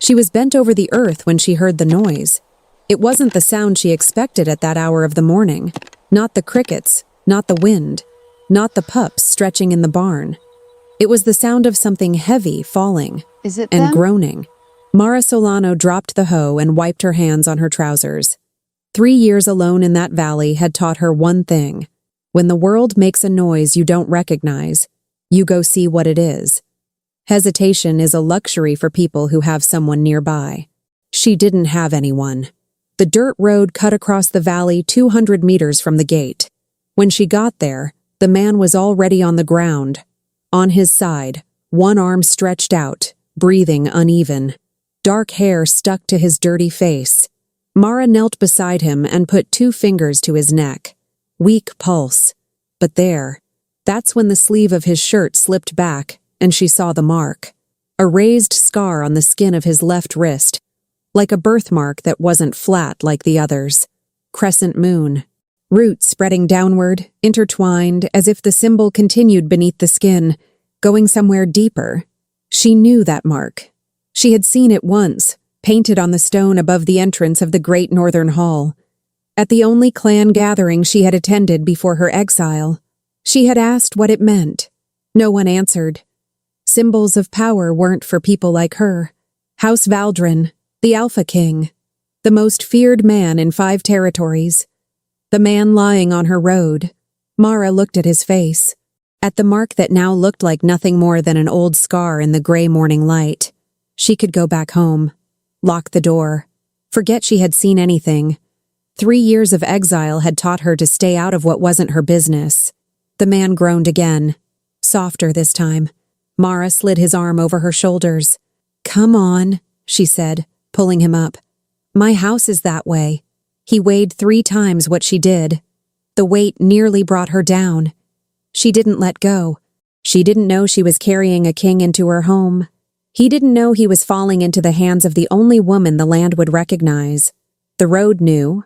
She was bent over the earth when she heard the noise. It wasn't the sound she expected at that hour of the morning. Not the crickets, not the wind, not the pups stretching in the barn. It was the sound of something heavy falling and them? groaning. Mara Solano dropped the hoe and wiped her hands on her trousers. 3 years alone in that valley had taught her one thing. When the world makes a noise you don't recognize, you go see what it is. Hesitation is a luxury for people who have someone nearby. She didn't have anyone. The dirt road cut across the valley 200 meters from the gate. When she got there, the man was already on the ground. On his side, one arm stretched out, breathing uneven. Dark hair stuck to his dirty face. Mara knelt beside him and put 2 fingers to his neck. Weak pulse. But that's when the sleeve of his shirt slipped back and she saw the mark. A raised scar on the skin of his left wrist, like a birthmark that wasn't flat like the others. Crescent moon. Roots spreading downward, intertwined, as if the symbol continued beneath the skin, going somewhere deeper. She knew that mark. She had seen it once, painted on the stone above the entrance of the Great Northern Hall. At the only clan gathering she had attended before her exile, she had asked what it meant. No one answered. Symbols of power weren't for people like her. House Valdrin, the Alpha King, the most feared man in 5 territories. The man lying on her road. Mara looked at his face, at the mark that now looked like nothing more than an old scar in the gray morning light. She could go back home, lock the door, forget she had seen anything. 3 years of exile had taught her to stay out of what wasn't her business. The man groaned again, softer this time. Mara slid his arm over her shoulders. "Come on," she said, pulling him up. "My house is that way." He weighed 3 times what she did. The weight nearly brought her down. She didn't let go. She didn't know she was carrying a king into her home. He didn't know he was falling into the hands of the only woman the land would recognize. The road knew,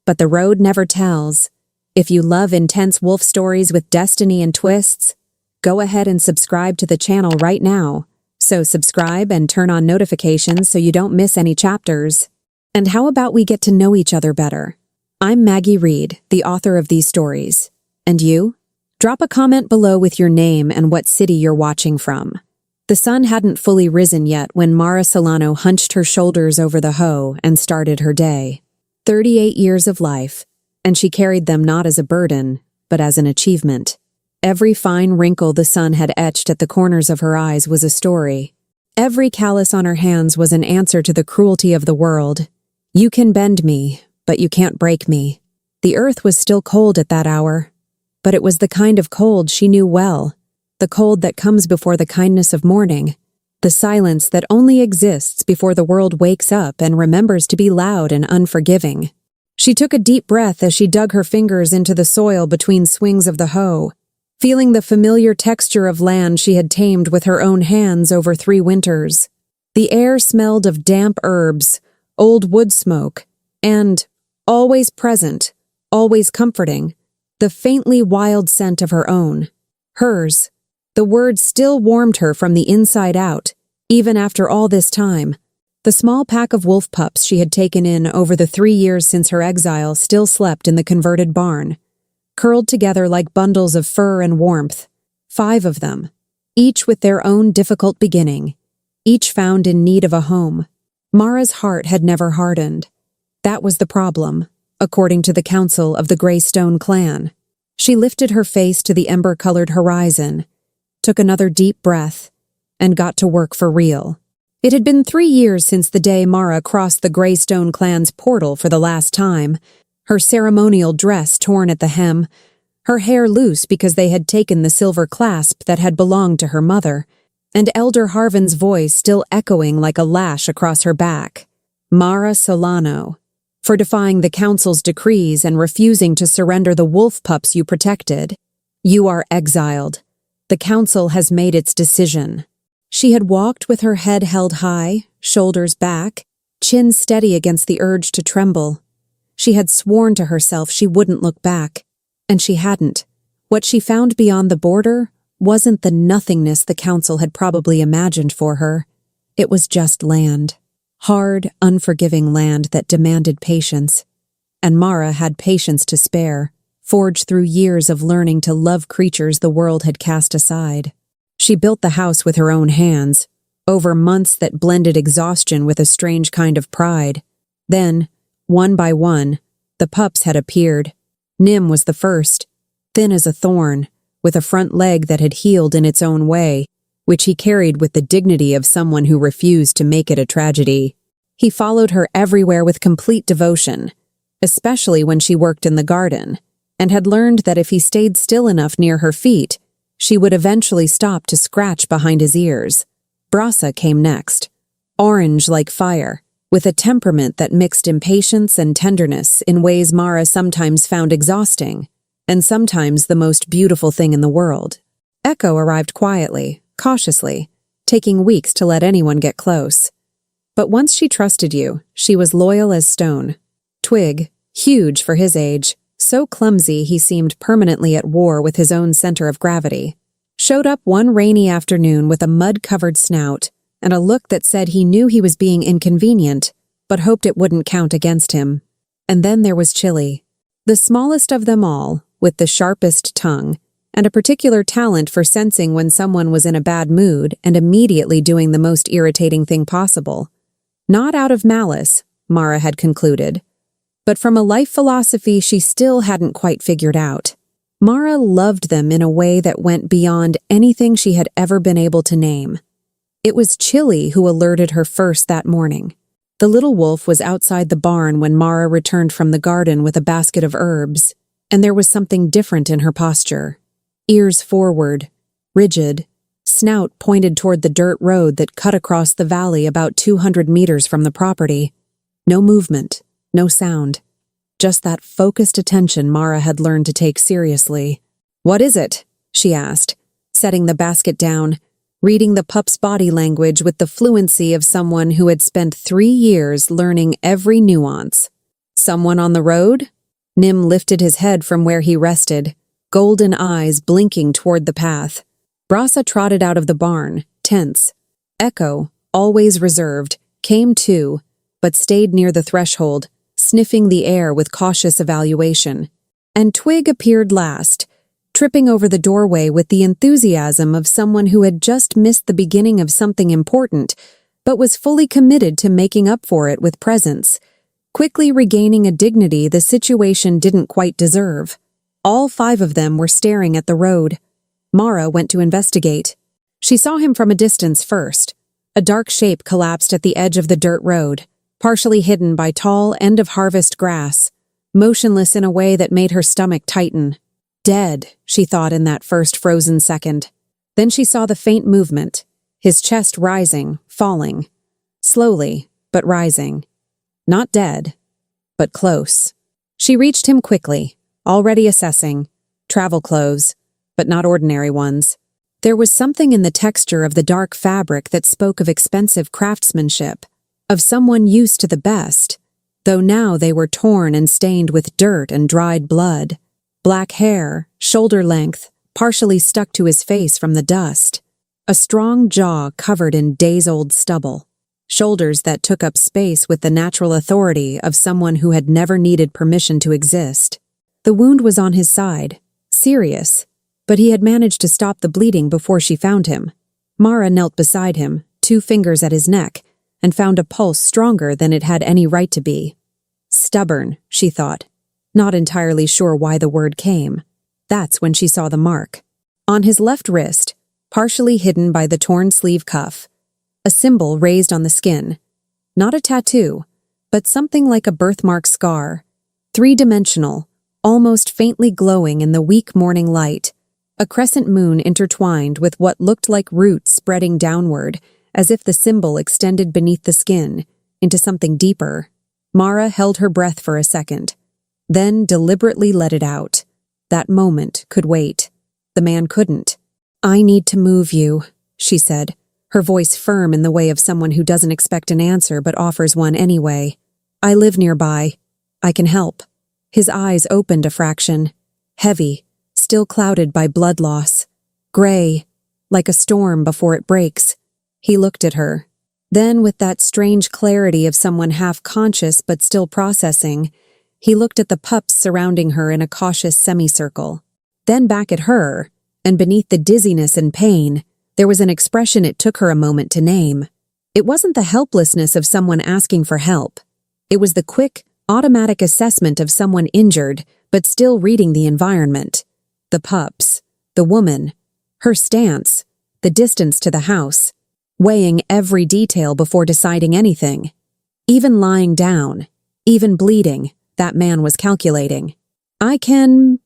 but the road never tells. If you love intense wolf stories with destiny and twists, go ahead and subscribe to the channel right now. So subscribe and turn on notifications so you don't miss any chapters. And how about we get to know each other better? I'm Maggie Reed, the author of these stories. And you? Drop a comment below with your name and what city you're watching from. The sun hadn't fully risen yet when Mara Solano hunched her shoulders over the hoe and started her day. 38 years of life, and she carried them not as a burden, but as an achievement. Every fine wrinkle the sun had etched at the corners of her eyes was a story. Every callus on her hands was an answer to the cruelty of the world. You can bend me, but you can't break me. The earth was still cold at that hour, but it was the kind of cold she knew well, the cold that comes before the kindness of morning, the silence that only exists before the world wakes up and remembers to be loud and unforgiving. She took a deep breath as she dug her fingers into the soil between swings of the hoe, feeling the familiar texture of land she had tamed with her own hands over 3 winters. The air smelled of damp herbs, old wood smoke, and, always present, always comforting, the faintly wild scent of her own. Hers. The word still warmed her from the inside out, even after all this time. The small pack of wolf pups she had taken in over the 3 years since her exile still slept in the converted barn, curled together like bundles of fur and warmth. 5 of them, each with their own difficult beginning, each found in need of a home. Mara's heart had never hardened. That was the problem, according to the council of the Greystone clan. She lifted her face to the ember-colored horizon, took another deep breath, and got to work for real. It had been 3 years since the day Mara crossed the Greystone clan's portal for the last time, her ceremonial dress torn at the hem, her hair loose because they had taken the silver clasp that had belonged to her mother, and Elder Harvin's voice still echoing like a lash across her back. Mara Solano, for defying the council's decrees and refusing to surrender the wolf pups you protected. You are exiled. The council has made its decision. She had walked with her head held high, shoulders back, chin steady against the urge to tremble. She had sworn to herself she wouldn't look back, and she hadn't. What she found beyond the border wasn't the nothingness the council had probably imagined for her. It was just land. hard, unforgiving land that demanded patience. And Mara had patience to spare, forged through years of learning to love creatures the world had cast aside. She built the house with her own hands, over months that blended exhaustion with a strange kind of pride. Then, one by one, the pups had appeared. Nim was the first, thin as a thorn, with a front leg that had healed in its own way, which he carried with the dignity of someone who refused to make it a tragedy. He followed her everywhere with complete devotion, especially when she worked in the garden, and had learned that if he stayed still enough near her feet, she would eventually stop to scratch behind his ears. Brasa came next, orange like fire, with a temperament that mixed impatience and tenderness in ways Mara sometimes found exhausting, and sometimes the most beautiful thing in the world. Echo arrived quietly, cautiously, taking weeks to let anyone get close. But once she trusted you, she was loyal as stone. Twig, huge for his age, so clumsy he seemed permanently at war with his own center of gravity, showed up one rainy afternoon with a mud-covered snout and a look that said he knew he was being inconvenient, but hoped it wouldn't count against him. And then there was Chili, the smallest of them all, with the sharpest tongue, and a particular talent for sensing when someone was in a bad mood and immediately doing the most irritating thing possible. Not out of malice, Mara had concluded, but from a life philosophy she still hadn't quite figured out. Mara loved them in a way that went beyond anything she had ever been able to name. It was Chili who alerted her first that morning. The little wolf was outside the barn when Mara returned from the garden with a basket of herbs, and there was something different in her posture. Ears forward, rigid, snout pointed toward the dirt road that cut across the valley about 200 meters from the property. No movement, no sound. Just that focused attention Mara had learned to take seriously. "What is it?" she asked, setting the basket down, reading the pup's body language with the fluency of someone who had spent 3 years learning every nuance. "Someone on the road?" Nim lifted his head from where he rested, golden eyes blinking toward the path. Brasa trotted out of the barn, tense. Echo, always reserved, came too, but stayed near the threshold, sniffing the air with cautious evaluation. And Twig appeared last, tripping over the doorway with the enthusiasm of someone who had just missed the beginning of something important, but was fully committed to making up for it with presence, quickly regaining a dignity the situation didn't quite deserve. All 5 of them were staring at the road. Mara went to investigate. She saw him from a distance first. A dark shape collapsed at the edge of the dirt road, partially hidden by tall end-of-harvest grass, motionless in a way that made her stomach tighten. Dead, she thought in that first frozen second. Then she saw the faint movement, his chest rising, falling. Slowly, but rising. Not dead, but close. She reached him quickly, already assessing. Travel clothes, but not ordinary ones. There was something in the texture of the dark fabric that spoke of expensive craftsmanship, of someone used to the best, though now they were torn and stained with dirt and dried blood. Black hair, shoulder length, partially stuck to his face from the dust. A strong jaw covered in days-old stubble. Shoulders that took up space with the natural authority of someone who had never needed permission to exist. The wound was on his side, serious, but he had managed to stop the bleeding before she found him. Mara knelt beside him, 2 fingers at his neck, and found a pulse stronger than it had any right to be. Stubborn, she thought, not entirely sure why the word came. That's when she saw the mark. On his left wrist, partially hidden by the torn sleeve cuff, a symbol raised on the skin. Not a tattoo, but something like a birthmark scar. 3-dimensional, almost faintly glowing in the weak morning light. A crescent moon intertwined with what looked like roots spreading downward, as if the symbol extended beneath the skin, into something deeper. Mara held her breath for a second, then deliberately let it out. That moment could wait. The man couldn't. "I need to move you," she said, her voice firm in the way of someone who doesn't expect an answer but offers one anyway. "I live nearby. I can help." His eyes opened a fraction. Heavy, still clouded by blood loss. Gray, like a storm before it breaks. He looked at her. Then, with that strange clarity of someone half-conscious but still processing, he looked at the pups surrounding her in a cautious semicircle. Then back at her, and beneath the dizziness and pain, there was an expression it took her a moment to name. It wasn't the helplessness of someone asking for help. It was the quick, automatic assessment of someone injured, but still reading the environment. The pups, the woman, her stance, the distance to the house, weighing every detail before deciding anything. Even lying down, even bleeding, that man was calculating. "I can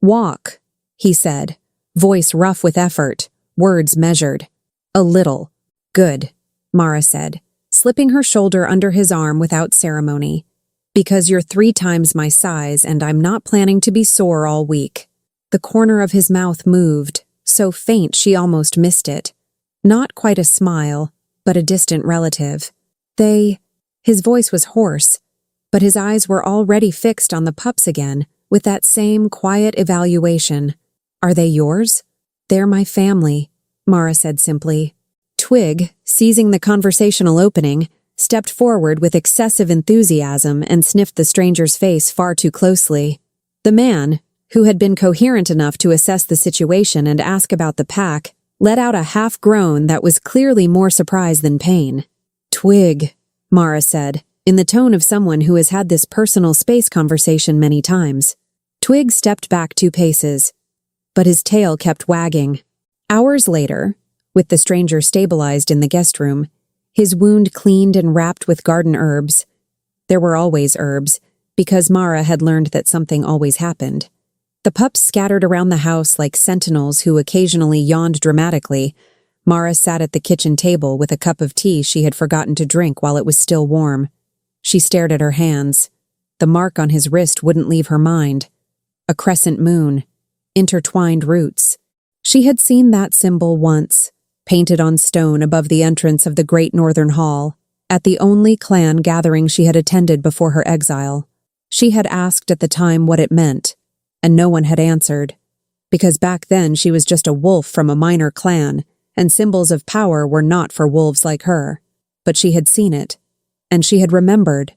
walk," he said, voice rough with effort, words measured. "A little." "Good," Mara said, slipping her shoulder under his arm without ceremony. "Because you're 3 times my size and I'm not planning to be sore all week." The corner of his mouth moved, so faint she almost missed it. Not quite a smile, but a distant relative. His voice was hoarse, but his eyes were already fixed on the pups again, with that same quiet evaluation. "Are they yours?" "They're my family," Mara said simply. Twig, seizing the conversational opening, stepped forward with excessive enthusiasm and sniffed the stranger's face far too closely. The man, who had been coherent enough to assess the situation and ask about the pack, let out a half-groan that was clearly more surprise than pain. "Twig," Mara said, in the tone of someone who has had this personal space conversation many times. Twig stepped back 2 paces, but his tail kept wagging. Hours later, with the stranger stabilized in the guest room, his wound cleaned and wrapped with garden herbs. There were always herbs, because Mara had learned that something always happened. The pups scattered around the house like sentinels who occasionally yawned dramatically. Mara sat at the kitchen table with a cup of tea she had forgotten to drink while it was still warm. She stared at her hands. The mark on his wrist wouldn't leave her mind. A crescent moon. Intertwined roots. She had seen that symbol once, painted on stone above the entrance of the Great Northern Hall, at the only clan gathering she had attended before her exile. She had asked at the time what it meant, and no one had answered, because back then she was just a wolf from a minor clan, and symbols of power were not for wolves like her. But she had seen it, and she had remembered.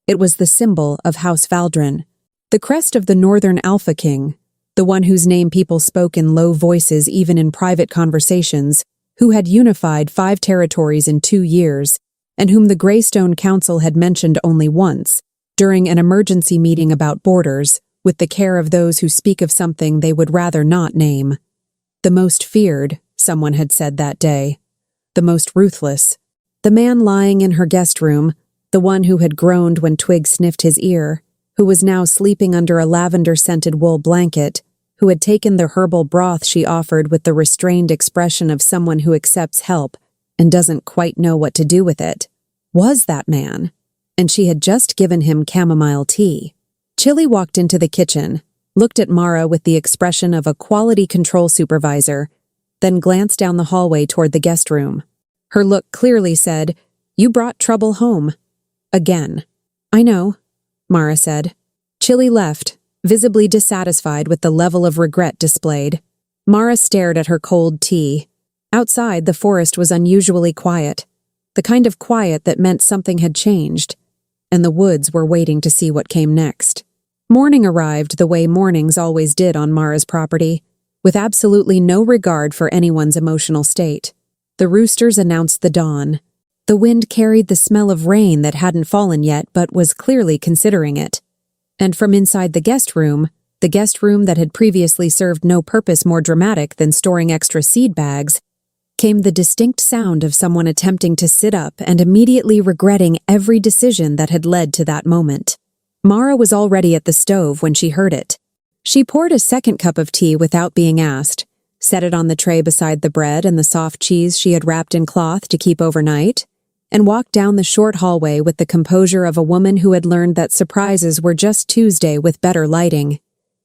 It was the symbol of House Valdrin, the crest of the Northern Alpha King, the one whose name people spoke in low voices even in private conversations, who had unified 5 territories in 2 years, and whom the Greystone Council had mentioned only once, during an emergency meeting about borders, with the care of those who speak of something they would rather not name. The most feared, someone had said that day. The most ruthless. The man lying in her guest room, the one who had groaned when Twig sniffed his ear, who was now sleeping under a lavender-scented wool blanket, who had taken the herbal broth she offered with the restrained expression of someone who accepts help and doesn't quite know what to do with it, was that man, and she had just given him chamomile tea. Chili walked into the kitchen, looked at Mara with the expression of a quality control supervisor, then glanced down the hallway toward the guest room. Her look clearly said, "You brought trouble home." Again. "I know," Mara said. Chili left, visibly dissatisfied with the level of regret displayed. Mara stared at her cold tea. Outside, the forest was unusually quiet, the kind of quiet that meant something had changed, and the woods were waiting to see what came next. Morning arrived the way mornings always did on Mara's property, with absolutely no regard for anyone's emotional state. The roosters announced the dawn. The wind carried the smell of rain that hadn't fallen yet but was clearly considering it. And from inside the guest room that had previously served no purpose more dramatic than storing extra seed bags, came the distinct sound of someone attempting to sit up and immediately regretting every decision that had led to that moment. Mara was already at the stove when she heard it. She poured a second cup of tea without being asked, set it on the tray beside the bread and the soft cheese she had wrapped in cloth to keep overnight, and walked down the short hallway with the composure of a woman who had learned that surprises were just Tuesday with better lighting.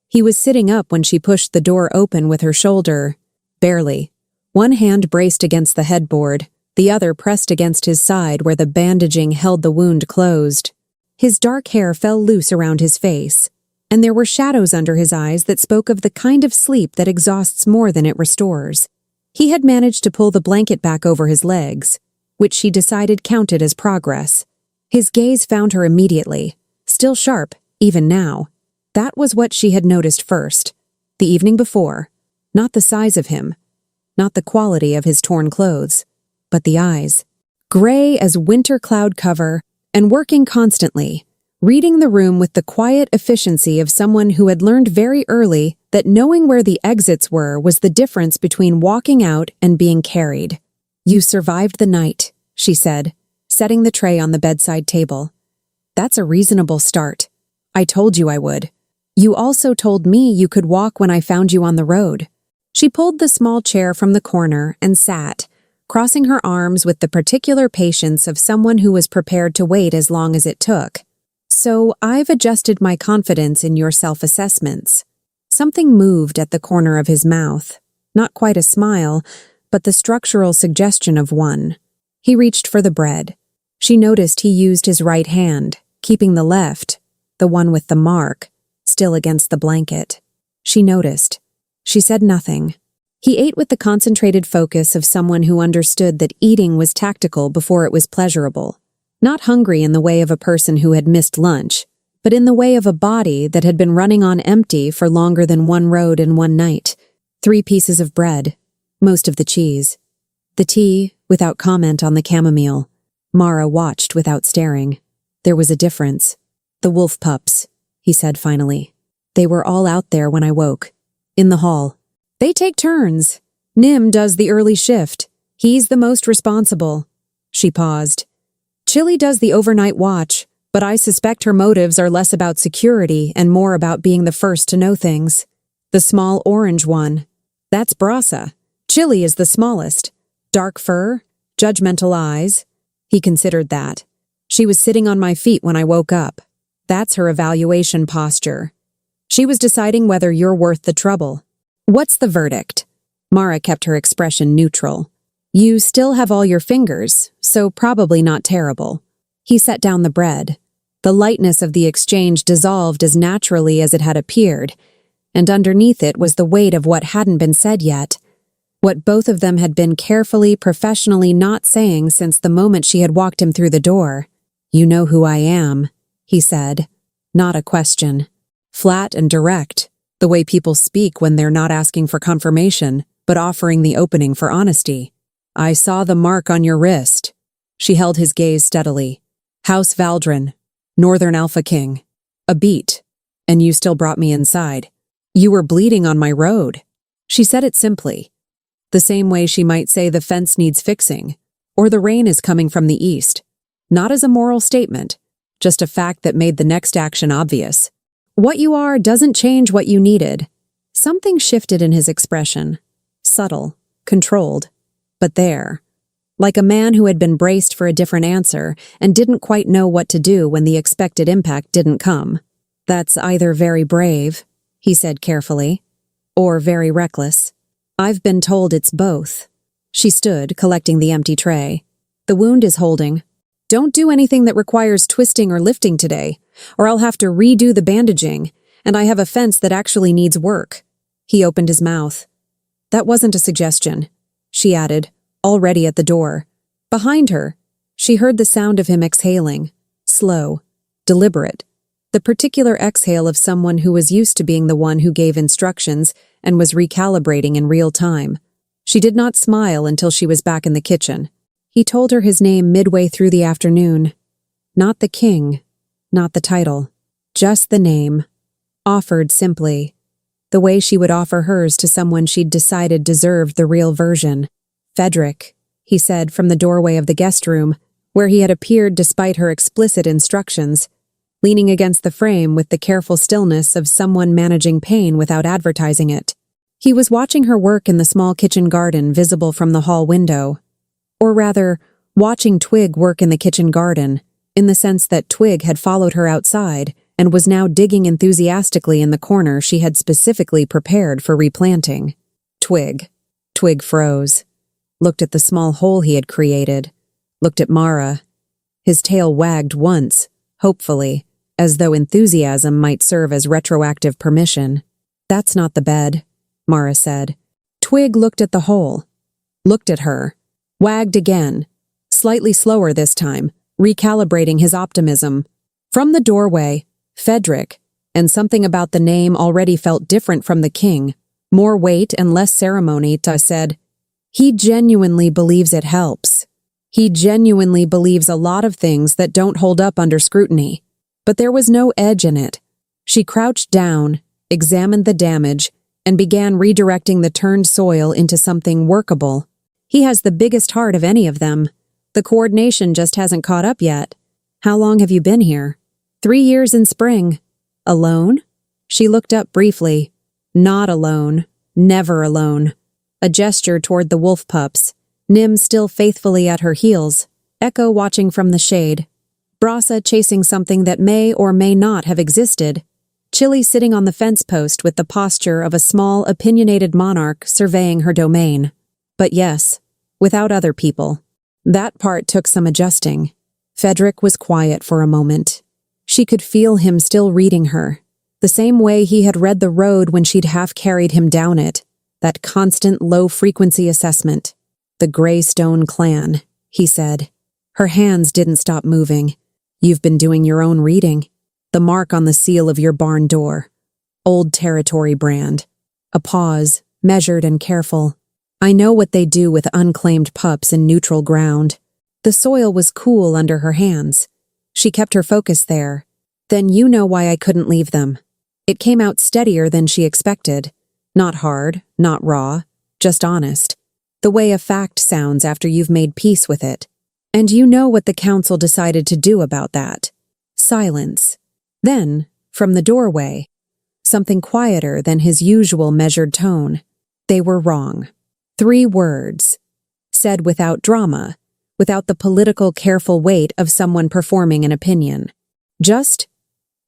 He was sitting up when she pushed the door open with her shoulder. Barely. One hand braced against the headboard, the other pressed against his side where the bandaging held the wound closed. His dark hair fell loose around his face, and there were shadows under his eyes that spoke of the kind of sleep that exhausts more than it restores. He had managed to pull the blanket back over his legs. which she decided counted as progress. His gaze found her immediately, still sharp, even now. That was what she had noticed first. The evening before. Not the size of him, not the quality of his torn clothes, but the eyes. Gray as winter cloud cover, and working constantly, reading the room with the quiet efficiency of someone who had learned very early that knowing where the exits were was the difference between walking out and being carried. "You survived the night," she said, setting the tray on the bedside table. "That's a reasonable start. I told you I would. You also told me you could walk when I found you on the road." She pulled the small chair from the corner and sat, crossing her arms with the particular patience of someone who was prepared to wait as long as it took. "So I've adjusted my confidence in your self-assessments." Something moved at the corner of his mouth. Not quite a smile, but the structural suggestion of one. He reached for the bread. She noticed he used his right hand, keeping the left, the one with the mark, still against the blanket. She noticed. She said nothing. He ate with the concentrated focus of someone who understood that eating was tactical before it was pleasurable. Not hungry in the way of a person who had missed lunch, but in the way of a body that had been running on empty for longer than one road and one night. 3 pieces of bread, most of the cheese. The tea, without comment on the chamomile. Mara watched without staring. There was a difference. "The wolf pups," he said finally. "They were all out there when I woke. In the hall. They take turns. Nim does the early shift. He's the most responsible." She paused. "Chili does the overnight watch, but I suspect her motives are less about security and more about being the first to know things. The small orange one. That's Brasa. Chili is the smallest. Dark fur, judgmental eyes." He considered that. "She was sitting on my feet when I woke up. That's her evaluation posture. She was deciding whether you're worth the trouble." "What's the verdict?" Mara kept her expression neutral. "You still have all your fingers, so probably not terrible." He set down the bread. The lightness of the exchange dissolved as naturally as it had appeared, and underneath it was the weight of what hadn't been said yet. What both of them had been carefully, professionally not saying since the moment she had walked him through the door. "You know who I am," he said. Not a question. Flat and direct, the way people speak when they're not asking for confirmation, but offering the opening for honesty. "I saw the mark on your wrist." She held his gaze steadily. "House Valdrin, Northern Alpha King. A beat, and you still brought me inside. You were bleeding on my road." She said it simply, the same way she might say the fence needs fixing, or the rain is coming from the east. Not as a moral statement, just a fact that made the next action obvious. What you are doesn't change what you needed. Something shifted in his expression. Subtle, controlled, but there. Like a man who had been braced for a different answer and didn't quite know what to do when the expected impact didn't come. "That's either very brave," he said carefully, "or very reckless. I've been told it's both." She stood, collecting the empty tray. "The wound is holding. Don't do anything that requires twisting or lifting today, or I'll have to redo the bandaging, and I have a fence that actually needs work." He opened his mouth. "That wasn't a suggestion," she added, already at the door. Behind her, she heard the sound of him exhaling, slow, deliberate, the particular exhale of someone who was used to being the one who gave instructions and was recalibrating in real time. She did not smile until she was back in the kitchen. He told her his name midway through the afternoon. Not the king, not the title, just the name, offered simply, the way she would offer hers to someone she'd decided deserved the real version. "Fedric," he said from the doorway of the guest room, where he had appeared despite her explicit instructions, leaning against the frame with the careful stillness of someone managing pain without advertising it. He was watching her work in the small kitchen garden visible from the hall window. Or rather, watching Twig work in the kitchen garden, in the sense that Twig had followed her outside and was now digging enthusiastically in the corner she had specifically prepared for replanting. Twig froze, looked at the small hole he had created, looked at Mara. His tail wagged once, hopefully, as though enthusiasm might serve as retroactive permission. "That's not the bed," Mara said. Twig looked at the hole, looked at her, wagged again, slightly slower this time, recalibrating his optimism. From the doorway, Fedric, and something about the name already felt different from the king, more weight and less ceremony, said, "He genuinely believes it helps. He genuinely believes a lot of things that don't hold up under scrutiny." But there was no edge in it. She crouched down, examined the damage, and began redirecting the turned soil into something workable. "He has the biggest heart of any of them. The coordination just hasn't caught up yet. How long have you been here?" 3 years in spring. "Alone?" She looked up briefly. "Not alone. Never alone." A gesture toward the wolf pups, Nim still faithfully at her heels, Echo watching from the shade, Brasa chasing something that may or may not have existed, Chili sitting on the fence post with the posture of a small, opinionated monarch surveying her domain. But yes, without other people. That part took some adjusting. Fedric was quiet for a moment. She could feel him still reading her, the same way he had read the road when she'd half-carried him down it, that constant low-frequency assessment. "The Greystone clan," he said. Her hands didn't stop moving. "You've been doing your own reading. The mark on the seal of your barn door. Old Territory brand." A pause, measured and careful. "I know what they do with unclaimed pups in neutral ground." The soil was cool under her hands. She kept her focus there. "Then you know why I couldn't leave them." It came out steadier than she expected. Not hard, not raw, just honest. The way a fact sounds after you've made peace with it. "And you know what the council decided to do about that." Silence. Then, from the doorway, something quieter than his usual measured tone. "They were wrong." 3 words. Said without drama, without the political careful weight of someone performing an opinion. Just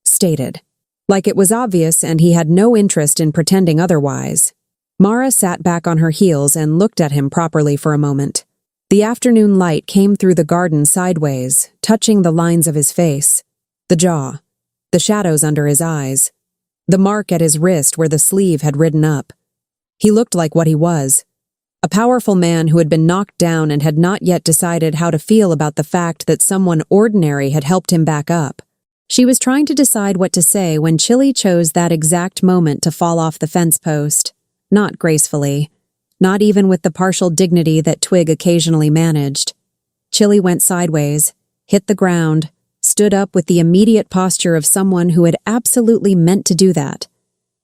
stated. Like it was obvious and he had no interest in pretending otherwise. Mara sat back on her heels and looked at him properly for a moment. The afternoon light came through the garden sideways, touching the lines of his face. The jaw. The shadows under his eyes. The mark at his wrist where the sleeve had ridden up. He looked like what he was. A powerful man who had been knocked down and had not yet decided how to feel about the fact that someone ordinary had helped him back up. She was trying to decide what to say when Chili chose that exact moment to fall off the fence post. Not gracefully. Not even with the partial dignity that Twig occasionally managed. Chili went sideways, hit the ground, stood up with the immediate posture of someone who had absolutely meant to do that,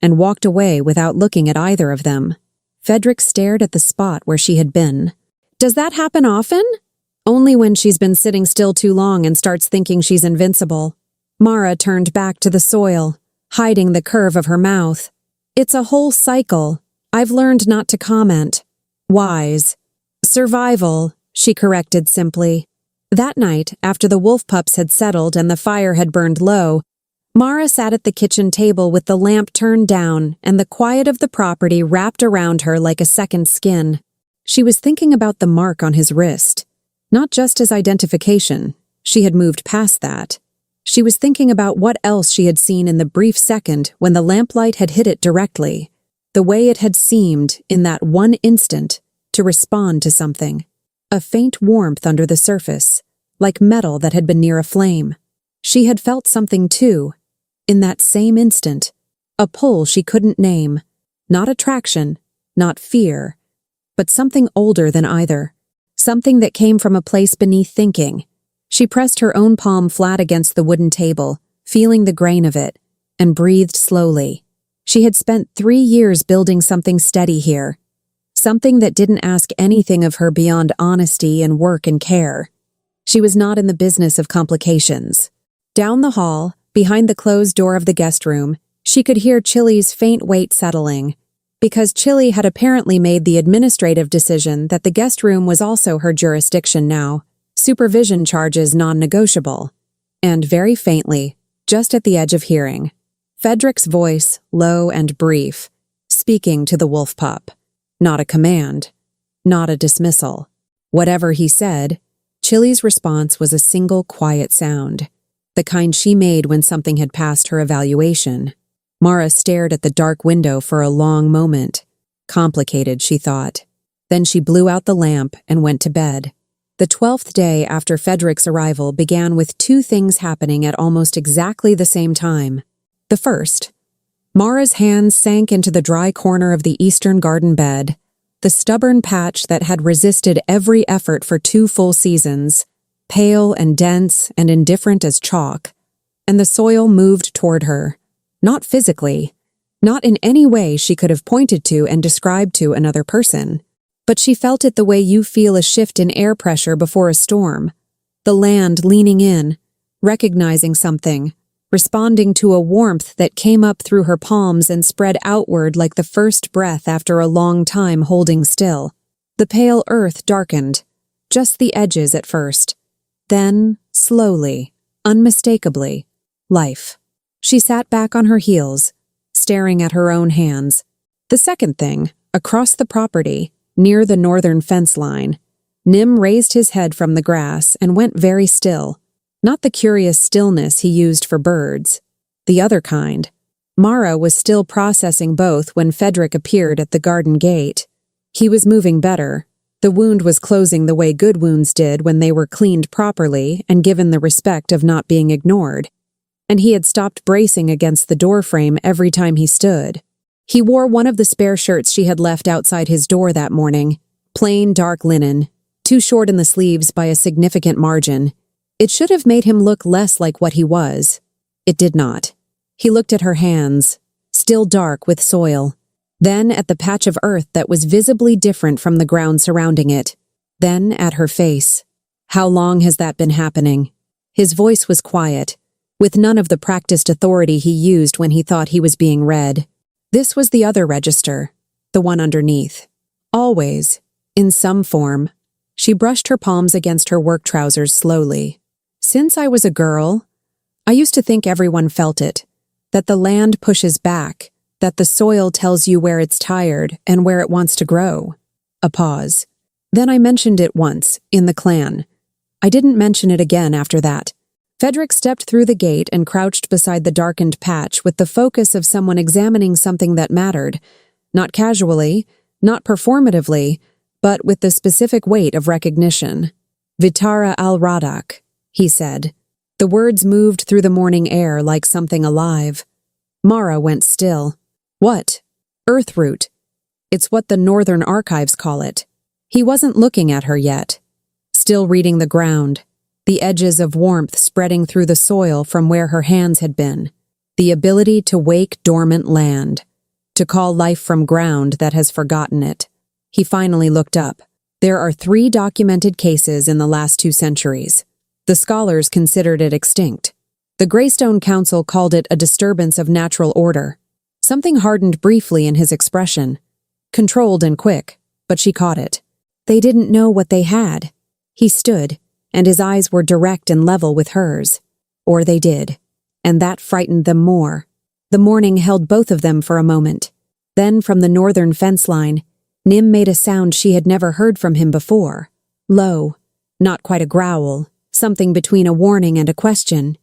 and walked away without looking at either of them. Fedric stared at the spot where she had been. "Does that happen often?" "Only when she's been sitting still too long and starts thinking she's invincible." Mara turned back to the soil, hiding the curve of her mouth. "It's a whole cycle. I've learned not to comment." "Wise." "Survival," she corrected simply. That night, after the wolf pups had settled and the fire had burned low, Mara sat at the kitchen table with the lamp turned down and the quiet of the property wrapped around her like a second skin. She was thinking about the mark on his wrist. Not just as identification. She had moved past that. She was thinking about what else she had seen in the brief second when the lamplight had hit it directly. The way it had seemed, in that one instant, to respond to something. A faint warmth under the surface, like metal that had been near a flame. She had felt something too, in that same instant. A pull she couldn't name. Not attraction, not fear, but something older than either. Something that came from a place beneath thinking. She pressed her own palm flat against the wooden table, feeling the grain of it, and breathed slowly. She had spent 3 years building something steady here. Something that didn't ask anything of her beyond honesty and work and care. She was not in the business of complications. Down the hall, behind the closed door of the guest room, she could hear Chili's faint weight settling, because Chili had apparently made the administrative decision that the guest room was also her jurisdiction now, supervision charges non-negotiable, and very faintly, just at the edge of hearing, Fedric's voice, low and brief, speaking to the wolf pup. Not a command, not a dismissal. Whatever he said, Chili's response was a single quiet sound, the kind she made when something had passed her evaluation. Mara stared at the dark window for a long moment. Complicated, she thought. Then she blew out the lamp and went to bed. The 12th day after Frederick's arrival began with two things happening at almost exactly the same time. The first, Mara's hands sank into the dry corner of the eastern garden bed, the stubborn patch that had resisted every effort for 2 full seasons, pale and dense and indifferent as chalk, and the soil moved toward her, not physically, not in any way she could have pointed to and described to another person, but she felt it the way you feel a shift in air pressure before a storm, the land leaning in, recognizing something, responding to a warmth that came up through her palms and spread outward like the first breath after a long time holding still. The pale earth darkened, just the edges at first. Then, slowly, unmistakably, life. She sat back on her heels, staring at her own hands. The second thing, across the property, near the northern fence line, Nim raised his head from the grass and went very still. Not the curious stillness he used for birds. The other kind. Mara was still processing both when Frederick appeared at the garden gate. He was moving better. The wound was closing the way good wounds did when they were cleaned properly and given the respect of not being ignored. And he had stopped bracing against the doorframe every time he stood. He wore one of the spare shirts she had left outside his door that morning, plain dark linen, too short in the sleeves by a significant margin. It should have made him look less like what he was. It did not. He looked at her hands, still dark with soil, then at the patch of earth that was visibly different from the ground surrounding it, then at her face. How long has that been happening? His voice was quiet, with none of the practiced authority he used when he thought he was being read. This was the other register, the one underneath. Always, in some form. She brushed her palms against her work trousers slowly. Since I was a girl, I used to think everyone felt it, that the land pushes back, that the soil tells you where it's tired and where it wants to grow. A pause. Then I mentioned it once, in the clan. I didn't mention it again after that. Frederick stepped through the gate and crouched beside the darkened patch with the focus of someone examining something that mattered, not casually, not performatively, but with the specific weight of recognition. Vitara al-Radak, he said. The words moved through the morning air like something alive. Mara went still. What? Earthroot. It's what the Northern Archives call it. He wasn't looking at her yet. Still reading the ground, the edges of warmth spreading through the soil from where her hands had been. The ability to wake dormant land, to call life from ground that has forgotten it. He finally looked up. There are 3 documented cases in the last 2 centuries. The scholars considered it extinct. The Greystone Council called it a disturbance of natural order. Something hardened briefly in his expression. Controlled and quick, but she caught it. They didn't know what they had. He stood, and his eyes were direct and level with hers. Or they did, and that frightened them more. The morning held both of them for a moment. Then from the northern fence line, Nim made a sound she had never heard from him before. Low, not quite a growl, something between a warning and a question.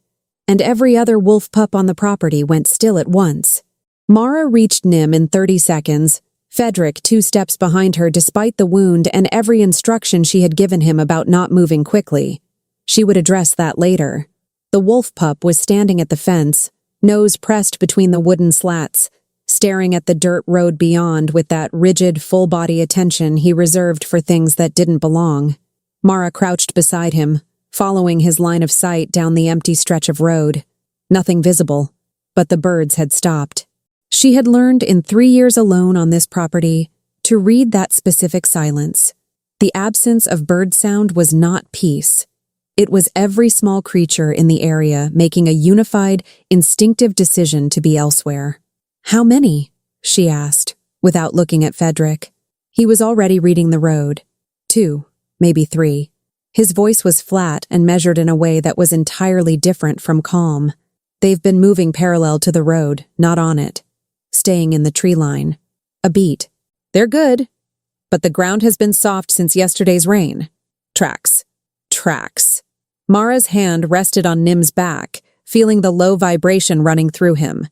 And every other wolf pup on the property went still at once. Mara reached Nim in 30 seconds, Frederick 2 steps behind her despite the wound and every instruction she had given him about not moving quickly. She would address that later. The wolf pup was standing at the fence, nose pressed between the wooden slats, staring at the dirt road beyond with that rigid, full-body attention he reserved for things that didn't belong. Mara crouched beside him, following his line of sight down the empty stretch of road. Nothing visible, but the birds had stopped. She had learned in 3 years alone on this property to read that specific silence. The absence of bird sound was not peace. It was every small creature in the area making a unified, instinctive decision to be elsewhere. "How many?" she asked, without looking at Frederick. He was already reading the road. 2, maybe 3. His voice was flat and measured in a way that was entirely different from calm. "They've been moving parallel to the road, not on it. Staying in the tree line. A beat. They're good, but the ground has been soft since yesterday's rain. Tracks. Tracks." Mara's hand rested on Nim's back, feeling the low vibration running through him.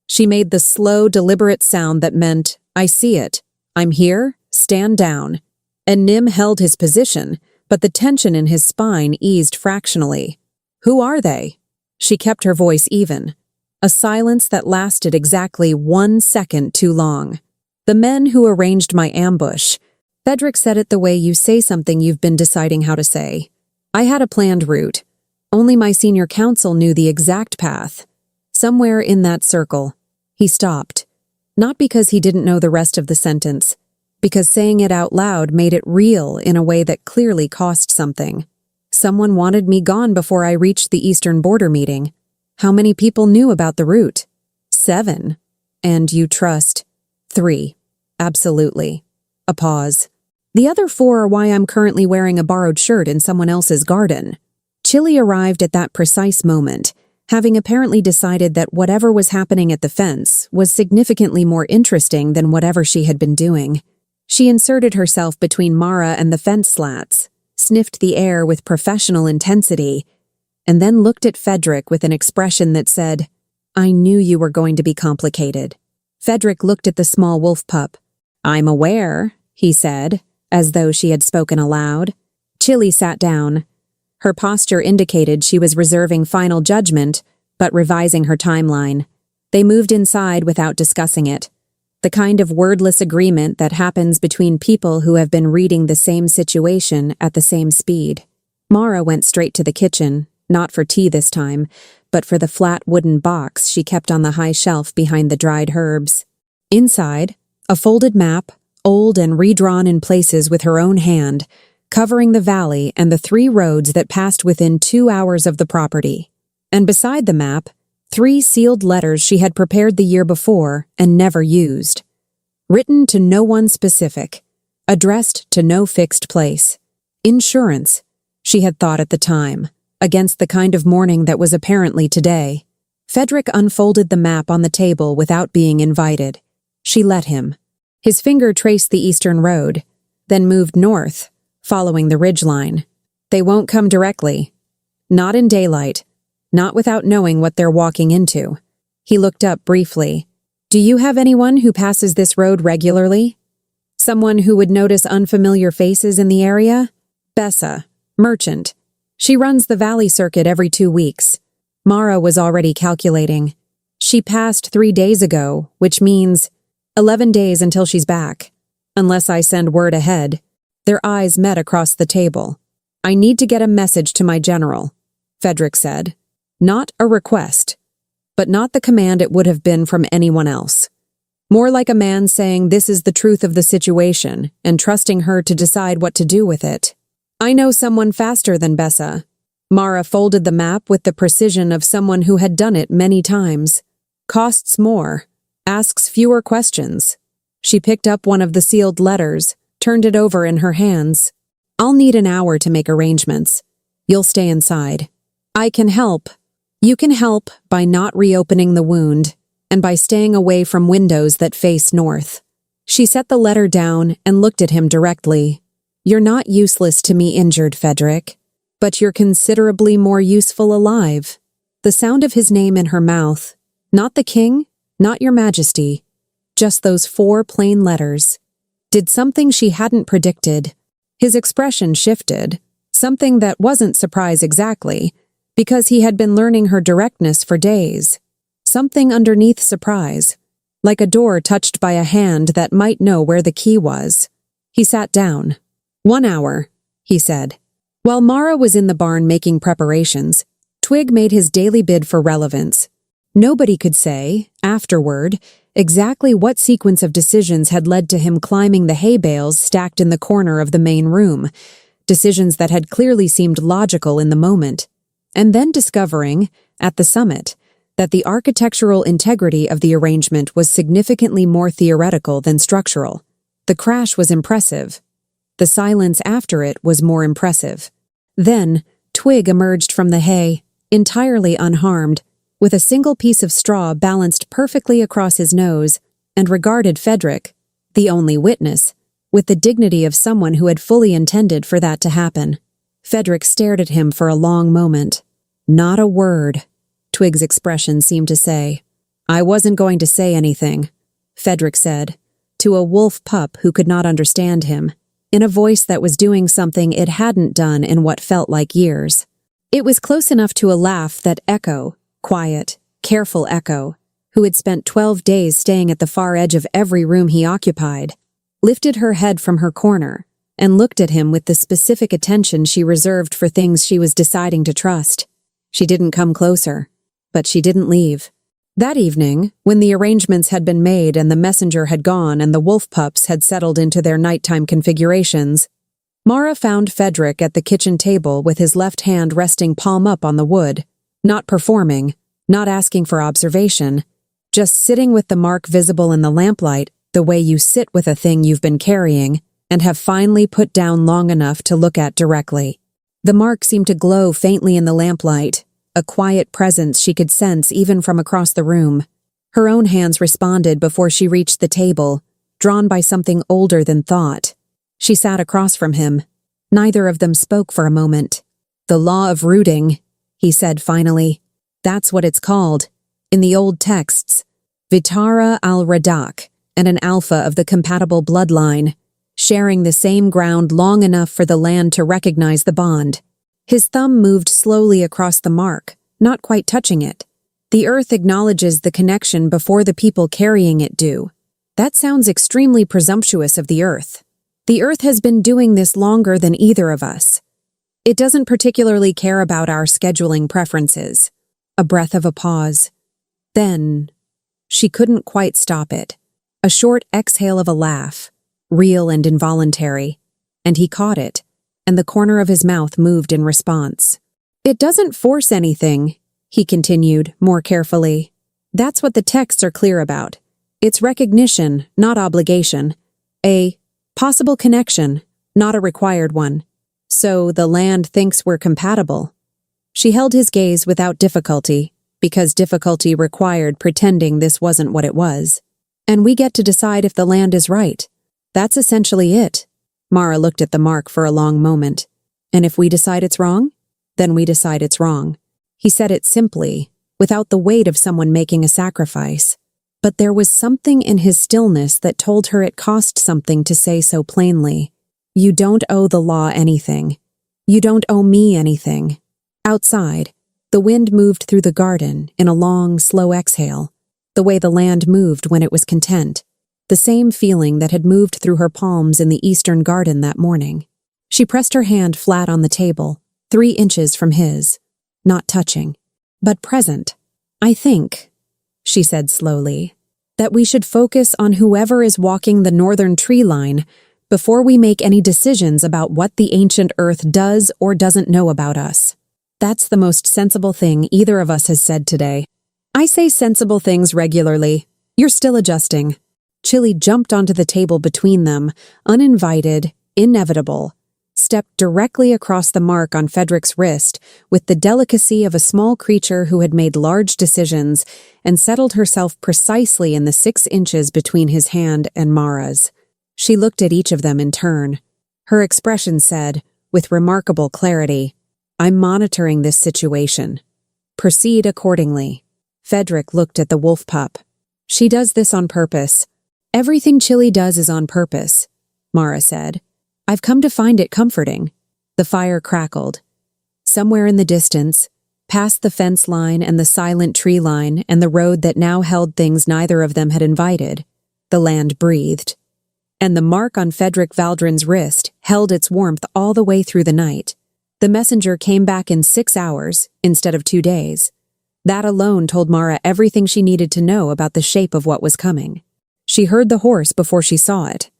She made the slow, deliberate sound that meant, "I see it. I'm here. Stand down." And Nim held his position, but the tension in his spine eased fractionally. "Who are they?" She kept her voice even. A silence that lasted exactly 1 second too long. "The men who arranged my ambush." Fedric said it the way you say something you've been deciding how to say. "I had a planned route. Only my senior counsel knew the exact path. Somewhere in that circle." He stopped. Not because he didn't know the rest of the sentence, because saying it out loud made it real in a way that clearly cost something. "Someone wanted me gone before I reached the Eastern Border meeting. How many people knew about the route?" 7. "And you trust?" 3. "Absolutely." A pause. "The other 4 are why I'm currently wearing a borrowed shirt in someone else's garden." Chili arrived at that precise moment, having apparently decided that whatever was happening at the fence was significantly more interesting than whatever she had been doing. She inserted herself between Mara and the fence slats, sniffed the air with professional intensity, and then looked at Fedric with an expression that said, "I knew you were going to be complicated." Fedric looked at the small wolf pup. "I'm aware," he said, as though she had spoken aloud. Chili sat down. Her posture indicated she was reserving final judgment, but revising her timeline. They moved inside without discussing it. The kind of wordless agreement that happens between people who have been reading the same situation at the same speed. Mara went straight to the kitchen, not for tea this time, but for the flat wooden box she kept on the high shelf behind the dried herbs. Inside, a folded map, old and redrawn in places with her own hand, covering the valley and the 3 roads that passed within 2 hours of the property. And beside the map, 3 sealed letters she had prepared the year before and never used. Written to no one specific, addressed to no fixed place. Insurance, she had thought at the time, against the kind of morning that was apparently today. Fedric unfolded the map on the table without being invited. She let him. His finger traced the eastern road, then moved north, following the ridgeline. They won't come directly. Not in daylight. Not without knowing what they're walking into. He looked up briefly. "Do you have anyone who passes this road regularly? Someone who would notice unfamiliar faces in the area?" "Bessa, merchant. She runs the valley circuit every 2 weeks." Mara was already calculating. "She passed 3 days ago, which means 11 days until she's back. Unless I send word ahead." Their eyes met across the table. "I need to get a message to my general," Fedric said. Not a request, but not the command it would have been from anyone else. More like a man saying this is the truth of the situation and trusting her to decide what to do with it. "I know someone faster than Bessa." Mara folded the map with the precision of someone who had done it many times. "Costs more, asks fewer questions." She picked up one of the sealed letters, turned it over in her hands. "I'll need an hour to make arrangements. You'll stay inside. I can help. You can help by not reopening the wound and by staying away from windows that face north." She set the letter down and looked at him directly. "You're not useless to me injured, Fedric, but you're considerably more useful alive." The sound of his name in her mouth, not the king, not your majesty, just those 4 plain letters, did something she hadn't predicted. His expression shifted, something that wasn't surprise exactly, because he had been learning her directness for days. Something underneath surprise, like a door touched by a hand that might know where the key was. He sat down. 1 hour, he said. While Mara was in the barn making preparations, Twig made his daily bid for relevance. Nobody could say, afterward, exactly what sequence of decisions had led to him climbing the hay bales stacked in the corner of the main room, decisions that had clearly seemed logical in the moment, and then discovering, at the summit, that the architectural integrity of the arrangement was significantly more theoretical than structural. The crash was impressive. The silence after it was more impressive. Then, Twig emerged from the hay, entirely unharmed, with a single piece of straw balanced perfectly across his nose, and regarded Fedric, the only witness, with the dignity of someone who had fully intended for that to happen. Fedric stared at him for a long moment. "Not a word," Twig's expression seemed to say. "I wasn't going to say anything," Fedric said, to a wolf pup who could not understand him. in a voice that was doing something it hadn't done in what felt like years. It was close enough to a laugh that Echo, quiet, careful Echo, who had spent 12 days staying at the far edge of every room he occupied, lifted her head from her corner and looked at him with the specific attention she reserved for things she was deciding to trust. She didn't come closer, but she didn't leave. That evening, when the arrangements had been made and the messenger had gone and the wolf pups had settled into their nighttime configurations, Mara found Frederick at the kitchen table with his left hand resting palm up on the wood, not performing, not asking for observation, just sitting with the mark visible in the lamplight the way you sit with a thing you've been carrying and have finally put down long enough to look at directly. The mark seemed to glow faintly in the lamplight, a quiet presence she could sense even from across the room. Her own hands responded before she reached the table, drawn by something older than thought. She sat across from him. Neither of them spoke for a moment. "The law of rooting," he said finally. "That's what it's called. In the old texts, Vitara al-Radak, and an alpha of the compatible bloodline, sharing the same ground long enough for the land to recognize the bond." His thumb moved slowly across the mark, not quite touching it. "The earth acknowledges the connection before the people carrying it do. That sounds extremely presumptuous of the earth. The earth has been doing this longer than either of us. It doesn't particularly care about our scheduling preferences." A breath of a pause. Then, she couldn't quite stop it. A short exhale of a laugh, real and involuntary, and he caught it, and the corner of his mouth moved in response. "It doesn't force anything," he continued, more carefully. "That's what the texts are clear about. It's recognition, not obligation. A possible connection, not a required one. So the land thinks we're compatible." She held his gaze without difficulty, because difficulty required pretending this wasn't what it was. "And we get to decide if the land is right. That's essentially it." Mara looked at the mark for a long moment. "And if we decide it's wrong, then we decide it's wrong." He said it simply, without the weight of someone making a sacrifice. But there was something in his stillness that told her it cost something to say so plainly. "You don't owe the law anything. You don't owe me anything." Outside, the wind moved through the garden in a long, slow exhale, the way the land moved when it was content, the same feeling that had moved through her palms in the eastern garden that morning. She pressed her hand flat on the table, 3 inches from his, not touching, but present. "I think," she said slowly, "that we should focus on whoever is walking the northern tree line before we make any decisions about what the ancient earth does or doesn't know about us. That's the most sensible thing either of us has said today." "I say sensible things regularly. You're still adjusting." Chili jumped onto the table between them, uninvited, inevitable, stepped directly across the mark on Frederick's wrist with the delicacy of a small creature who had made large decisions, and settled herself precisely in the 6 inches between his hand and Mara's. She looked at each of them in turn. Her expression said, with remarkable clarity, "I'm monitoring this situation. Proceed accordingly." Frederick looked at the wolf pup. "She does this on purpose. Everything Chili does is on purpose," Mara said. "I've come to find it comforting." The fire crackled. Somewhere in the distance, past the fence line and the silent tree line and the road that now held things neither of them had invited, the land breathed. And the mark on Frederick Valdrin's wrist held its warmth all the way through the night. The messenger came back in 6 hours instead of 2 days. That alone told Mara everything she needed to know about the shape of what was coming. She heard the horse before she saw it.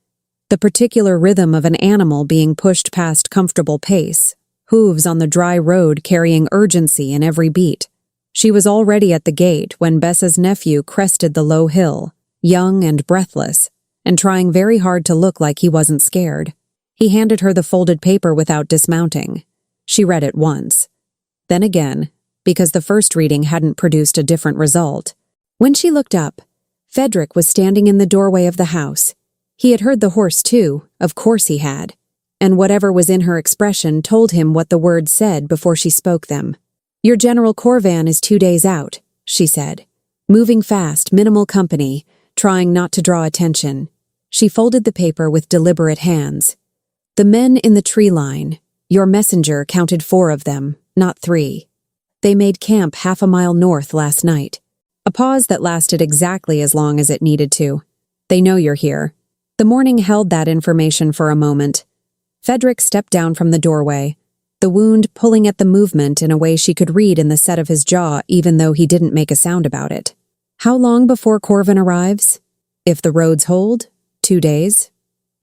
The particular rhythm of an animal being pushed past comfortable pace, hooves on the dry road carrying urgency in every beat. She was already at the gate when Bessa's nephew crested the low hill, young and breathless, and trying very hard to look like he wasn't scared. He handed her the folded paper without dismounting. She read it once. Then again, because the first reading hadn't produced a different result. When she looked up, Frederick was standing in the doorway of the house. He had heard the horse too, of course he had, and whatever was in her expression told him what the words said before she spoke them. "Your General Corvan is 2 days out," she said. Moving fast, minimal company, trying not to draw attention. She folded the paper with deliberate hands. The men in the tree line. Your messenger counted 4 of them, not 3. They made camp half a mile north last night. A pause that lasted exactly as long as it needed to. They know you're here. The morning held that information for a moment. Fedric stepped down from the doorway, the wound pulling at the movement in a way she could read in the set of his jaw even though he didn't make a sound about it. How long before Corvin arrives? If the roads hold, 2 days?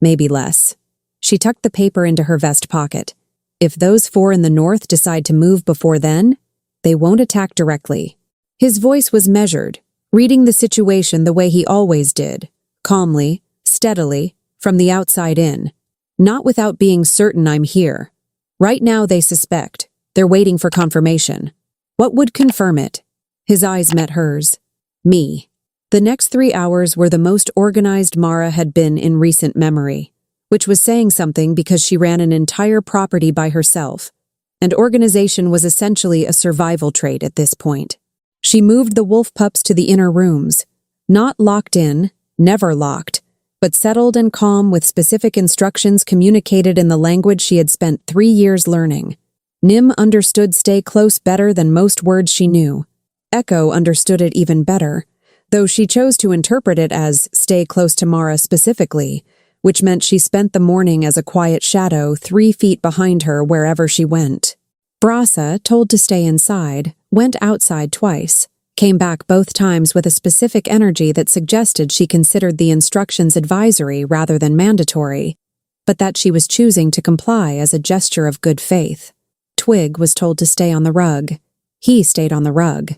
Maybe less. She tucked the paper into her vest pocket. If those 4 in the north decide to move before then, they won't attack directly. His voice was measured, reading the situation the way he always did, calmly, steadily, from the outside in. Not without being certain I'm here. Right now they suspect. They're waiting for confirmation. What would confirm it? His eyes met hers. Me. The next 3 hours were the most organized Mara had been in recent memory, which was saying something because she ran an entire property by herself, and organization was essentially a survival trait at this point. She moved the wolf pups to the inner rooms, not locked in, never locked, but settled and calm with specific instructions communicated in the language she had spent 3 years learning. Nim understood stay close better than most words she knew. Echo understood it even better, though she chose to interpret it as stay close to Mara specifically, which meant she spent the morning as a quiet shadow 3 feet behind her wherever she went. Brasa, told to stay inside, went outside twice, came back both times with a specific energy that suggested she considered the instructions advisory rather than mandatory, but that she was choosing to comply as a gesture of good faith. Twig was told to stay on the rug. He stayed on the rug.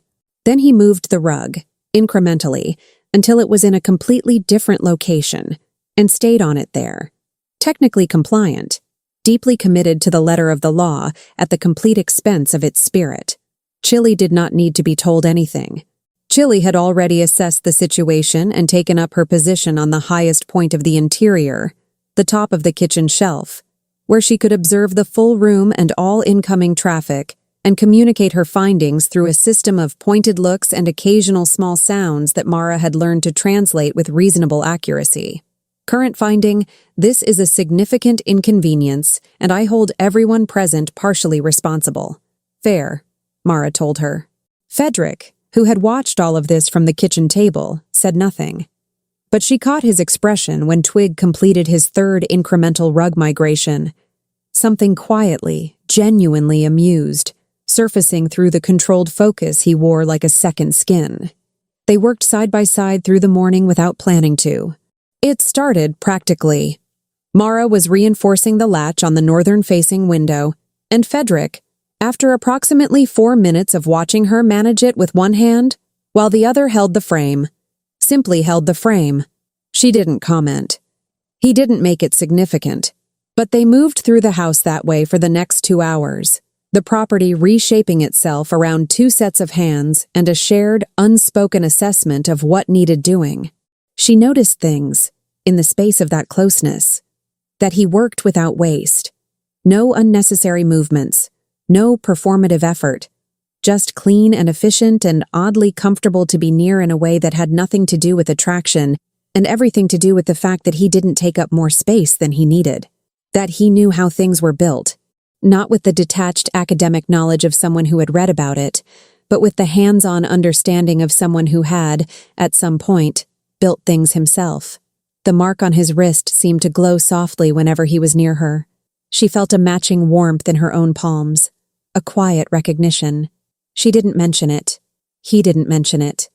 Then he moved the rug, incrementally, until it was in a completely different location, and stayed on it there. Technically compliant, deeply committed to the letter of the law at the complete expense of its spirit. Chili did not need to be told anything. Chili had already assessed the situation and taken up her position on the highest point of the interior, the top of the kitchen shelf, where she could observe the full room and all incoming traffic and communicate her findings through a system of pointed looks and occasional small sounds that Mara had learned to translate with reasonable accuracy. Current finding, this is a significant inconvenience, and I hold everyone present partially responsible. Fair, Mara told her. Fedric, who had watched all of this from the kitchen table, said nothing. But she caught his expression when Twig completed his 3rd incremental rug migration. Something quietly, genuinely amused, surfacing through the controlled focus he wore like a second skin. They worked side by side through the morning without planning to. It started practically. Mara was reinforcing the latch on the northern-facing window, and Fedric, after approximately 4 minutes of watching her manage it with one hand, while the other held the frame, simply held the frame. She didn't comment. He didn't make it significant, but they moved through the house that way for the next 2 hours, the property reshaping itself around 2 sets of hands and a shared, unspoken assessment of what needed doing. She noticed things, in the space of that closeness, that he worked without waste. No unnecessary movements, no performative effort, just clean and efficient and oddly comfortable to be near in a way that had nothing to do with attraction and everything to do with the fact that he didn't take up more space than he needed, that he knew how things were built, not with the detached academic knowledge of someone who had read about it, but with the hands-on understanding of someone who had, at some point, built things himself. The mark on his wrist seemed to glow softly whenever he was near her. She felt a matching warmth in her own palms, a quiet recognition. She didn't mention it. He didn't mention it.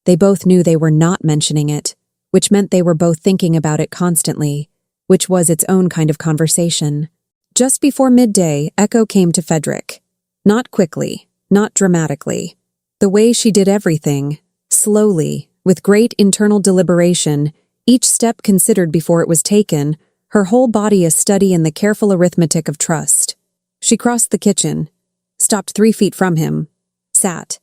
They both knew they were not mentioning it, which meant they were both thinking about it constantly, which was its own kind of conversation. Just before midday, Echo came to Fedric. Not quickly, not dramatically. The way she did everything, slowly, with great internal deliberation, each step considered before it was taken, her whole body a study in the careful arithmetic of trust. She crossed the kitchen, stopped 3 feet from him, sat,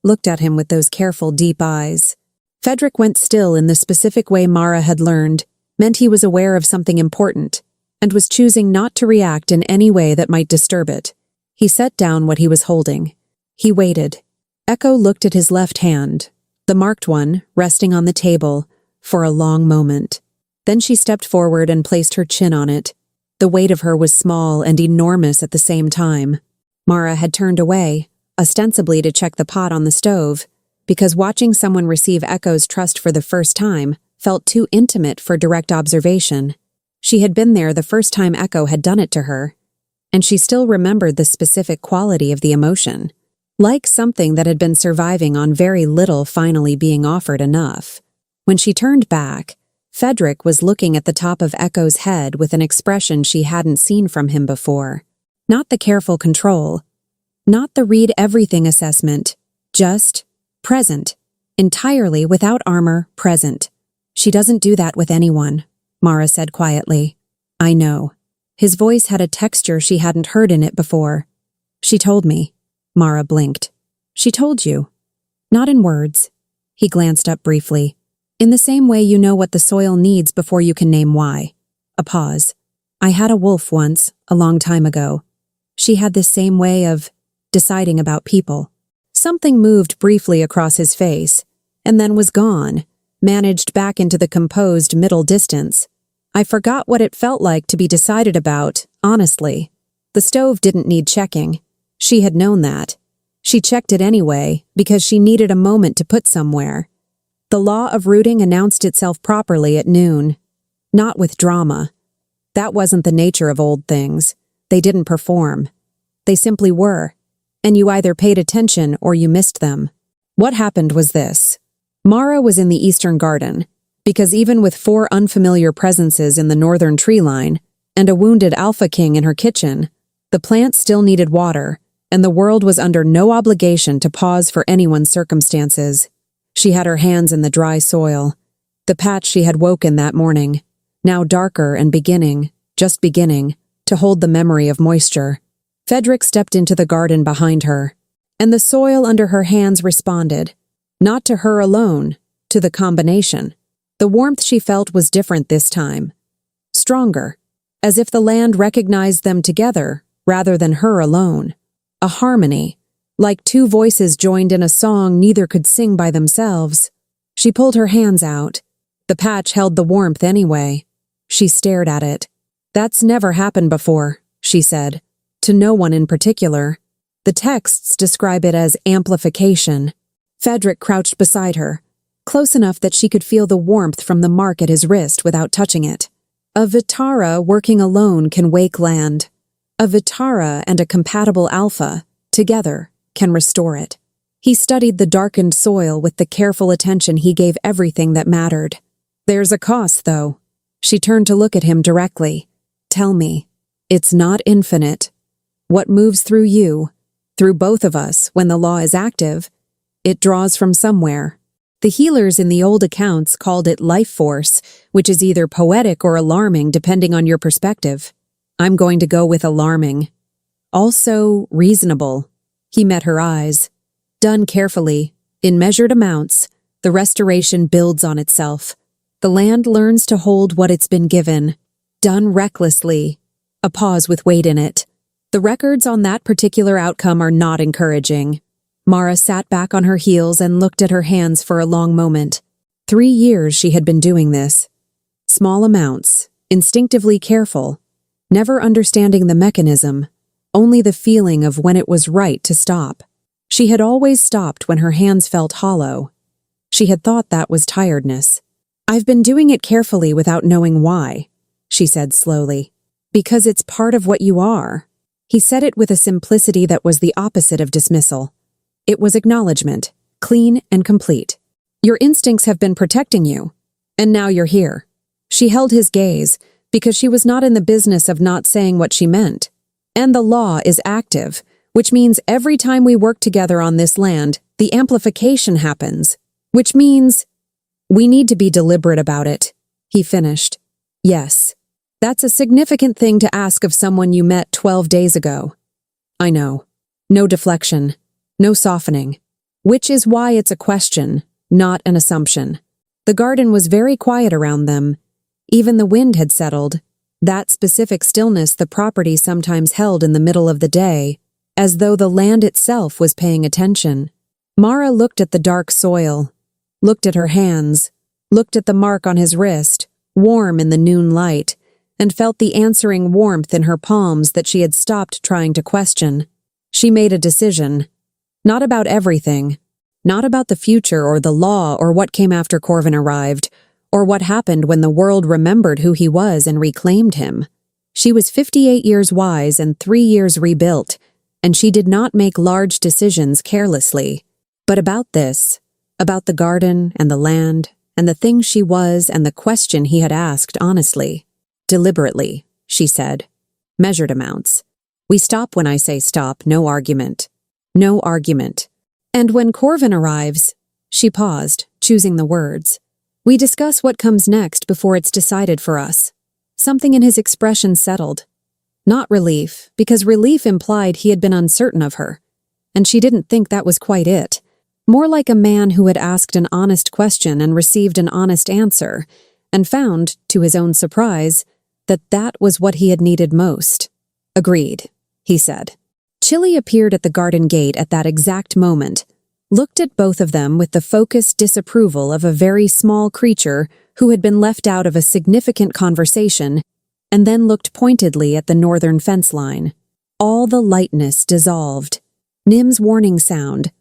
looked at him with those careful, deep eyes. Fedric went still in the specific way Mara had learned, meant he was aware of something important, and was choosing not to react in any way that might disturb it. He set down what he was holding. He waited. Echo looked at his left hand, the marked one, resting on the table, for a long moment. Then she stepped forward and placed her chin on it, The weight of her was small and enormous at the same time. Mara had turned away, ostensibly to check the pot on the stove, because watching someone receive Echo's trust for the first time felt too intimate for direct observation. She had been there the first time Echo had done it to her, and she still remembered the specific quality of the emotion, like something that had been surviving on very little finally being offered enough. When she turned back, Frederick was looking at the top of Echo's head with an expression she hadn't seen from him before. Not the careful control, not the read everything assessment, just present, entirely without armor, present. She doesn't do that with anyone, Mara said quietly. I know. His voice had a texture she hadn't heard in it before. She told me. Mara blinked. She told you. Not in words. He glanced up briefly. In the same way you know what the soil needs before you can name why. A pause. I had a wolf once, a long time ago. She had this same way of deciding about people. Something moved briefly across his face, and then was gone, managed back into the composed middle distance. I forgot what it felt like to be decided about, honestly. The stove didn't need checking. She had known that. She checked it anyway, because she needed a moment to put somewhere. The law of rooting announced itself properly at noon. Not with drama. That wasn't the nature of old things. They didn't perform. They simply were. And you either paid attention or you missed them. What happened was this. Mara was in the eastern garden, because even with 4 unfamiliar presences in the northern tree line, and a wounded alpha king in her kitchen, the plant still needed water, and the world was under no obligation to pause for anyone's circumstances. She had her hands in the dry soil, the patch she had woken that morning, now darker and just beginning, to hold the memory of moisture. Frederick stepped into the garden behind her, and the soil under her hands responded, not to her alone, to the combination. The warmth she felt was different this time. Stronger, as if the land recognized them together rather than her alone. A harmony, like 2 voices joined in a song neither could sing by themselves. She pulled her hands out. The patch held the warmth anyway. She stared at it. That's never happened before, she said. To no one in particular. The texts describe it as amplification. Frederick crouched beside her, close enough that she could feel the warmth from the mark at his wrist without touching it. A Vitara working alone can wake land. A Vitara and a compatible alpha, together, can restore it. He studied the darkened soil with the careful attention he gave everything that mattered. There's a cost, though. She turned to look at him directly. Tell me. It's not infinite. What moves through you, through both of us when the law is active, it draws from somewhere. The healers in the old accounts called it life force, which is either poetic or alarming depending on your perspective. I'm going to go with alarming. Also reasonable. He met her eyes. Done carefully, in measured amounts, the restoration builds on itself. The land learns to hold what it's been given. Done recklessly. A pause with weight in it. The records on that particular outcome are not encouraging. Mara sat back on her heels and looked at her hands for a long moment. 3 years she had been doing this. Small amounts, instinctively careful, never understanding the mechanism, only the feeling of when it was right to stop. She had always stopped when her hands felt hollow. She had thought that was tiredness. I've been doing it carefully without knowing why, she said slowly. Because it's part of what you are. He said it with a simplicity that was the opposite of dismissal. It was acknowledgement, clean and complete. Your instincts have been protecting you, and now you're here. She held his gaze, because she was not in the business of not saying what she meant. And the law is active, which means every time we work together on this land, the amplification happens, which means we need to be deliberate about it, he finished. Yes, that's a significant thing to ask of someone you met 12 days ago. I know. No deflection. No softening. Which is why it's a question, not an assumption. The garden was very quiet around them. Even the wind had settled. That specific stillness the property sometimes held in the middle of the day, as though the land itself was paying attention. Mara looked at the dark soil, looked at her hands, looked at the mark on his wrist, warm in the noon light, and felt the answering warmth in her palms that she had stopped trying to question. She made a decision. Not about everything. Not about the future or the law or what came after Corvin arrived, or what happened when the world remembered who he was and reclaimed him. She was 58 years wise and 3 years rebuilt, and she did not make large decisions carelessly. But about this, about the garden and the land, and the thing she was and the question he had asked honestly. Deliberately, she said. Measured amounts. We stop when I say stop, no argument. No argument. And when Corvin arrives, she paused, choosing the words. We discuss what comes next before it's decided for us. Something in his expression settled. Not relief, because relief implied he had been uncertain of her. And she didn't think that was quite it. More like a man who had asked an honest question and received an honest answer, and found, to his own surprise, that that was what he had needed most. Agreed, he said. Chili appeared at the garden gate at that exact moment, looked at both of them with the focused disapproval of a very small creature who had been left out of a significant conversation, and then looked pointedly at the northern fence line. All the lightness dissolved. Nim's warning sound,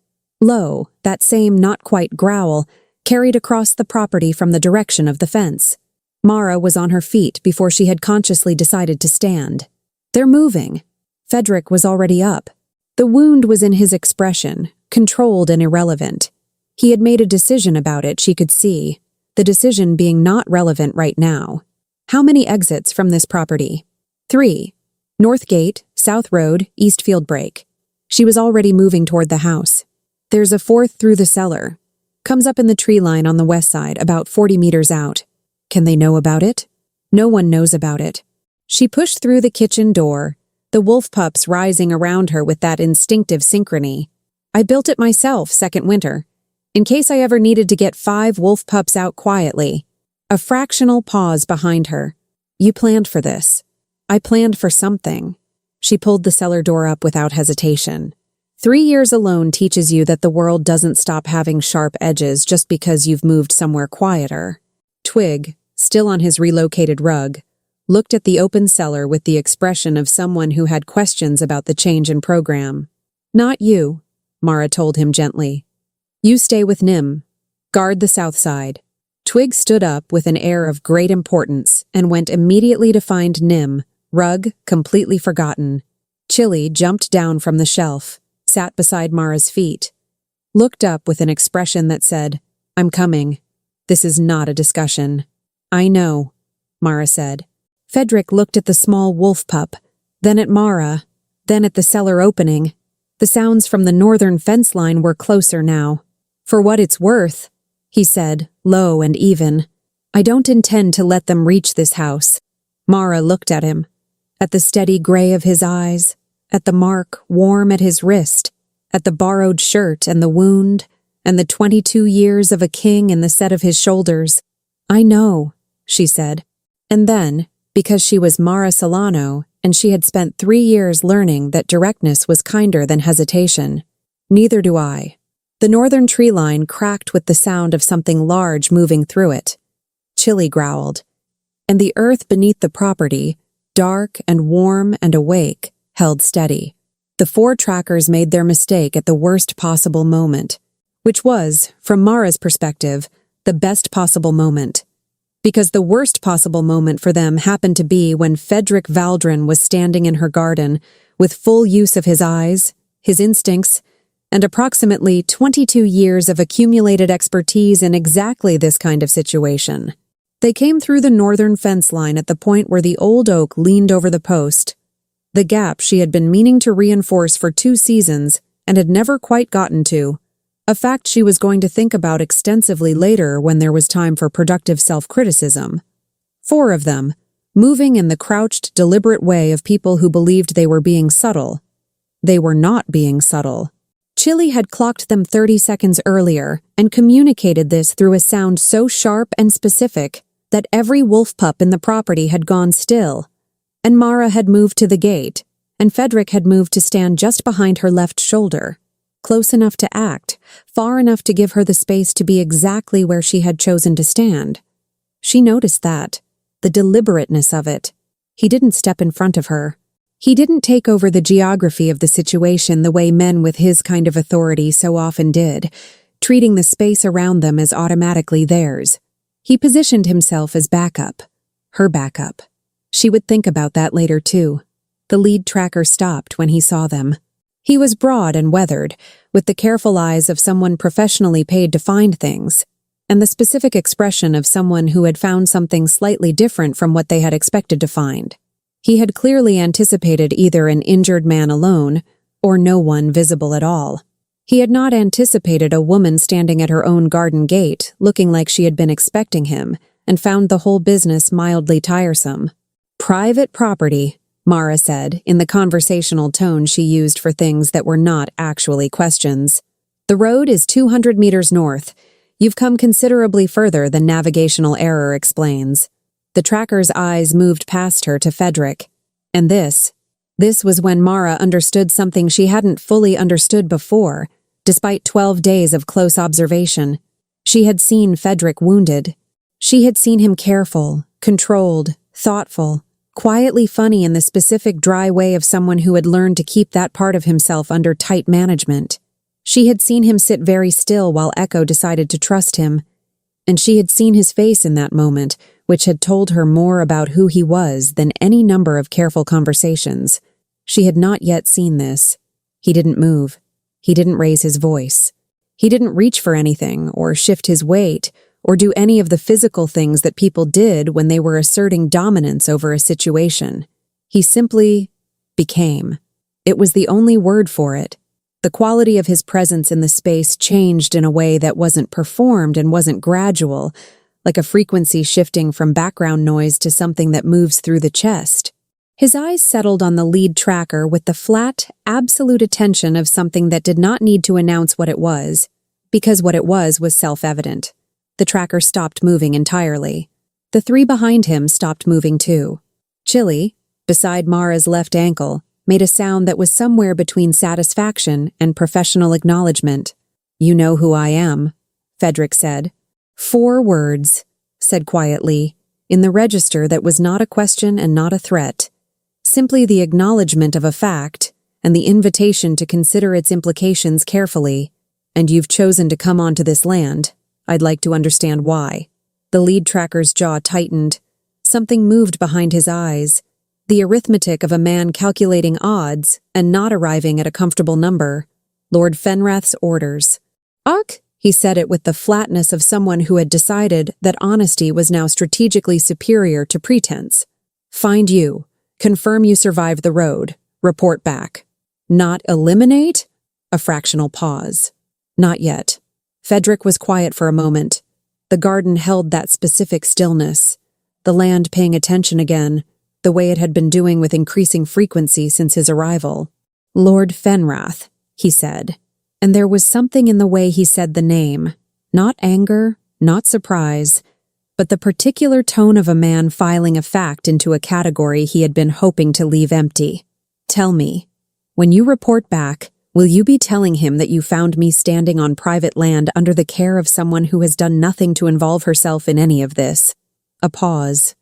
low, that same not-quite growl, carried across the property from the direction of the fence. Mara was on her feet before she had consciously decided to stand. They're moving. Fedric was already up. The wound was in his expression, controlled and irrelevant. He had made a decision about it, she could see, the decision being not relevant right now. How many exits from this property? 3. North Gate, South Road, Eastfield Break. She was already moving toward the house. There's a 4th through the cellar. Comes up in the tree line on the west side, about 40 meters out. Can they know about it? No one knows about it. She pushed through the kitchen door, the wolf pups rising around her with that instinctive synchrony. I built it myself second winter, in case I ever needed to get 5 wolf pups out quietly. A fractional pause behind her. You planned for this. I planned for something. She pulled the cellar door up without hesitation. 3 years alone teaches you that the world doesn't stop having sharp edges just because you've moved somewhere quieter. Twig, still on his relocated rug, looked at the open cellar with the expression of someone who had questions about the change in program. Not you, Mara told him gently. You stay with Nim. Guard the south side. Twig stood up with an air of great importance and went immediately to find Nim, rug completely forgotten. Chili jumped down from the shelf, sat beside Mara's feet, looked up with an expression that said, I'm coming. This is not a discussion. I know, Mara said. Fedric looked at the small wolf pup, then at Mara, then at the cellar opening. The sounds from the northern fence line were closer now. For what it's worth, he said, low and even, I don't intend to let them reach this house. Mara looked at him, at the steady gray of his eyes, at the mark warm at his wrist, at the borrowed shirt and the wound, and the 22 years of a king in the set of his shoulders. I know, she said. And then, because she was Mara Solano, and she had spent 3 years learning that directness was kinder than hesitation. Neither do I. The northern tree line cracked with the sound of something large moving through it. Chili growled. And the earth beneath the property, dark and warm and awake, held steady. The 4 trackers made their mistake at the worst possible moment, which was, from Mara's perspective, the best possible moment. Because the worst possible moment for them happened to be when Fedric Valdrin was standing in her garden, with full use of his eyes, his instincts, and approximately 22 years of accumulated expertise in exactly this kind of situation. They came through the northern fence line at the point where the old oak leaned over the post, the gap she had been meaning to reinforce for 2 seasons and had never quite gotten to, a fact she was going to think about extensively later when there was time for productive self-criticism. 4 of them, moving in the crouched, deliberate way of people who believed they were being subtle. They were not being subtle. Chili had clocked them 30 seconds earlier and communicated this through a sound so sharp and specific that every wolf pup in the property had gone still, and Mara had moved to the gate, and Fedric had moved to stand just behind her left shoulder, close enough to act, far enough to give her the space to be exactly where she had chosen to stand. She noticed that, the deliberateness of it, He didn't step in front of her. He didn't take over the geography of the situation the way men with his kind of authority so often did, treating the space around them as automatically theirs. He positioned himself as backup. Her backup. She would think about that later too. The lead tracker stopped when he saw them. He was broad and weathered, with the careful eyes of someone professionally paid to find things, and the specific expression of someone who had found something slightly different from what they had expected to find. He had clearly anticipated either an injured man alone, or no one visible at all. He had not anticipated a woman standing at her own garden gate, looking like she had been expecting him, and found the whole business mildly tiresome. "Private property," Mara said, in the conversational tone she used for things that were not actually questions. "The road is 200 meters north. You've come considerably further than navigational error explains." The tracker's eyes moved past her to Frederick. And this was when Mara understood something she hadn't fully understood before, despite 12 days of close observation. She had seen Frederick wounded. She had seen him careful, controlled, thoughtful, quietly funny in the specific dry way of someone who had learned to keep that part of himself under tight management. She had seen him sit very still while Echo decided to trust him, and she had seen his face in that moment, which had told her more about who he was than any number of careful conversations. She had not yet seen this. He didn't move. He didn't raise his voice. He didn't reach for anything, or shift his weight, or do any of the physical things that people did when they were asserting dominance over a situation. He simply became. It was the only word for it. The quality of his presence in the space changed in a way that wasn't performed and wasn't gradual, like a frequency shifting from background noise to something that moves through the chest. His eyes settled on the lead tracker with the flat, absolute attention of something that did not need to announce what it was, because what it was self-evident. The tracker stopped moving entirely. The three behind him stopped moving too. Chili, beside Mara's left ankle, made a sound that was somewhere between satisfaction and professional acknowledgement. "You know who I am," Frederick said. 4 words, said quietly, in the register that was not a question and not a threat, simply the acknowledgement of a fact and the invitation to consider its implications carefully. "And you've chosen to come onto this land. I'd like to understand why." The lead tracker's jaw tightened. Something moved behind his eyes, the arithmetic of a man calculating odds and not arriving at a comfortable number. Lord Fenrath's orders. "Ach," he said it with the flatness of someone who had decided that honesty was now strategically superior to pretense. "Find you. Confirm you survived the road. Report back." "Not eliminate?" A fractional pause. "Not yet." Frederick was quiet for a moment. The garden held that specific stillness, the land paying attention again, the way it had been doing with increasing frequency since his arrival. "Lord Fenrath," he said, and there was something in the way he said the name, not anger, not surprise, but the particular tone of a man filing a fact into a category he had been hoping to leave empty. "Tell me, when you report back, will you be telling him that you found me standing on private land under the care of someone who has done nothing to involve herself in any of this?" A pause.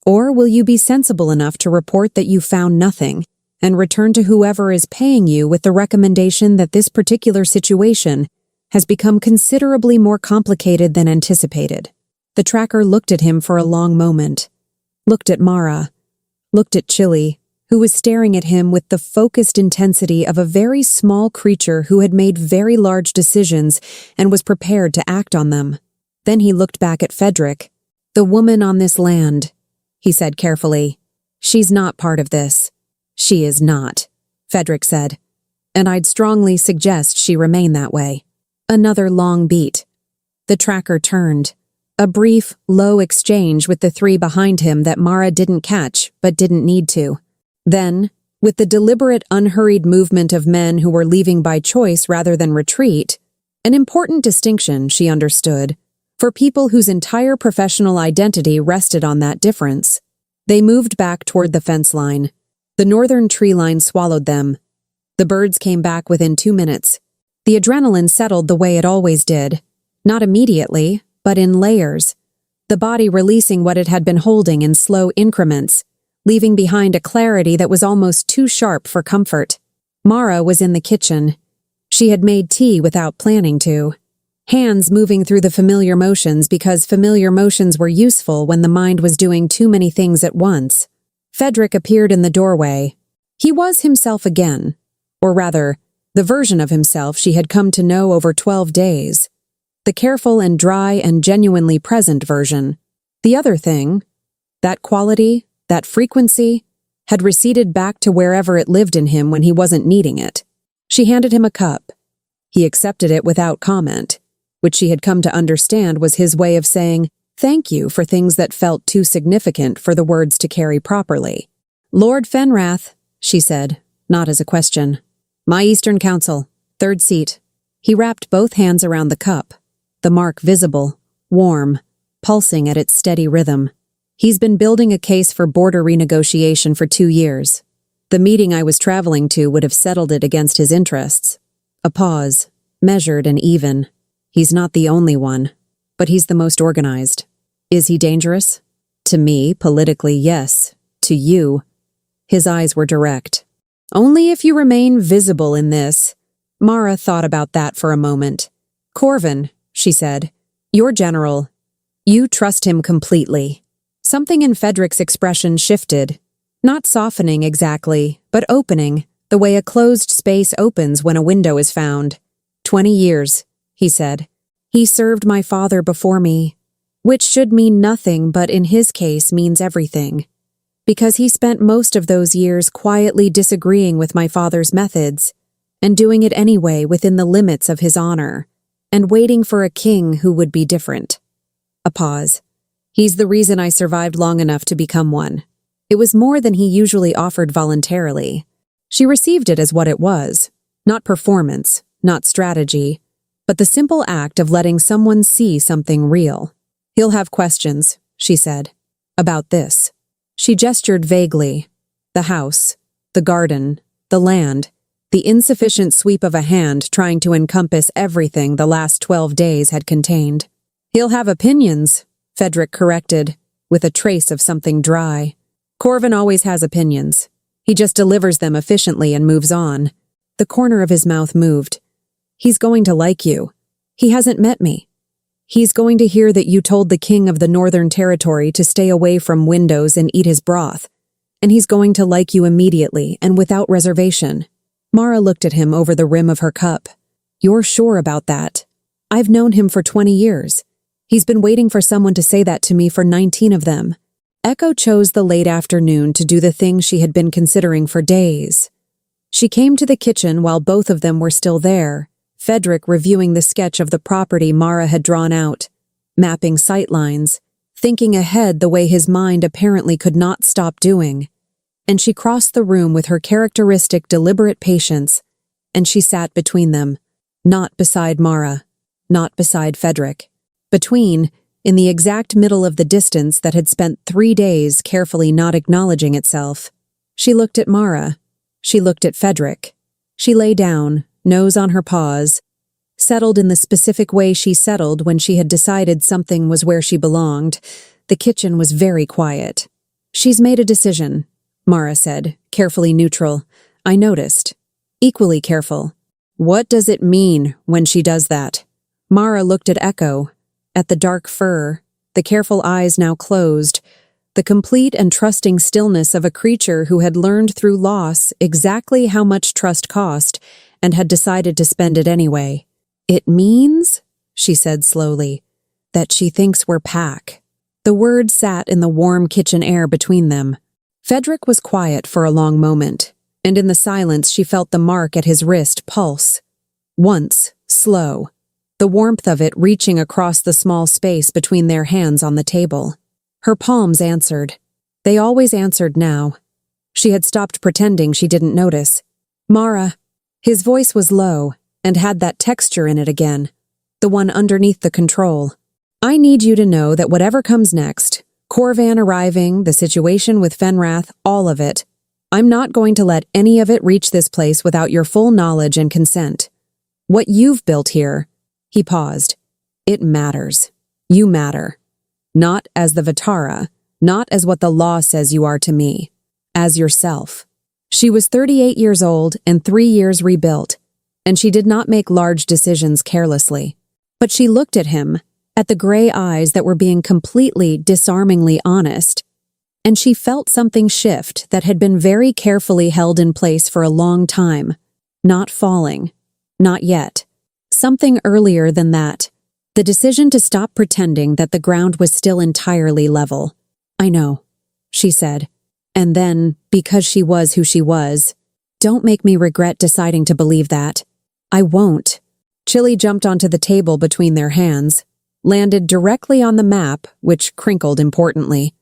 "Or will you be sensible enough to report that you found nothing and return to whoever is paying you with the recommendation that this particular situation has become considerably more complicated than anticipated?" The tracker looked at him for a long moment, looked at Mara, looked at Chili, who was staring at him with the focused intensity of a very small creature who had made very large decisions and was prepared to act on them. Then he looked back at Frederick. "The woman on this land," he said carefully. "She's not part of this." "She is not," Frederick said. "And I'd strongly suggest she remain that way." Another long beat. The tracker turned. A brief, low exchange with the three behind him that Mara didn't catch but didn't need to. Then, with the deliberate, unhurried movement of men who were leaving by choice rather than retreat, an important distinction, she understood, for people whose entire professional identity rested on that difference. They moved back toward the fence line. The northern tree line swallowed them. The birds came back within 2 minutes. The adrenaline settled the way it always did, not immediately, but in layers, the body releasing what it had been holding in slow increments, leaving behind a clarity that was almost too sharp for comfort. Mara was in the kitchen. She had made tea without planning to. Hands moving through the familiar motions because familiar motions were useful when the mind was doing too many things at once. Fedric appeared in the doorway. He was himself again, or rather, the version of himself she had come to know over 12 days. The careful and dry and genuinely present version. The other thing, that quality, that frequency, had receded back to wherever it lived in him when he wasn't needing it. She handed him a cup. He accepted it without comment, which she had come to understand was his way of saying thank you for things that felt too significant for the words to carry properly. "Lord Fenrath," she said, not as a question. "My Eastern Council, third seat." He wrapped both hands around the cup, the mark visible, warm, pulsing at its steady rhythm. "He's been building a case for border renegotiation for 2 years. The meeting I was traveling to would have settled it against his interests." A pause, measured and even. "He's not the only one, but he's the most organized." "Is he dangerous?" "To me, politically, yes. To you." His eyes were direct. "Only if you remain visible in this." Mara thought about that for a moment. "Corvin," she said, "your general. You trust him completely." Something in Fedric's expression shifted. Not softening exactly, but opening, the way a closed space opens when a window is found. 20 years, he said. "He served my father before me, which should mean nothing but in his case means everything. Because he spent most of those years quietly disagreeing with my father's methods, and doing it anyway within the limits of his honor, and waiting for a king who would be different." A pause. "He's the reason I survived long enough to become one." It was more than he usually offered voluntarily. She received it as what it was. Not performance, not strategy, but the simple act of letting someone see something real. "He'll have questions," she said. "About this." She gestured vaguely. The house, the garden, the land, the insufficient sweep of a hand trying to encompass everything the last 12 days had contained. "He'll have opinions," Fedric corrected, with a trace of something dry. "Corvin always has opinions. He just delivers them efficiently and moves on." The corner of his mouth moved. "He's going to like you. He hasn't met me. He's going to hear that you told the king of the Northern Territory to stay away from windows and eat his broth. And he's going to like you immediately and without reservation." Mara looked at him over the rim of her cup. "You're sure about that? I've known him for 20 years. He's been waiting for someone to say that to me for 19 of them." Echo chose the late afternoon to do the thing she had been considering for days. She came to the kitchen while both of them were still there, Fedric reviewing the sketch of the property Mara had drawn out, mapping sightlines, thinking ahead the way his mind apparently could not stop doing. And she crossed the room with her characteristic deliberate patience, and she sat between them, not beside Mara, not beside Fedric. Between, in the exact middle of the distance that had spent 3 days carefully not acknowledging itself. She looked at Mara. She looked at Fedric. She lay down, nose on her paws, settled in the specific way she settled when she had decided something was where she belonged. The kitchen was very quiet. "She's made a decision," Mara said, carefully neutral. "I noticed. Equally careful." "What does it mean when she does that?" Mara looked at Echo, at the dark fur, the careful eyes now closed, the complete and trusting stillness of a creature who had learned through loss exactly how much trust cost and had decided to spend it anyway. "It means," she said slowly, "that she thinks we're pack." The word sat in the warm kitchen air between them. Fedric was quiet for a long moment, and in the silence she felt the mark at his wrist pulse. Once, slow, the warmth of it reaching across the small space between their hands on the table. Her palms answered. They always answered now. She had stopped pretending she didn't notice. "Mara." His voice was low, and had that texture in it again, the one underneath the control. "I need you to know that whatever comes next, Corvan arriving, the situation with Fenrath, all of it, I'm not going to let any of it reach this place without your full knowledge and consent. What you've built here," he paused, "it matters. You matter. Not as the Vitara, not as what the law says you are to me. as yourself. She was 38 years old and 3 years rebuilt, and she did not make large decisions carelessly. But she looked at him, at the gray eyes that were being completely, disarmingly honest, and she felt something shift that had been very carefully held in place for a long time, not falling, not yet. Something earlier than that, the decision to stop pretending that the ground was still entirely level. "I know," she said, and then, because she was who she was, "Don't make me regret deciding to believe that." "I won't." Chili jumped onto the table between their hands, landed directly on the map, which crinkled importantly,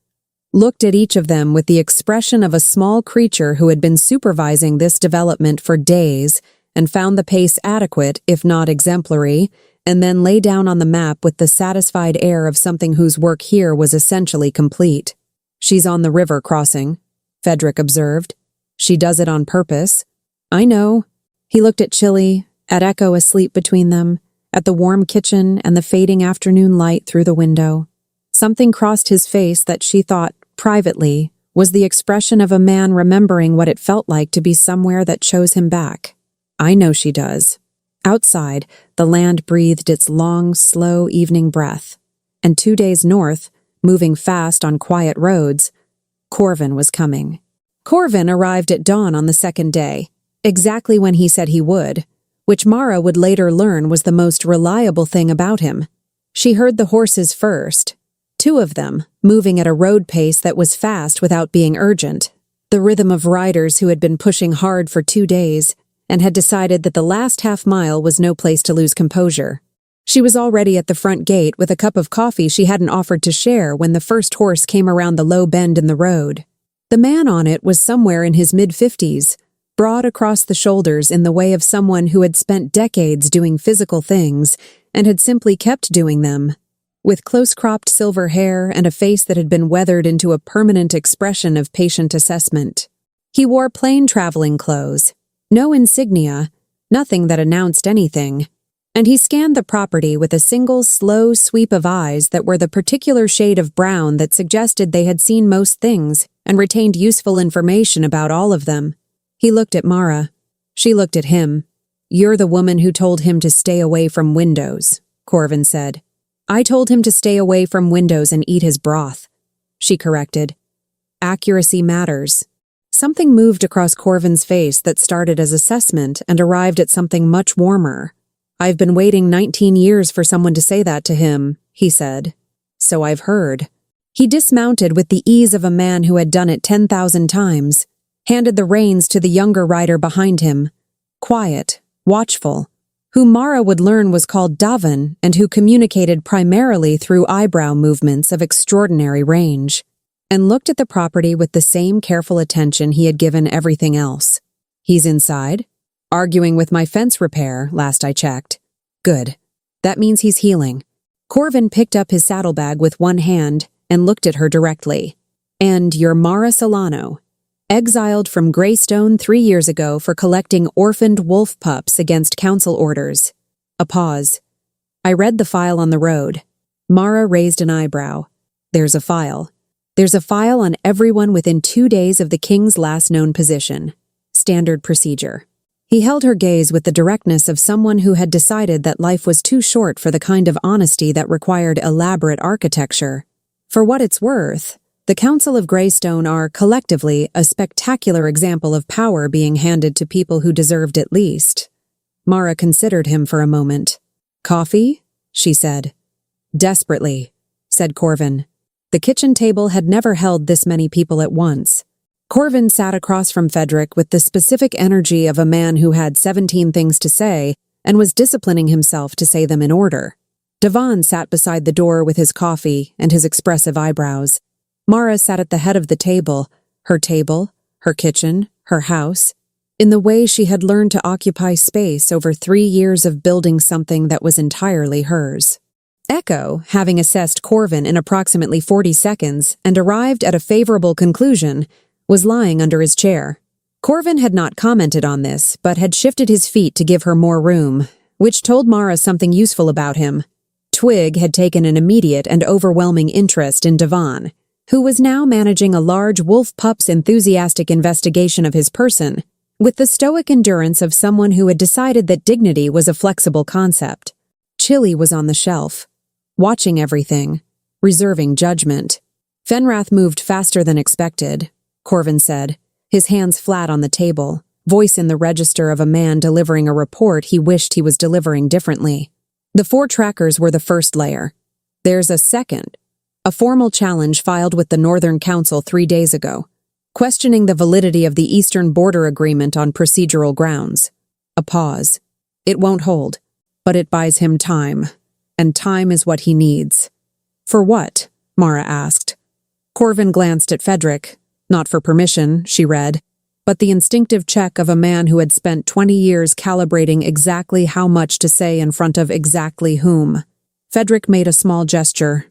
looked at each of them with the expression of a small creature who had been supervising this development for days and found the pace adequate, if not exemplary, and then lay down on the map with the satisfied air of something whose work here was essentially complete. "She's on the river crossing," Fedric observed. "She does it on purpose." "I know." He looked at Chili, at Echo asleep between them, at the warm kitchen and the fading afternoon light through the window. Something crossed his face that she thought, privately, was the expression of a man remembering what it felt like to be somewhere that chose him back. "I know she does." Outside, the land breathed its long, slow evening breath, and 2 days north, moving fast on quiet roads, Corvin was coming. Corvin arrived at dawn on the second day, exactly when he said he would, which Mara would later learn was the most reliable thing about him. She heard the horses first, 2 of them, moving at a road pace that was fast without being urgent, the rhythm of riders who had been pushing hard for 2 days and had decided that the last half-mile was no place to lose composure. She was already at the front gate with a cup of coffee she hadn't offered to share when the first horse came around the low bend in the road. The man on it was somewhere in his mid-50s, broad across the shoulders in the way of someone who had spent decades doing physical things and had simply kept doing them, with close-cropped silver hair and a face that had been weathered into a permanent expression of patient assessment. He wore plain traveling clothes, no insignia, nothing that announced anything, and he scanned the property with a single slow sweep of eyes that were the particular shade of brown that suggested they had seen most things and retained useful information about all of them. He looked at Mara. She looked at him. "You're the woman who told him to stay away from windows," Corvin said. "I told him to stay away from windows and eat his broth," she corrected. "Accuracy matters." Something moved across Corvin's face that started as assessment and arrived at something much warmer. "I've been waiting 19 years for someone to say that to him," he said. "So I've heard." He dismounted with the ease of a man who had done it 10,000 times, handed the reins to the younger rider behind him, quiet, watchful, who Mara would learn was called Davin and who communicated primarily through eyebrow movements of extraordinary range, and looked at the property with the same careful attention he had given everything else. "He's inside? Arguing with my fence repair, last I checked." "Good. That means he's healing." Corvin picked up his saddlebag with one hand and looked at her directly. "And you're Mara Solano, exiled from Greystone 3 years ago for collecting orphaned wolf pups against council orders." A pause. "I read the file on the road." Mara raised an eyebrow. "There's a file. There's a file on everyone within 2 days of the king's last known position. Standard procedure." He held her gaze with the directness of someone who had decided that life was too short for the kind of honesty that required elaborate architecture. For what it's worth, the Council of Greystone are, collectively, a spectacular example of power being handed to people who deserved it least. Mara considered him for a moment. "Coffee?" she said. "Desperately," said Corvin. The kitchen table had never held this many people at once. Corvin sat across from Fedric with the specific energy of a man who had 17 things to say and was disciplining himself to say them in order. Devon sat beside the door with his coffee and his expressive eyebrows. Mara sat at the head of the table, her kitchen, her house, in the way she had learned to occupy space over 3 years of building something that was entirely hers. Echo, having assessed Corvin in approximately 40 seconds and arrived at a favorable conclusion, was lying under his chair. Corvin had not commented on this, but had shifted his feet to give her more room, which told Mara something useful about him. Twig had taken an immediate and overwhelming interest in Devon. who was now managing a large wolf pup's enthusiastic investigation of his person, with the stoic endurance of someone who had decided that dignity was a flexible concept. Chili was on the shelf, watching everything, reserving judgment. Fenrath moved faster than expected, Corvin said, his hands flat on the table, voice in the register of a man delivering a report he wished he was delivering differently. The 4 trackers were the first layer. There's a second, a formal challenge filed with the Northern Council 3 days ago, questioning the validity of the Eastern Border Agreement on procedural grounds. A pause. It won't hold, but it buys him time, and time is what he needs. For what? Mara asked. Corvin glanced at Fedric. Not for permission, she read, but the instinctive check of a man who had spent 20 years calibrating exactly how much to say in front of exactly whom. Fedric made a small gesture.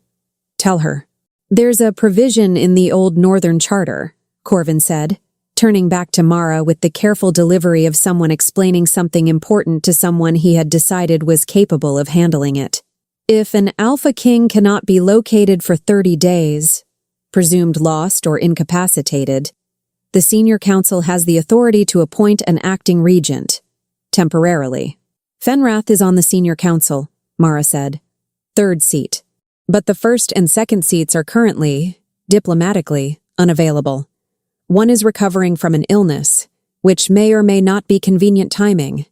Tell her. There's a provision in the old Northern Charter, Corvin said, turning back to Mara with the careful delivery of someone explaining something important to someone he had decided was capable of handling it. If an Alpha King cannot be located for 30 days, presumed lost or incapacitated, the Senior Council has the authority to appoint an acting regent, temporarily. Fenrath is on the Senior Council, Mara said. 3rd seat. But the 1st and 2nd seats are currently, diplomatically, unavailable. One is recovering from an illness, which may or may not be convenient timing.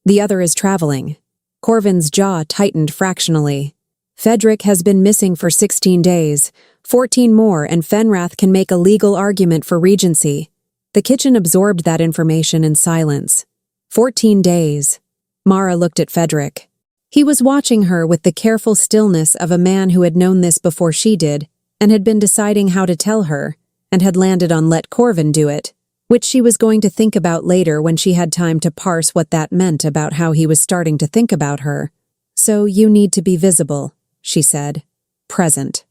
The other is traveling. Corvin's jaw tightened fractionally. Fedric has been missing for 16 days, 14 more, and Fenrath can make a legal argument for regency. The kitchen absorbed that information in silence. 14 days. Mara looked at Fedric. He was watching her with the careful stillness of a man who had known this before she did, and had been deciding how to tell her, and had landed on let Corvin do it, which she was going to think about later when she had time to parse what that meant about how he was starting to think about her. So you need to be visible, she said. Present.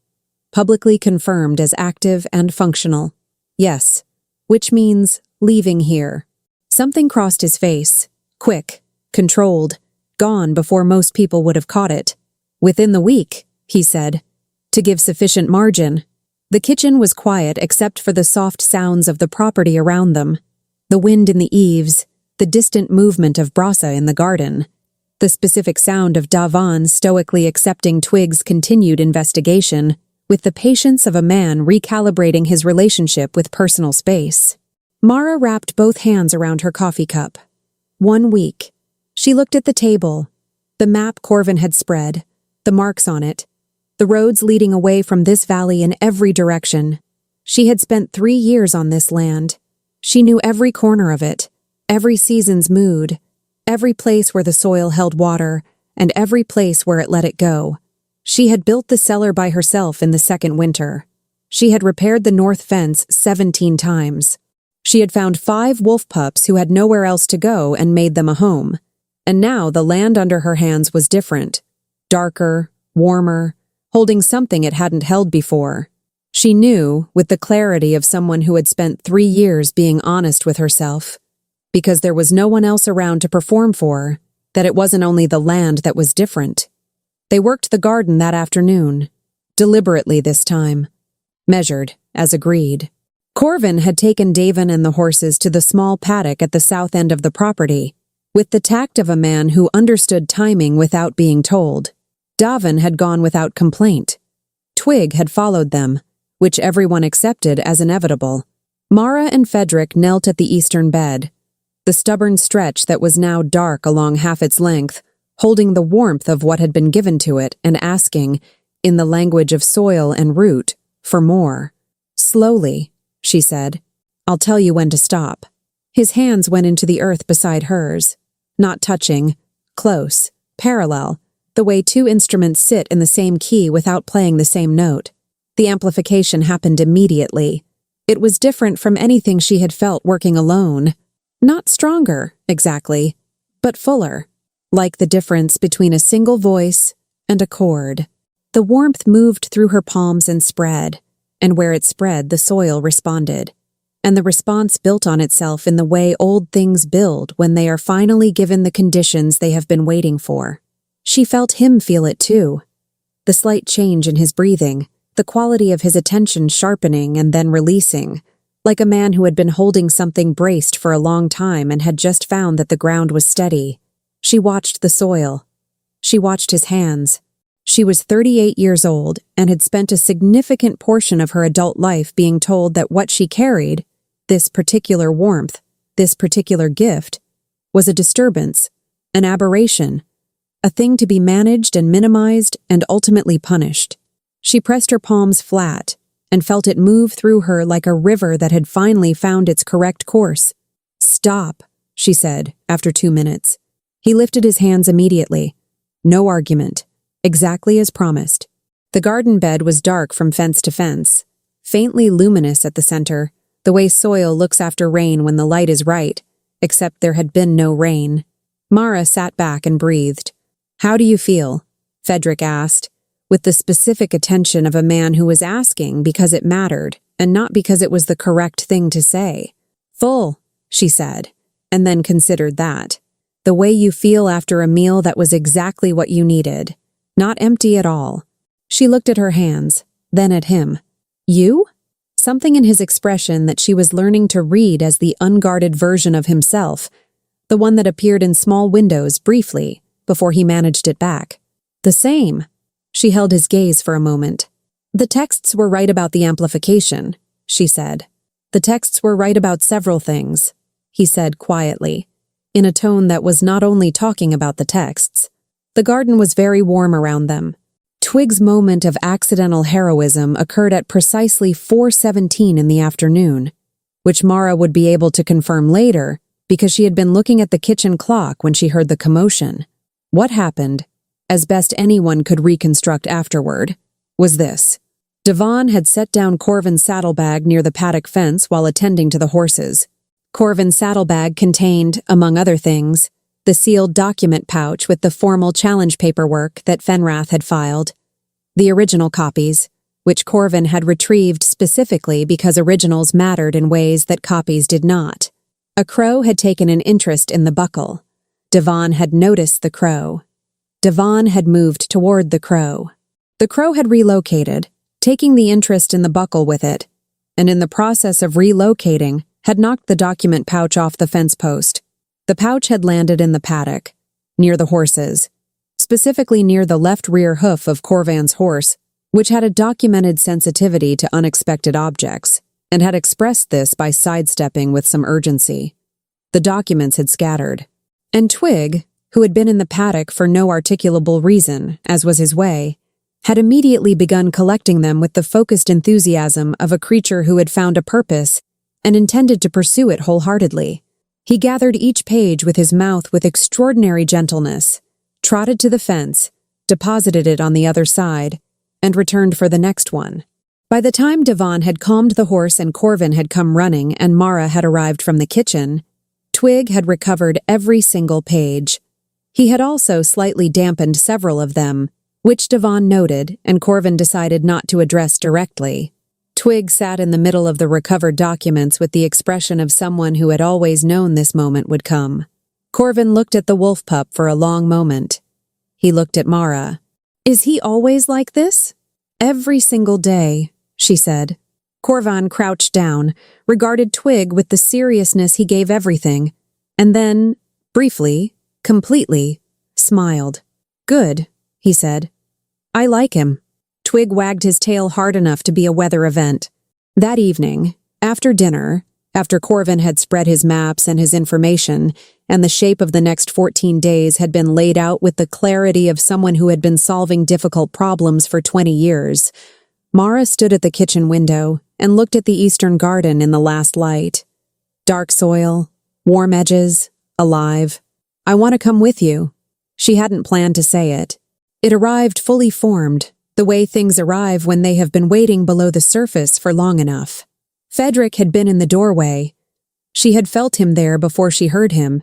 Publicly confirmed as active and functional. Yes. Which means leaving here. Something crossed his face. Quick. Controlled. Gone before most people would have caught it. Within the week, he said. To give sufficient margin. The kitchen was quiet except for the soft sounds of the property around them. The wind in the eaves, the distant movement of Brasa in the garden, the specific sound of Davan stoically accepting Twig's continued investigation, with the patience of a man recalibrating his relationship with personal space. Mara wrapped both hands around her coffee cup. 1 week. She looked at the table, the map Corvin had spread, the marks on it, the roads leading away from this valley in every direction. She had spent 3 years on this land. She knew every corner of it, every season's mood, every place where the soil held water, and every place where it let it go. She had built the cellar by herself in the 2nd winter. She had repaired the north fence 17 times. She had found 5 wolf pups who had nowhere else to go and made them a home. And now the land under her hands was different. Darker, warmer, holding something it hadn't held before. She knew, with the clarity of someone who had spent 3 years being honest with herself, because there was no one else around to perform for, that it wasn't only the land that was different. They worked the garden that afternoon, deliberately this time, measured, as agreed. Corvin had taken Davin and the horses to the small paddock at the south end of the property, with the tact of a man who understood timing without being told. Davin had gone without complaint. Twig had followed them, which everyone accepted as inevitable. Mara and Fedric knelt at the eastern bed, the stubborn stretch that was now dark along half its length, holding the warmth of what had been given to it and asking, in the language of soil and root, for more. Slowly, she said, I'll tell you when to stop. His hands went into the earth beside hers, not touching, close, parallel, the way 2 instruments sit in the same key without playing the same note. The amplification happened immediately. It was different from anything she had felt working alone. Not stronger, exactly, but fuller, like the difference between a single voice and a chord. The warmth moved through her palms and spread, and where it spread the soil responded. And the response built on itself in the way old things build when they are finally given the conditions they have been waiting for. She felt him feel it too. The slight change in his breathing, the quality of his attention sharpening and then releasing, like a man who had been holding something braced for a long time and had just found that the ground was steady. She watched the soil. She watched his hands. She was 38 years old and had spent a significant portion of her adult life being told that what she carried, this particular warmth, this particular gift, was a disturbance, an aberration, a thing to be managed and minimized and ultimately punished. She pressed her palms flat and felt it move through her like a river that had finally found its correct course. "Stop," she said, after 2 minutes. He lifted his hands immediately. No argument. Exactly as promised. The garden bed was dark from fence to fence, faintly luminous at the center, the way soil looks after rain when the light is right, except there had been no rain. Mara sat back and breathed. "How do you feel?" Frederick asked, with the specific attention of a man who was asking because it mattered and not because it was the correct thing to say. "Full," she said, and then considered that. "The way you feel after a meal that was exactly what you needed. Not empty at all." She looked at her hands, then at him. "You?" Something in his expression that she was learning to read as the unguarded version of himself, the one that appeared in small windows briefly before he managed it back. "The same." She held his gaze for a moment. "The texts were right about the amplification," she said. "The texts were right about several things," he said quietly, in a tone that was not only talking about the texts. The garden was very warm around them. Twig's moment of accidental heroism occurred at precisely 4:17 in the afternoon, which Mara would be able to confirm later because she had been looking at the kitchen clock when she heard the commotion. What happened, as best anyone could reconstruct afterward, was this. Devon had set down Corvin's saddlebag near the paddock fence while attending to the horses. Corvin's saddlebag contained, among other things, the sealed document pouch with the formal challenge paperwork that Fenrath had filed, the original copies, which Corvin had retrieved specifically because originals mattered in ways that copies did not. A crow had taken an interest in the buckle. Devon had noticed the crow. Devon had moved toward the crow. The crow had relocated, taking the interest in the buckle with it, and in the process of relocating, had knocked the document pouch off the fence post. The pouch had landed in the paddock, near the horses, specifically near the left rear hoof of Corvan's horse, which had a documented sensitivity to unexpected objects, and had expressed this by sidestepping with some urgency. The documents had scattered, and Twig, who had been in the paddock for no articulable reason, as was his way, had immediately begun collecting them with the focused enthusiasm of a creature who had found a purpose and intended to pursue it wholeheartedly. He gathered each page with his mouth with extraordinary gentleness, trotted to the fence, deposited it on the other side, and returned for the next one. By the time Devon had calmed the horse and Corvin had come running and Mara had arrived from the kitchen, Twig had recovered every single page. He had also slightly dampened several of them, which Devon noted and Corvin decided not to address directly. Twig sat in the middle of the recovered documents with the expression of someone who had always known this moment would come. Corvin looked at the wolf pup for a long moment. He looked at Mara. "Is he always like this?" "Every single day," she said. Corvan crouched down, regarded Twig with the seriousness he gave everything, and then, briefly, completely, smiled. "Good," he said. "I like him." Twig wagged his tail hard enough to be a weather event. That evening, after dinner, after Corvin had spread his maps and his information, and the shape of the next 14 days had been laid out with the clarity of someone who had been solving difficult problems for 20 years, Mara stood at the kitchen window and looked at the eastern garden in the last light. Dark soil, warm edges, alive. "I want to come with you." She hadn't planned to say it. It arrived fully formed, the way things arrive when they have been waiting below the surface for long enough. Frederick had been in the doorway. She had felt him there before she heard him,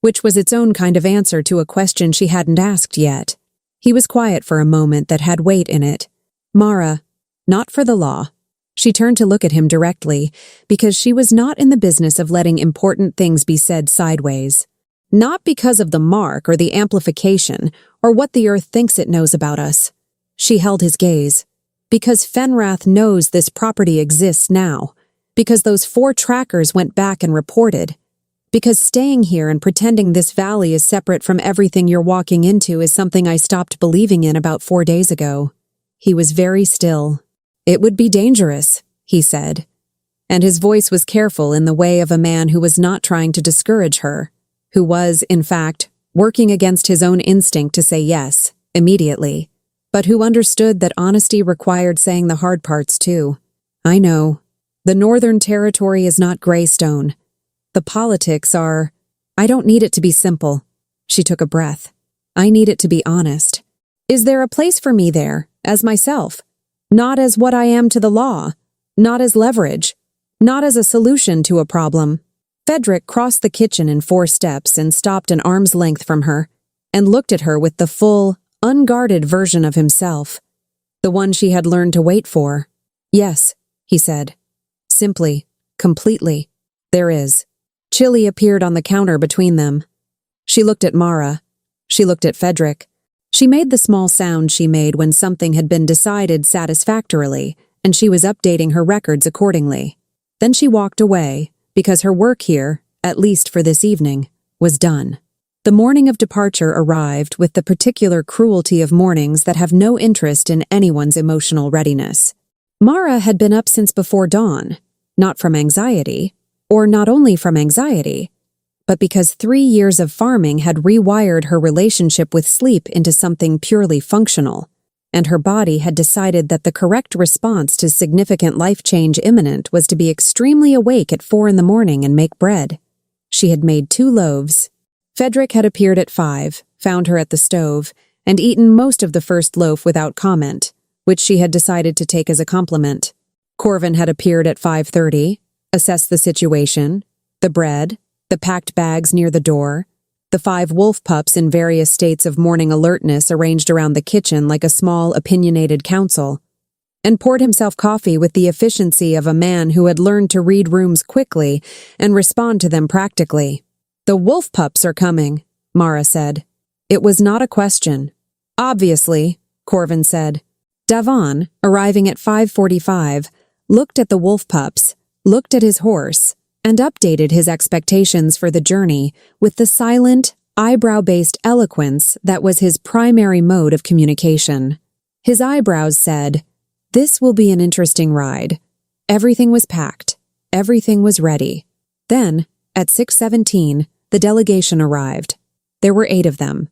which was its own kind of answer to a question she hadn't asked yet. He was quiet for a moment that had weight in it. "Mara, not for the law." She turned to look at him directly, because she was not in the business of letting important things be said sideways. Not because of the mark or the amplification or what the earth thinks it knows about us. She held his gaze. Because Fenrath knows this property exists now. Because those 4 trackers went back and reported. Because staying here and pretending this valley is separate from everything you're walking into is something I stopped believing in about 4 days ago. He was very still. It would be dangerous, he said. And his voice was careful in the way of a man who was not trying to discourage her, who was, in fact, working against his own instinct to say yes, immediately, but who understood that honesty required saying the hard parts too. I know. The Northern Territory is not Greystone. The politics are... I don't need it to be simple. She took a breath. I need it to be honest. Is there a place for me there, as myself? Not as what I am to the law. Not as leverage. Not as a solution to a problem. Fedric crossed the kitchen in 4 steps and stopped an arm's length from her, and looked at her with the full, unguarded version of himself. The one she had learned to wait for. Yes, he said. Simply, completely. There is. Chili appeared on the counter between them. She looked at Mara. She looked at Fedric. She made the small sound she made when something had been decided satisfactorily, and she was updating her records accordingly. Then she walked away, because her work here, at least for this evening, was done. The morning of departure arrived with the particular cruelty of mornings that have no interest in anyone's emotional readiness. Mara had been up since before dawn, not from anxiety, or not only from anxiety, but because 3 years of farming had rewired her relationship with sleep into something purely functional, and her body had decided that the correct response to significant life change imminent was to be extremely awake at 4 a.m. and make bread. She had made 2 loaves. Fedric had appeared at 5, found her at the stove, and eaten most of the first loaf without comment, which she had decided to take as a compliment. Corvin had appeared at 5:30, assessed the situation, the bread, the packed bags near the door, the 5 wolf pups in various states of morning alertness arranged around the kitchen like a small, opinionated council, and poured himself coffee with the efficiency of a man who had learned to read rooms quickly and respond to them practically. The wolf pups are coming, Mara said. It was not a question. Obviously, Corvin said. Davon, arriving at 5:45, looked at the wolf pups, looked at his horse, and updated his expectations for the journey with the silent, eyebrow-based eloquence that was his primary mode of communication. His eyebrows said, "This will be an interesting ride." Everything was packed. Everything was ready. Then, at 6:17, the delegation arrived. There were 8 of them.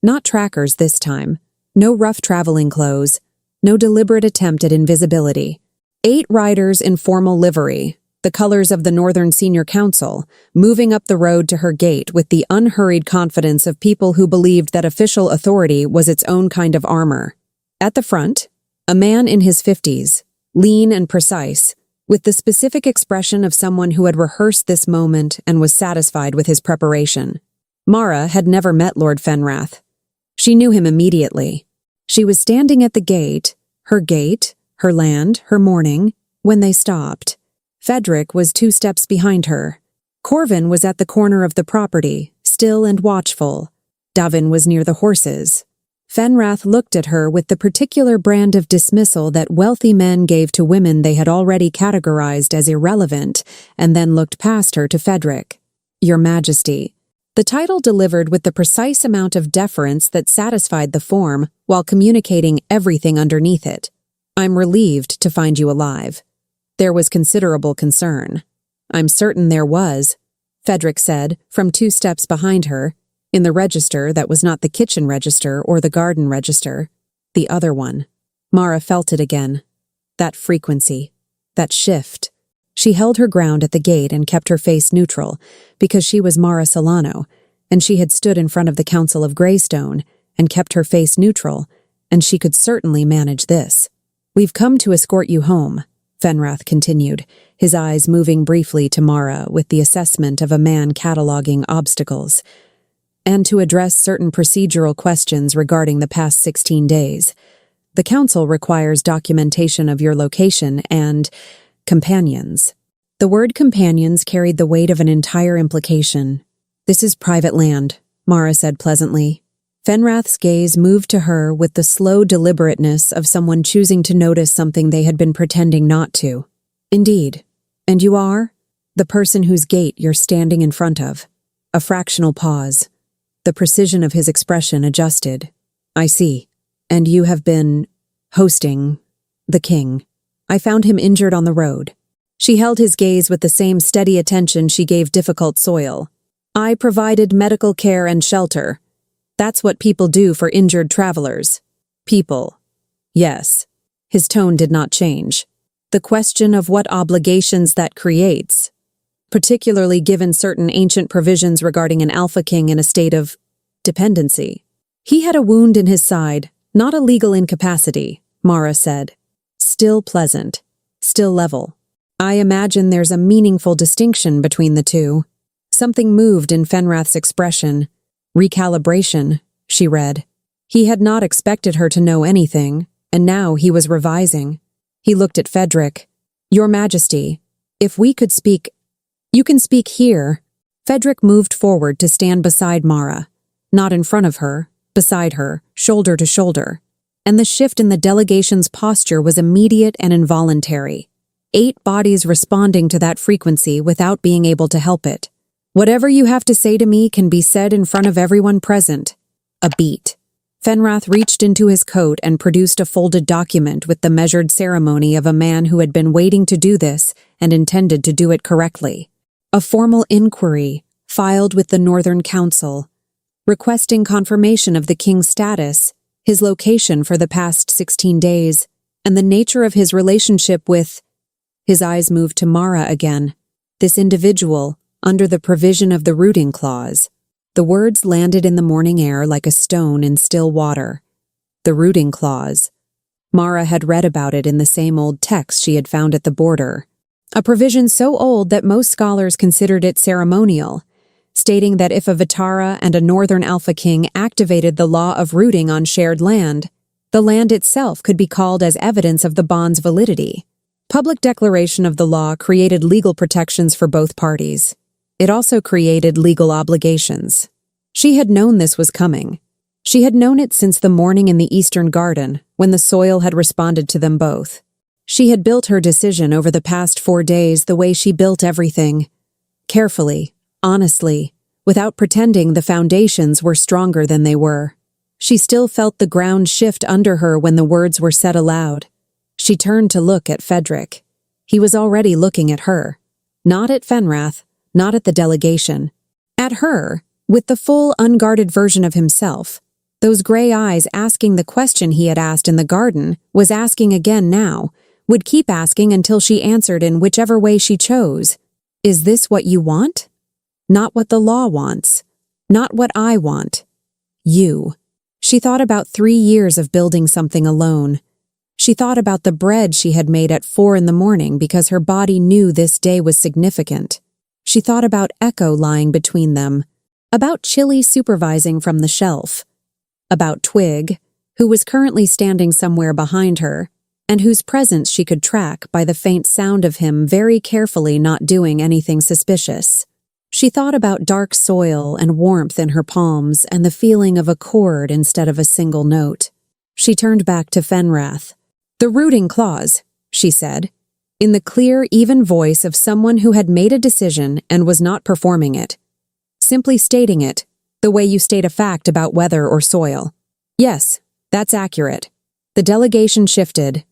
Not trackers this time. No rough traveling clothes. No deliberate attempt at invisibility. 8 riders in formal livery, the colors of the Northern Senior Council, moving up the road to her gate with the unhurried confidence of people who believed that official authority was its own kind of armor. At the front, a man in his 50s, lean and precise, with the specific expression of someone who had rehearsed this moment and was satisfied with his preparation. Mara had never met Lord Fenrath. She knew him immediately. She was standing at the gate, her land, her morning, when they stopped. Fedric was 2 steps behind her. Corvin was at the corner of the property, still and watchful. Davin was near the horses. Fenrath looked at her with the particular brand of dismissal that wealthy men gave to women they had already categorized as irrelevant, and then looked past her to Fedric. Your Majesty. The title delivered with the precise amount of deference that satisfied the form while communicating everything underneath it. I'm relieved to find you alive. There was considerable concern. I'm certain there was, Fedric said, from 2 steps behind her, in the register that was not the kitchen register or the garden register, the other one. Mara felt it again. That frequency. That shift. She held her ground at the gate and kept her face neutral, because she was Mara Solano, and she had stood in front of the Council of Greystone, and kept her face neutral, and she could certainly manage this. We've come to escort you home, Fenrath continued, his eyes moving briefly to Mara with the assessment of a man cataloging obstacles, and to address certain procedural questions regarding the past 16 days. The Council requires documentation of your location and companions. The word companions carried the weight of an entire implication. This is private land, Mara said pleasantly. Fenrath's gaze moved to her with the slow deliberateness of someone choosing to notice something they had been pretending not to. Indeed. And you are? The person whose gate you're standing in front of. A fractional pause. The precision of his expression adjusted. I see. And you have been hosting the king. I found him injured on the road. She held his gaze with the same steady attention she gave difficult soil. I provided medical care and shelter. That's what people do for injured travelers. People. Yes. His tone did not change. The question of what obligations that creates, particularly given certain ancient provisions regarding an alpha king in a state of dependency. He had a wound in his side, not a legal incapacity, Mara said. Still pleasant. Still level. I imagine there's a meaningful distinction between the two. Something moved in Fenrath's expression. Recalibration, she read. He had not expected her to know anything, and now he was revising. He looked at Fedric. Your Majesty, if we could speak... You can speak here. Fedric moved forward to stand beside Mara. Not in front of her, beside her, shoulder to shoulder. And the shift in the delegation's posture was immediate and involuntary. 8 bodies responding to that frequency without being able to help it. Whatever you have to say to me can be said in front of everyone present. A beat. Fenrath reached into his coat and produced a folded document with the measured ceremony of a man who had been waiting to do this and intended to do it correctly. A formal inquiry, filed with the Northern Council, requesting confirmation of the king's status, his location for the past 16 days, and the nature of his relationship with... His eyes moved to Mara again. This individual, under the provision of the rooting clause. The words landed in the morning air like a stone in still water. The rooting clause. Mara had read about it in the same old text she had found at the border. A provision so old that most scholars considered it ceremonial, stating that if a Vitara and a Northern Alpha King activated the law of rooting on shared land, the land itself could be called as evidence of the bond's validity. Public declaration of the law created legal protections for both parties. It also created legal obligations. She had known this was coming. She had known it since the morning in the Eastern Garden, when the soil had responded to them both. She had built her decision over the past 4 days the way she built everything. Carefully, honestly, without pretending the foundations were stronger than they were. She still felt the ground shift under her when the words were said aloud. She turned to look at Fedric. He was already looking at her. Not at Fenrath, not at the delegation. At her, with the full, unguarded version of himself. Those gray eyes asking the question he had asked in the garden, was asking again now, would keep asking until she answered in whichever way she chose. Is this what you want? Not what the law wants. Not what I want. You. She thought about 3 years of building something alone. She thought about the bread she had made at 4 a.m. because her body knew this day was significant. She thought about Echo lying between them, about Chili supervising from the shelf, about Twig, who was currently standing somewhere behind her, and whose presence she could track by the faint sound of him very carefully not doing anything suspicious. She thought about dark soil and warmth in her palms and the feeling of a chord instead of a single note. She turned back to Fenrath. The rooting clause, she said, in the clear, even voice of someone who had made a decision and was not performing it. Simply stating it, the way you state a fact about weather or soil. Yes, that's accurate. The delegation shifted.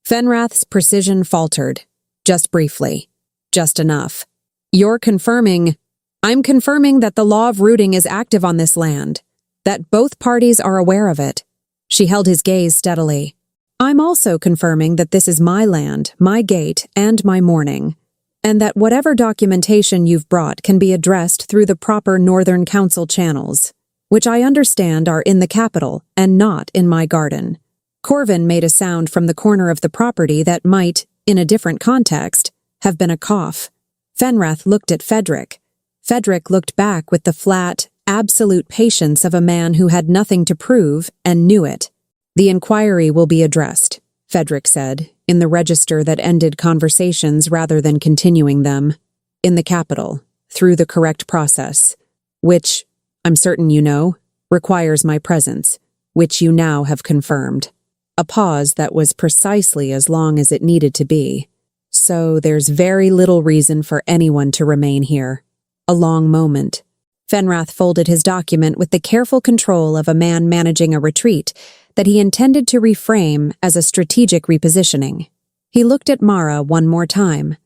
Fenrath's precision faltered. Just briefly. Just enough. You're confirming... I'm confirming that the law of rooting is active on this land. That both parties are aware of it. She held his gaze steadily. I'm also confirming that this is my land, my gate, and my mourning, and that whatever documentation you've brought can be addressed through the proper Northern Council channels, which I understand are in the capital and not in my garden. Corvin made a sound from the corner of the property that might, in a different context, have been a cough. Fenrath looked at Fedric. Fedric looked back with the flat, absolute patience of a man who had nothing to prove and knew it. The inquiry will be addressed, Fedric said, in the register that ended conversations rather than continuing them, in the capital, through the correct process, which, I'm certain you know, requires my presence, which you now have confirmed. A pause that was precisely as long as it needed to be. So there's very little reason for anyone to remain here. A long moment. Fenrath folded his document with the careful control of a man managing a retreat that he intended to reframe as a strategic repositioning. He looked at Mara one more time,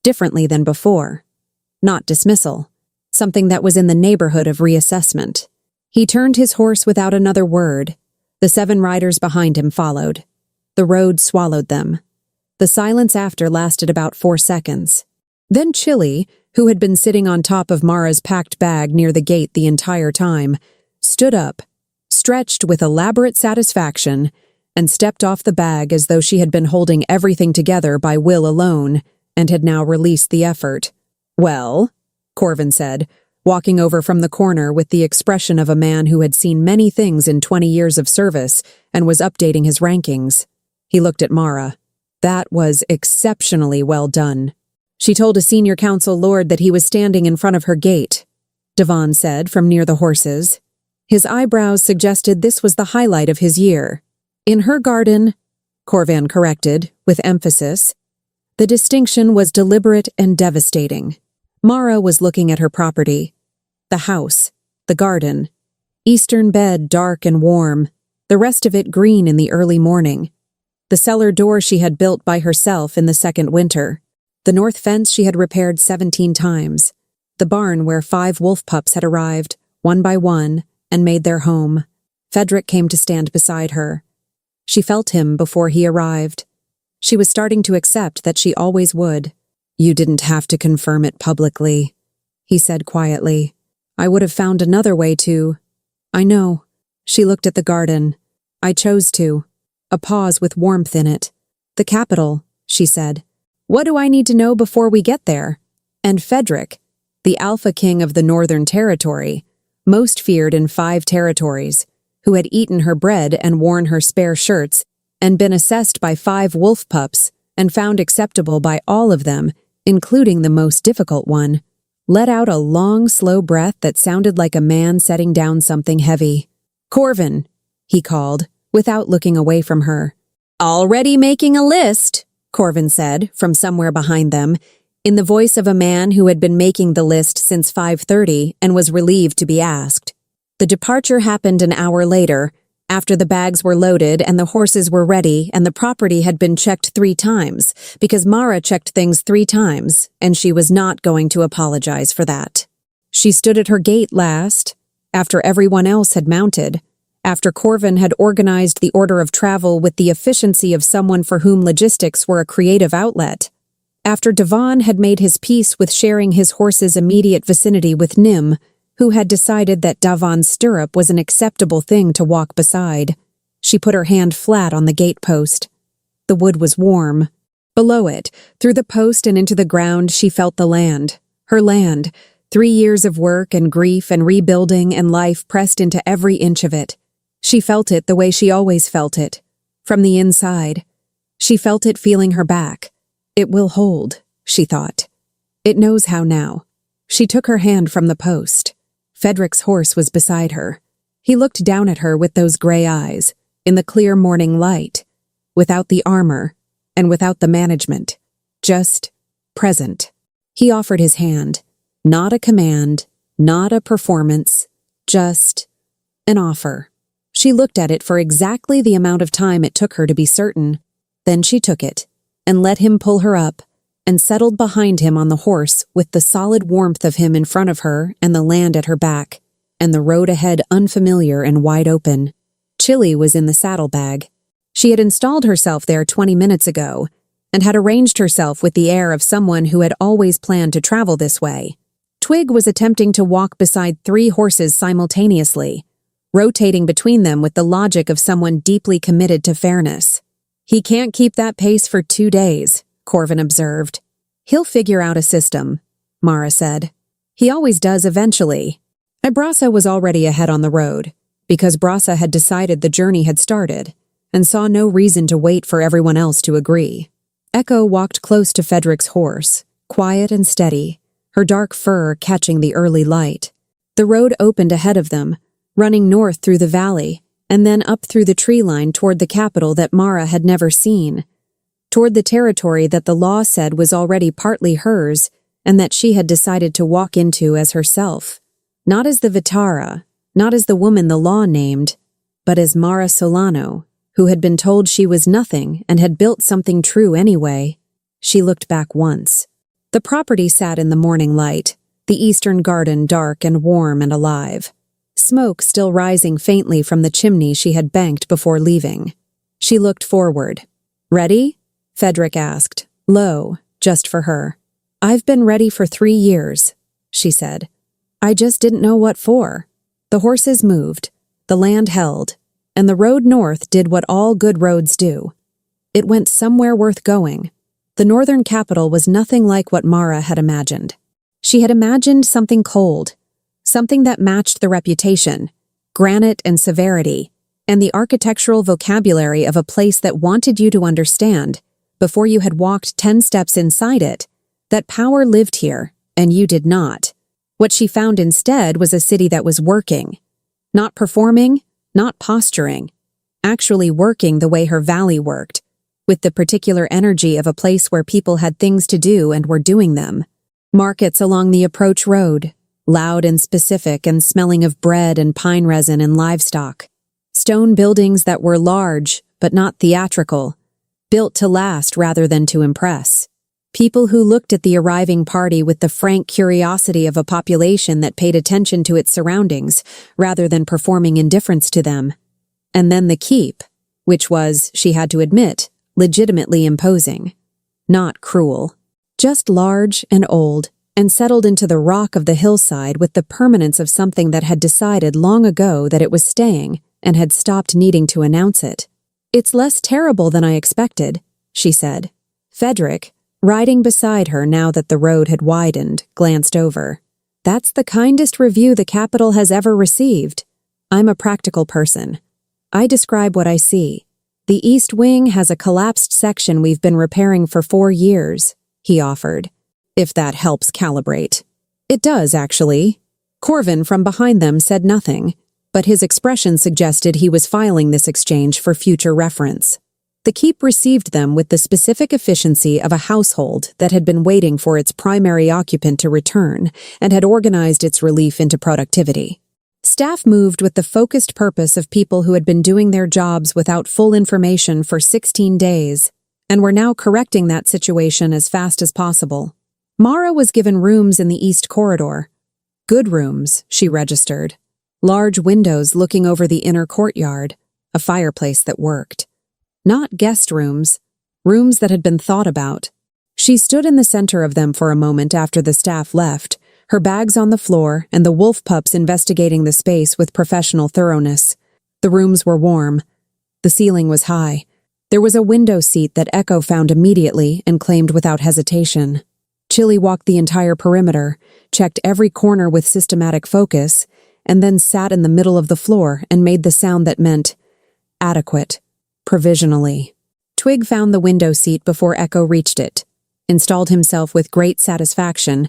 differently than before. Not dismissal, something that was in the neighborhood of reassessment. He turned his horse without another word. The 7 riders behind him followed. The road swallowed them. The silence after lasted about 4 seconds. Then Chili, who had been sitting on top of Mara's packed bag near the gate the entire time, stood up, stretched with elaborate satisfaction, and stepped off the bag as though she had been holding everything together by will alone and had now released the effort. "Well," Corvin said, walking over from the corner with the expression of a man who had seen many things in 20 years of service and was updating his rankings. He looked at Mara. That was exceptionally well done. "She told a senior council lord that he was standing in front of her gate," Devon said from near the horses. His eyebrows suggested this was the highlight of his year. "In her garden," Corvan corrected, with emphasis. The distinction was deliberate and devastating. Mara was looking at her property. The house, the garden. Eastern bed dark and warm, the rest of it green in the early morning. The cellar door she had built by herself in the second winter. The north fence she had repaired 17 times. The barn where 5 wolf pups had arrived, one by one, and made their home. Fedric came to stand beside her. She felt him before he arrived. She was starting to accept that she always would. "You didn't have to confirm it publicly," he said quietly. "I would have found another way to." "I know." She looked at the garden. "I chose to." A pause with warmth in it. "The capital," she said. "What do I need to know before we get there?" And Fedric, the Alpha King of the Northern Territory, most feared in 5 territories, who had eaten her bread and worn her spare shirts, and been assessed by 5 wolf pups and found acceptable by all of them, including the most difficult one, let out a long, slow breath that sounded like a man setting down something heavy. "Corvin," he called, without looking away from her. "Already making a list," Corvin said, from somewhere behind them, in the voice of a man who had been making the list since 5:30 and was relieved to be asked. The departure happened an hour later, after the bags were loaded and the horses were ready and the property had been checked 3 times, because Mara checked things 3 times, and she was not going to apologize for that. She stood at her gate last, after everyone else had mounted, after Corvin had organized the order of travel with the efficiency of someone for whom logistics were a creative outlet, after Devon had made his peace with sharing his horse's immediate vicinity with Nim, who had decided that Davon's stirrup was an acceptable thing to walk beside. She put her hand flat on the gate post. The wood was warm. Below it, through the post and into the ground, she felt the land. Her land. 3 years of work and grief and rebuilding and life pressed into every inch of it. She felt it the way she always felt it. From the inside. She felt it feeling her back. It will hold, she thought. It knows how now. She took her hand from the post. Fedric's horse was beside her. He looked down at her with those gray eyes, in the clear morning light, without the armor, and without the management, just present. He offered his hand, not a command, not a performance, just an offer. She looked at it for exactly the amount of time it took her to be certain. Then she took it, and let him pull her up, and settled behind him on the horse with the solid warmth of him in front of her and the land at her back, and the road ahead unfamiliar and wide open. Chili was in the saddlebag. She had installed herself there 20 minutes ago, and had arranged herself with the air of someone who had always planned to travel this way. Twig was attempting to walk beside 3 horses simultaneously, rotating between them with the logic of someone deeply committed to fairness. "He can't keep that pace for 2 days, Corvin observed. "He'll figure out a system," Mara said. "He always does eventually." Brasa was already ahead on the road, because Brasa had decided the journey had started, and saw no reason to wait for everyone else to agree. Echo walked close to Fedric's horse, quiet and steady, her dark fur catching the early light. The road opened ahead of them, running north through the valley, and then up through the tree line toward the capital that Mara had never seen, toward the territory that the law said was already partly hers and that she had decided to walk into as herself. Not as the Vitara, not as the woman the law named, but as Mara Solano, who had been told she was nothing and had built something true anyway. She looked back once. The property sat in the morning light, the eastern garden dark and warm and alive. Smoke still rising faintly from the chimney she had banked before leaving. She looked forward. "Ready?" Frederick asked, low, just for her. "I've been ready for 3 years," she said. "I just didn't know what for." The horses moved, the land held, and the road north did what all good roads do. It went somewhere worth going. The northern capital was nothing like what Mara had imagined. She had imagined something cold, something that matched the reputation, granite and severity, and the architectural vocabulary of a place that wanted you to understand, before you had walked 10 steps inside it, that power lived here, and you did not. What she found instead was a city that was working. Not performing, not posturing. Actually working the way her valley worked, with the particular energy of a place where people had things to do and were doing them. Markets along the approach road, loud and specific and smelling of bread and pine resin and livestock. Stone buildings that were large, but not theatrical, built to last rather than to impress. People who looked at the arriving party with the frank curiosity of a population that paid attention to its surroundings, rather than performing indifference to them. And then the keep, which was, she had to admit, legitimately imposing. Not cruel. Just large and old, and settled into the rock of the hillside with the permanence of something that had decided long ago that it was staying and had stopped needing to announce it. "It's less terrible than I expected," she said. Frederick, riding beside her now that the road had widened, glanced over. "That's the kindest review the capital has ever received. I'm a practical person. I describe what I see. The East Wing has a collapsed section we've been repairing for 4 years, he offered. If that helps calibrate. It does, actually. Corvin from behind them said nothing, but his expression suggested he was filing this exchange for future reference. The keep received them with the specific efficiency of a household that had been waiting for its primary occupant to return and had organized its relief into productivity. Staff moved with the focused purpose of people who had been doing their jobs without full information for 16 days and were now correcting that situation as fast as possible. Mara was given rooms in the East Corridor. Good rooms, she registered. Large windows looking over the inner courtyard, a fireplace that worked. Not guest rooms, rooms that had been thought about. She stood in the center of them for a moment after the staff left, her bags on the floor and the wolf pups investigating the space with professional thoroughness. The rooms were warm. The ceiling was high. There was a window seat that Echo found immediately and claimed without hesitation. Chili walked the entire perimeter, checked every corner with systematic focus, and then sat in the middle of the floor and made the sound that meant adequate. Provisionally. Twig found the window seat before Echo reached it, installed himself with great satisfaction,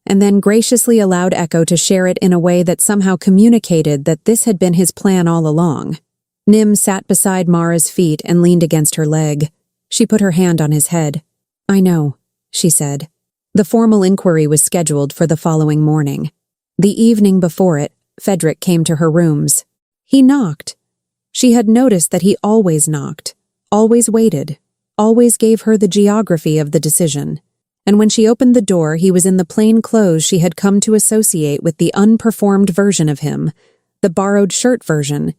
and then graciously allowed Echo to share it in a way that somehow communicated that this had been his plan all along. Nim sat beside Mara's feet and leaned against her leg. She put her hand on his head. "I know," she said. The formal inquiry was scheduled for the following morning. The evening before it, Frederick came to her rooms. He knocked. She had noticed that he always knocked, always waited, always gave her the geography of the decision. And when she opened the door, he was in the plain clothes she had come to associate with the unperformed version of him, the borrowed shirt version,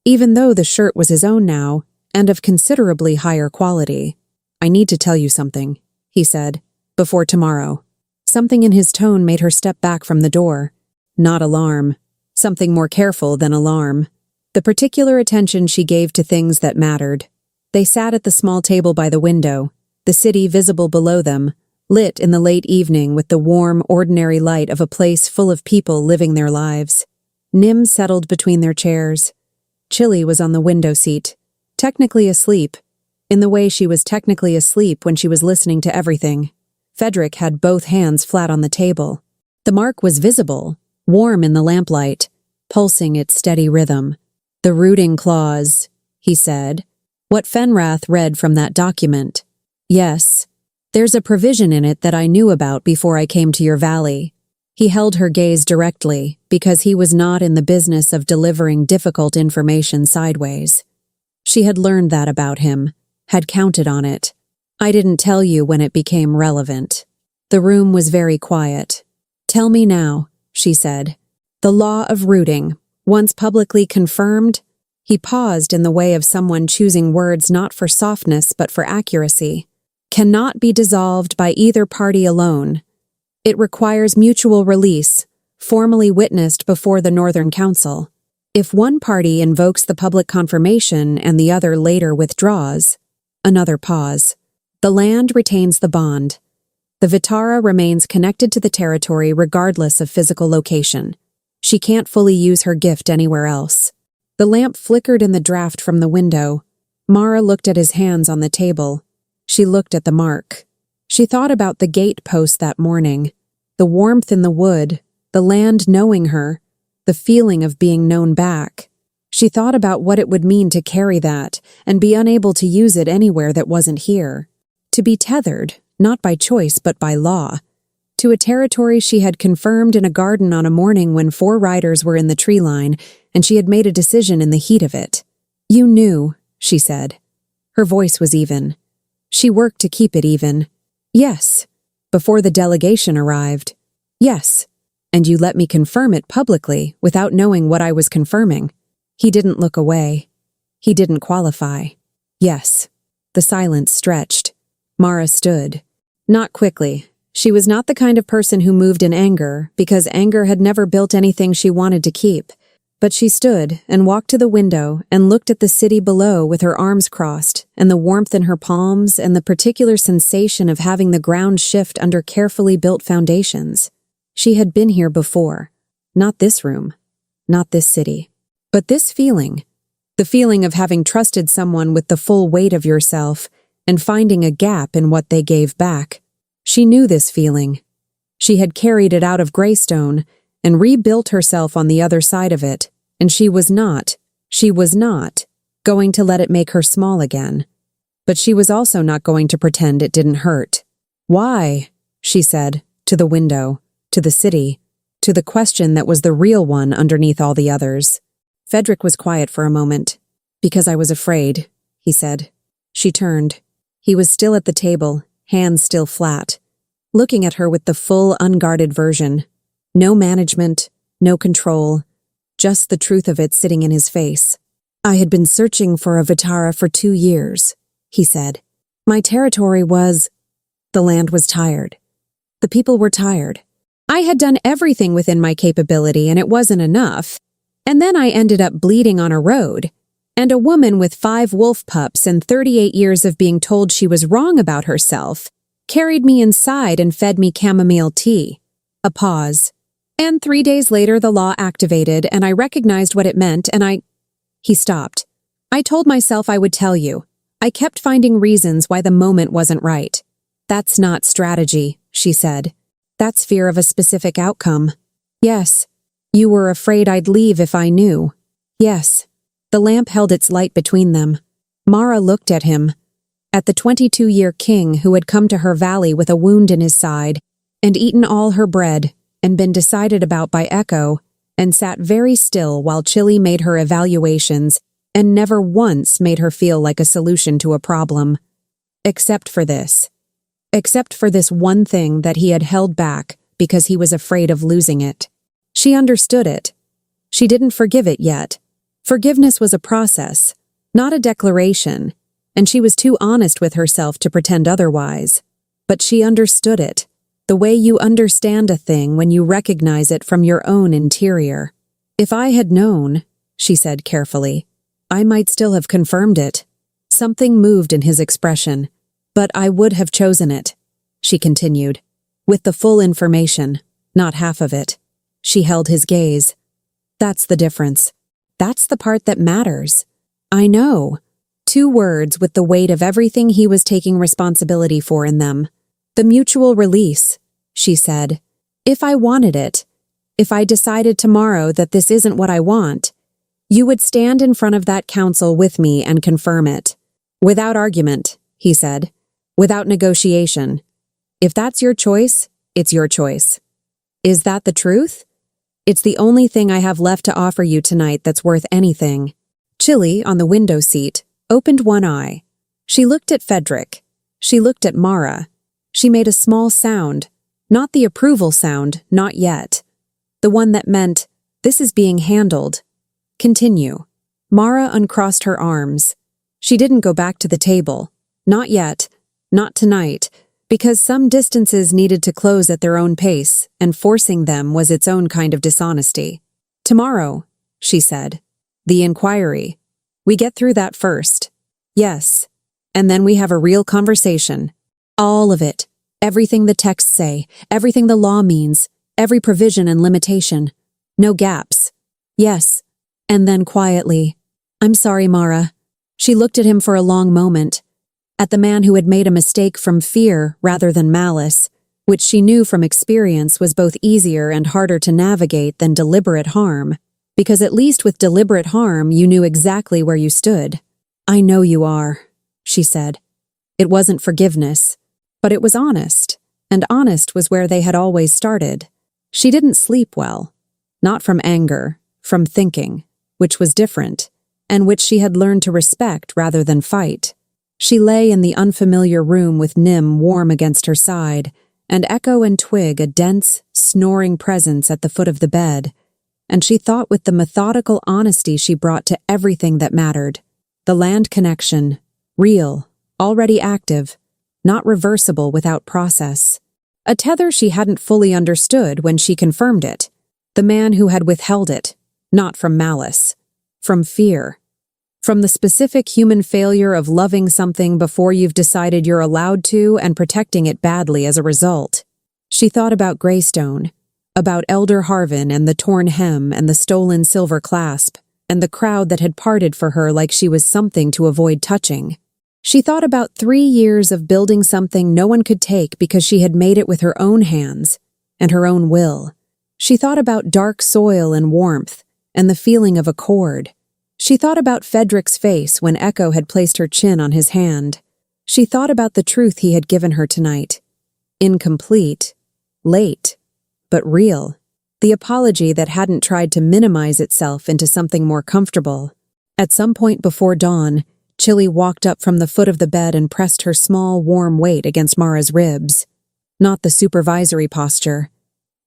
even though the shirt was his own now, and of considerably higher quality. "I need to tell you something," he said, "before tomorrow." Something in his tone made her step back from the door. Not alarm. Something more careful than alarm. The particular attention she gave to things that mattered. They sat at the small table by the window, the city visible below them, lit in the late evening with the warm, ordinary light of a place full of people living their lives. Nim settled between their chairs. Chili was on the window seat, technically asleep, in the way she was technically asleep when she was listening to everything. Frederick had both hands flat on the table. The mark was visible, warm in the lamplight, pulsing its steady rhythm. "The rooting clause," he said. "What Fenrath read from that document. Yes. There's a provision in it that I knew about before I came to your valley." He held her gaze directly because he was not in the business of delivering difficult information sideways. She had learned that about him, had counted on it. "I didn't tell you when it became relevant." The room was very quiet. "Tell me now," she said. "The law of rooting, once publicly confirmed." He paused in the way of someone choosing words not for softness but for accuracy. "Cannot be dissolved by either party alone. It requires mutual release, formally witnessed before the Northern Council. If one party invokes the public confirmation and the other later withdraws." Another pause. "The land retains the bond. The Vitara remains connected to the territory regardless of physical location. She can't fully use her gift anywhere else." The lamp flickered in the draft from the window. Mara looked at his hands on the table. She looked at the mark. She thought about the gate post that morning, the warmth in the wood, the land knowing her, the feeling of being known back. She thought about what it would mean to carry that and be unable to use it anywhere that wasn't here. To be tethered, not by choice but by law, to a territory she had confirmed in a garden on a morning when 4 riders were in the tree line and she had made a decision in the heat of it. "You knew," she said. Her voice was even. She worked to keep it even. "Yes. Before the delegation arrived. Yes. And you let me confirm it publicly without knowing what I was confirming." He didn't look away. He didn't qualify. "Yes." The silence stretched. Mara stood. Not quickly. She was not the kind of person who moved in anger, because anger had never built anything she wanted to keep. But she stood and walked to the window and looked at the city below with her arms crossed and the warmth in her palms and the particular sensation of having the ground shift under carefully built foundations. She had been here before. Not this room. Not this city. But this feeling. The feeling of having trusted someone with the full weight of yourself and finding a gap in what they gave back. She knew this feeling. She had carried it out of Greystone and rebuilt herself on the other side of it, and she was not going to let it make her small again. But she was also not going to pretend it didn't hurt. "Why?" she said, to the window, to the city, to the question that was the real one underneath all the others. Fedric was quiet for a moment. "Because I was afraid," he said. She turned. He was still at the table, hands still flat, looking at her with the full, unguarded version. No management, no control, just the truth of it sitting in his face. "I had been searching for a Vitara for 2 years, he said. "My territory was... The land was tired. The people were tired. I had done everything within my capability and it wasn't enough. And then I ended up bleeding on a road. And a woman with 5 wolf pups and 38 years of being told she was wrong about herself carried me inside and fed me chamomile tea." A pause. "And 3 days later the law activated and I recognized what it meant and He stopped. "I told myself I would tell you. I kept finding reasons why the moment wasn't right." "That's not strategy," she said. "That's fear of a specific outcome." "Yes. You were afraid I'd leave if I knew." "Yes." The lamp held its light between them. Mara looked at him, at the 22-year king who had come to her valley with a wound in his side and eaten all her bread and been decided about by Echo and sat very still while Chili made her evaluations and never once made her feel like a solution to a problem. Except for this. Except for this one thing that he had held back because he was afraid of losing it. She understood it. She didn't forgive it yet. Forgiveness was a process, not a declaration, and she was too honest with herself to pretend otherwise. But she understood it, the way you understand a thing when you recognize it from your own interior. "If I had known," she said carefully, "I might still have confirmed it." Something moved in his expression. "But I would have chosen it," she continued, "with the full information, not half of it." She held his gaze. "That's the difference. That's the part that matters." "I know." 2 words with the weight of everything he was taking responsibility for in them. "The mutual release," she said. "If I wanted it, if I decided tomorrow that this isn't what I want, you would stand in front of that council with me and confirm it. Without argument, he said. Without negotiation. If that's your choice, it's your choice. Is that the truth? It's the only thing I have left to offer you tonight that's worth anything. Chili, on the window seat, opened one eye. She looked at Fedric. She looked at Mara. She made a small sound, not the approval sound, not yet. The one that meant, this is being handled. Continue. Mara uncrossed her arms. She didn't go back to the table. Not yet. Not tonight. Because some distances needed to close at their own pace, and forcing them was its own kind of dishonesty. Tomorrow, she said. The inquiry. We get through that first. Yes. And then we have a real conversation. All of it. Everything the texts say, everything the law means, every provision and limitation. No gaps. Yes. And then quietly, I'm sorry, Mara. She looked at him for a long moment. At the man who had made a mistake from fear rather than malice, which she knew from experience was both easier and harder to navigate than deliberate harm, because at least with deliberate harm you knew exactly where you stood. I know you are, she said. It wasn't forgiveness, but it was honest, and honest was where they had always started. She didn't sleep well, not from anger, from thinking, which was different, and which she had learned to respect rather than fight. She lay in the unfamiliar room with Nim warm against her side, and Echo and Twig a dense, snoring presence at the foot of the bed, and she thought with the methodical honesty she brought to everything that mattered. The land connection, real, already active, not reversible without process. A tether she hadn't fully understood when she confirmed it. The man who had withheld it, not from malice, from fear. From the specific human failure of loving something before you've decided you're allowed to and protecting it badly as a result. She thought about Greystone, about Elder Harvin and the torn hem and the stolen silver clasp, and the crowd that had parted for her like she was something to avoid touching. She thought about 3 years of building something no one could take because she had made it with her own hands and her own will. She thought about dark soil and warmth and the feeling of accord. She thought about Fedric's face when Echo had placed her chin on his hand. She thought about the truth he had given her tonight. Incomplete, late, but real. The apology that hadn't tried to minimize itself into something more comfortable. At some point before dawn, Chili walked up from the foot of the bed and pressed her small, warm weight against Mara's ribs. Not the supervisory posture.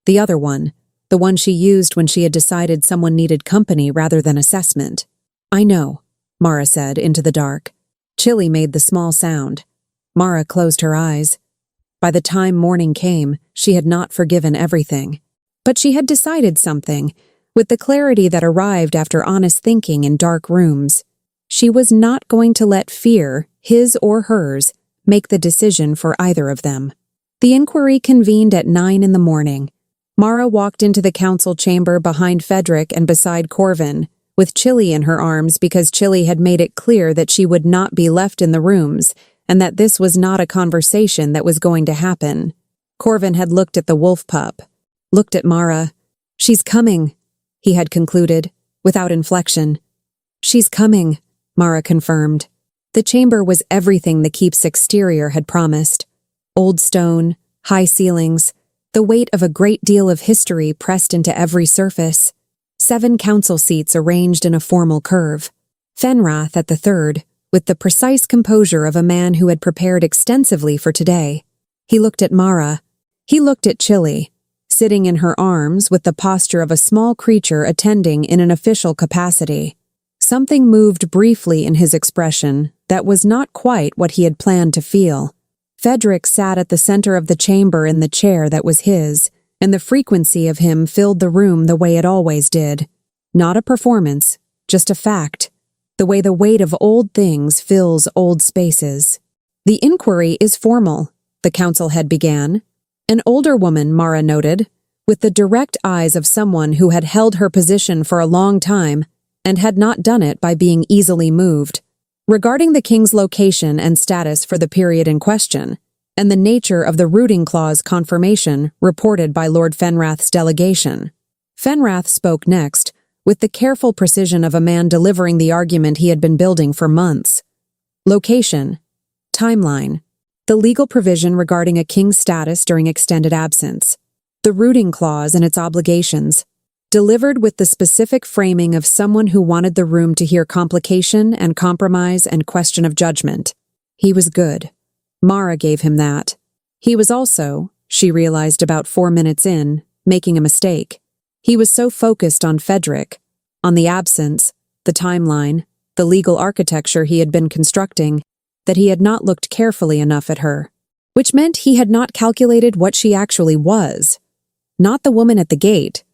The other one, the one she used when she had decided someone needed company rather than assessment. I know, Mara said into the dark. Chili made the small sound. Mara closed her eyes. By the time morning came, she had not forgiven everything. But she had decided something, with the clarity that arrived after honest thinking in dark rooms. She was not going to let fear, his or hers, make the decision for either of them. The inquiry convened at 9 in the morning. Mara walked into the council chamber behind Fedric and beside Corvin, with Chili in her arms because Chili had made it clear that she would not be left in the rooms and that this was not a conversation that was going to happen. Corvin had looked at the wolf pup, looked at Mara. She's coming, he had concluded, without inflection. She's coming, Mara confirmed. The chamber was everything the keep's exterior had promised. Old stone, high ceilings, the weight of a great deal of history pressed into every surface. 7 council seats arranged in a formal curve. Fenrath at the third, with the precise composure of a man who had prepared extensively for today. He looked at Mara. He looked at Chili, sitting in her arms with the posture of a small creature attending in an official capacity. Something moved briefly in his expression that was not quite what he had planned to feel. Fedric sat at the center of the chamber in the chair that was his, and the frequency of him filled the room the way it always did. Not a performance, just a fact. The way the weight of old things fills old spaces. The inquiry is formal, the council head began. An older woman, Mara noted, with the direct eyes of someone who had held her position for a long time and had not done it by being easily moved. Regarding the king's location and status for the period in question, and the nature of the rooting clause confirmation reported by Lord Fenrath's delegation. Fenrath spoke next, with the careful precision of a man delivering the argument he had been building for months. Location. Timeline. The legal provision regarding a king's status during extended absence. The rooting clause and its obligations. Delivered with the specific framing of someone who wanted the room to hear complication and compromise and question of judgment. He was good. Mara gave him that. He was also, she realized about 4 minutes in, making a mistake. He was so focused on Fedric, on the absence, the timeline, the legal architecture he had been constructing, that he had not looked carefully enough at her, which meant he had not calculated what she actually was. Not the woman at the gate,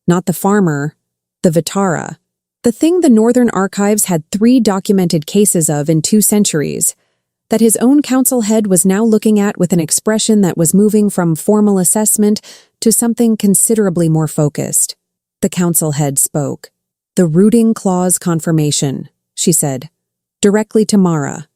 not the farmer, the Vitara, the thing the Northern Archives had 3 documented cases of in 2 centuries, that his own council head was now looking at with an expression that was moving from formal assessment to something considerably more focused. The council head spoke. "The rooting clause confirmation," she said, directly to Mara.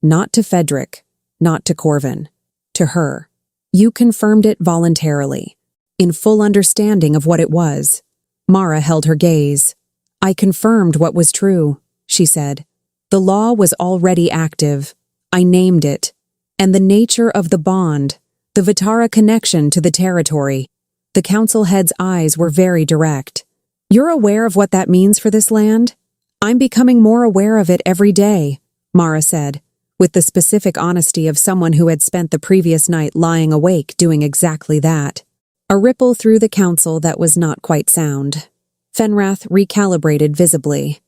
Not to Fedric, not to Corvin, to her. "You confirmed it voluntarily, in full understanding of what it was." Mara held her gaze. "I confirmed what was true," she said. "The law was already active. I named it. And the nature of the bond, the Vitara connection to the territory." The council head's eyes were very direct. "You're aware of what that means for this land?" "I'm becoming more aware of it every day," Mara said, with the specific honesty of someone who had spent the previous night lying awake doing exactly that. A ripple through the council that was not quite sound. Fenrath recalibrated visibly.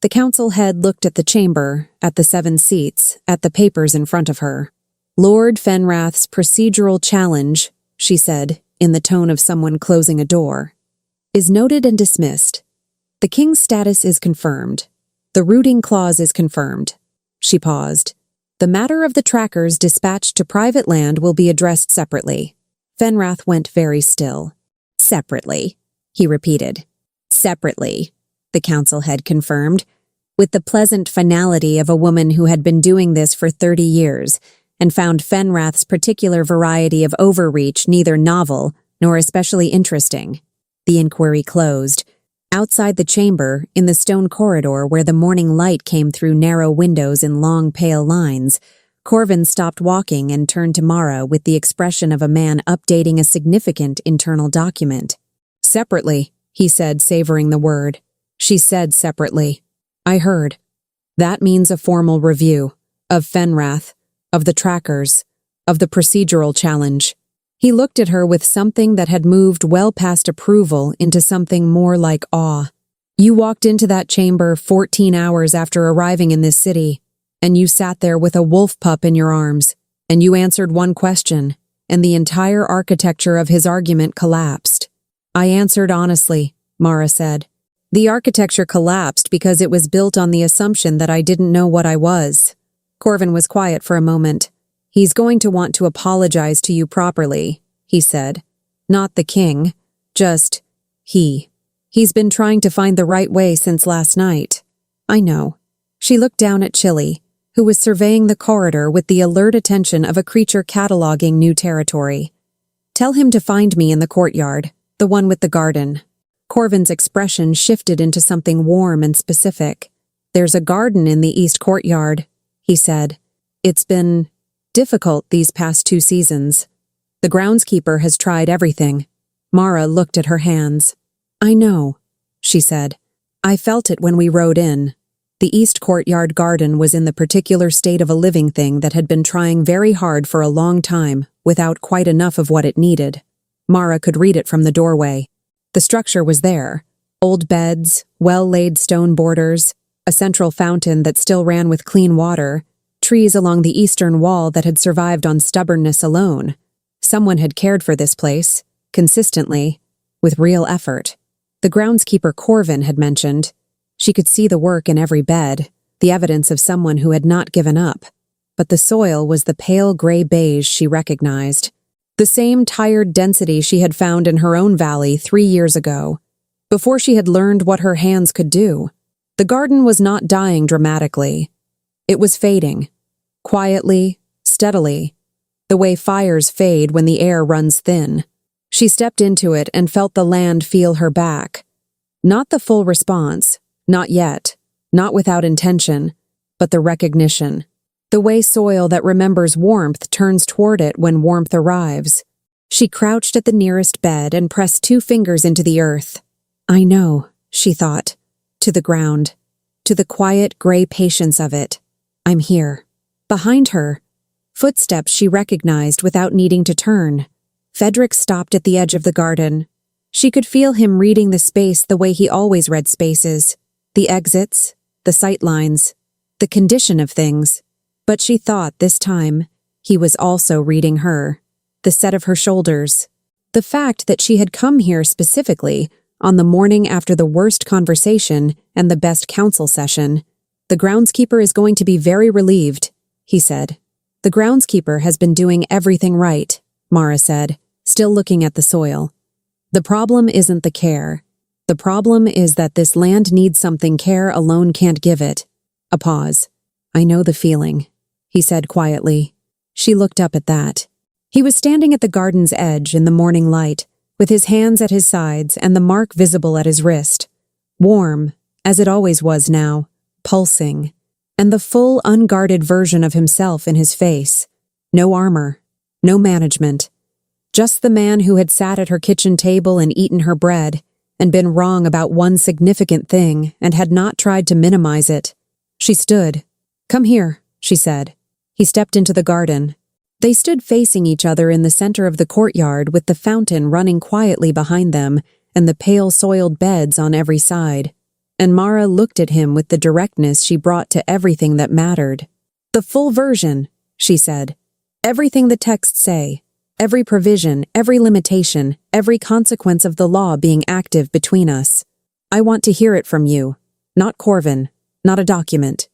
The council head looked at the chamber, at the 7 seats, at the papers in front of her. "Lord Fenrath's procedural challenge," she said, in the tone of someone closing a door, "is noted and dismissed. The king's status is confirmed. The rooting clause is confirmed." She paused. "The matter of the trackers dispatched to private land will be addressed separately." Fenrath went very still. "Separately," he repeated. "Separately," the council head confirmed, with the pleasant finality of a woman who had been doing this for 30 years and found Fenrath's particular variety of overreach neither novel nor especially interesting. The inquiry closed. Outside the chamber, in the stone corridor where the morning light came through narrow windows in long pale lines, Corvin stopped walking and turned to Mara with the expression of a man updating a significant internal document. "Separately," he said, savoring the word. She said separately. "I heard. That means a formal review. Of Fenrath. Of the trackers. Of the procedural challenge." He looked at her with something that had moved well past approval into something more like awe. "You walked into that chamber 14 hours after arriving in this city, and you sat there with a wolf pup in your arms, and you answered one question, and the entire architecture of his argument collapsed." "I answered honestly," Mara said. "The architecture collapsed because it was built on the assumption that I didn't know what I was." Corvin was quiet for a moment. "He's going to want to apologize to you properly," he said. "Not the king, just he. He's been trying to find the right way since last night." "I know." She looked down at Chili, who was surveying the corridor with the alert attention of a creature cataloging new territory. "Tell him to find me in the courtyard, the one with the garden." Corvin's expression shifted into something warm and specific. "There's a garden in the east courtyard," he said. "It's been difficult these past 2 seasons. The groundskeeper has tried everything." Mara looked at her hands. "I know," she said. "I felt it when we rode in. The east courtyard garden was in the particular state of a living thing that had been trying very hard for a long time without quite enough of what it needed." Mara could read it from the doorway. The structure was there. Old beds, well-laid stone borders, a central fountain that still ran with clean water, trees along the eastern wall that had survived on stubbornness alone. Someone had cared for this place, consistently, with real effort. The groundskeeper Corvin had mentioned. She could see the work in every bed, the evidence of someone who had not given up. But the soil was the pale gray beige she recognized. The same tired density she had found in her own valley 3 years ago, before she had learned what her hands could do. The garden was not dying dramatically. It was fading. Quietly, steadily, the way fires fade when the air runs thin. She stepped into it and felt the land feel her back. Not the full response, not yet, not without intention, but the recognition. The way soil that remembers warmth turns toward it when warmth arrives. She crouched at the nearest bed and pressed 2 fingers into the earth. I know, she thought, to the ground, to the quiet gray patience of it. I'm here. Behind her, footsteps she recognized without needing to turn. Frederick stopped at the edge of the garden. She could feel him reading the space the way he always read spaces, the exits, the sight lines, the condition of things. But she thought this time he was also reading her, the set of her shoulders. The fact that she had come here specifically on the morning after the worst conversation and the best council session. The groundskeeper is going to be very relieved, he said. The groundskeeper has been doing everything right, Mara said, still looking at the soil. The problem isn't the care. The problem is that this land needs something care alone can't give it. A pause. I know the feeling, he said quietly. She looked up at that. He was standing at the garden's edge in the morning light, with his hands at his sides and the mark visible at his wrist. Warm, as it always was now, pulsing, and the full, unguarded version of himself in his face. No armor, no management. Just the man who had sat at her kitchen table and eaten her bread, and been wrong about one significant thing and had not tried to minimize it. She stood. Come here, she said. He stepped into the garden. They stood facing each other in the center of the courtyard with the fountain running quietly behind them and the pale soiled beds on every side. And Mara looked at him with the directness she brought to everything that mattered. The full version, she said. Everything the texts say. Every provision, every limitation, every consequence of the law being active between us. I want to hear it from you. Not Corvin. Not a document.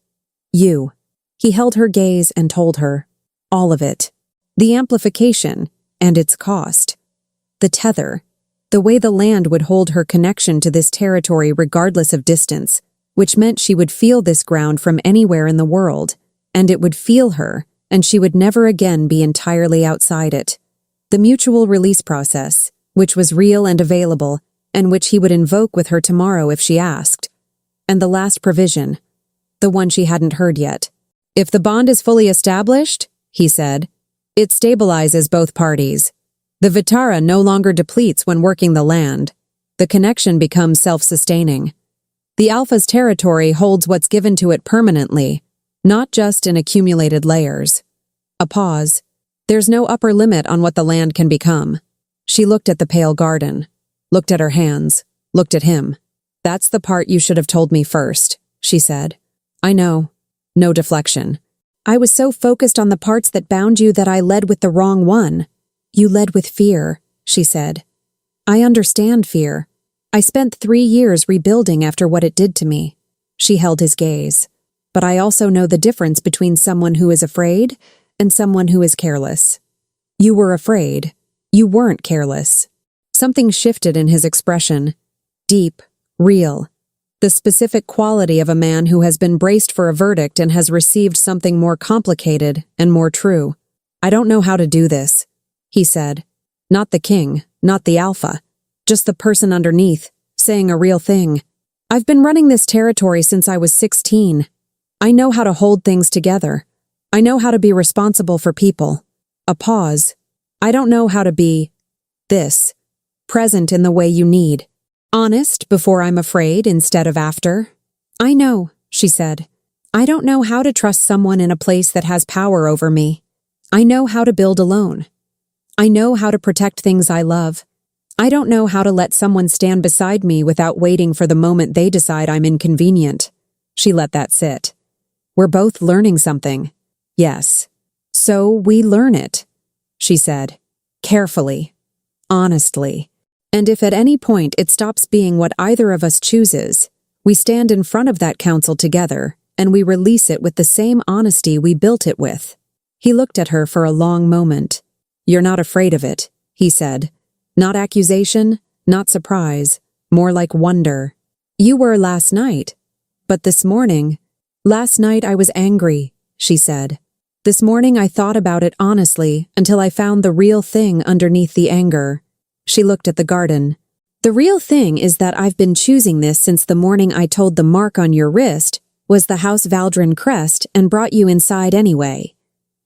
You. He held her gaze and told her. All of it. The amplification, and its cost. The tether. The way the land would hold her connection to this territory regardless of distance, which meant she would feel this ground from anywhere in the world, and it would feel her, and she would never again be entirely outside it. The mutual release process, which was real and available, and which he would invoke with her tomorrow if she asked. And the last provision, the one she hadn't heard yet. If the bond is fully established, he said, it stabilizes both parties. The Vitara no longer depletes when working the land. The connection becomes self-sustaining. The Alpha's territory holds what's given to it permanently, not just in accumulated layers. A pause. There's no upper limit on what the land can become. She looked at the pale garden, looked at her hands, looked at him. That's the part you should have told me first, she said. I know. No deflection. I was so focused on the parts that bound you that I led with the wrong one. You led with fear, she said. I understand fear. I spent 3 years rebuilding after what it did to me. She held his gaze. But I also know the difference between someone who is afraid and someone who is careless. You were afraid. You weren't careless. Something shifted in his expression. Deep, real. The specific quality of a man who has been braced for a verdict and has received something more complicated and more true. I don't know how to do this, he said. Not the king, not the alpha. Just the person underneath, saying a real thing. I've been running this territory since I was 16. I know how to hold things together. I know how to be responsible for people. A pause. I don't know how to be this, present in the way you need. Honest before I'm afraid instead of after. I know, she said. I don't know how to trust someone in a place that has power over me. I know how to build alone. I know how to protect things I love. I don't know how to let someone stand beside me without waiting for the moment they decide I'm inconvenient. She let that sit. We're both learning something. Yes. So we learn it, she said. Carefully. Honestly. And if at any point it stops being what either of us chooses, we stand in front of that council together, and we release it with the same honesty we built it with. He looked at her for a long moment. You're not afraid of it, he said. Not accusation, not surprise, more like wonder. You were last night. But this morning, last night I was angry, she said. This morning I thought about it honestly until I found the real thing underneath the anger. She looked at the garden. The real thing is that I've been choosing this since the morning I told the mark on your wrist was the House Valdrin crest and brought you inside anyway.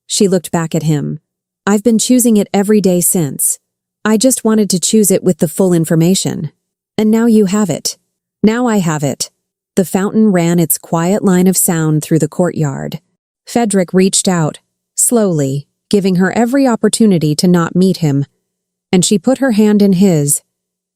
She looked back at him. I've been choosing it every day since. I just wanted to choose it with the full information. And now you have it. Now I have it. The fountain ran its quiet line of sound through the courtyard. Fedric reached out, slowly, giving her every opportunity to not meet him. And she put her hand in his,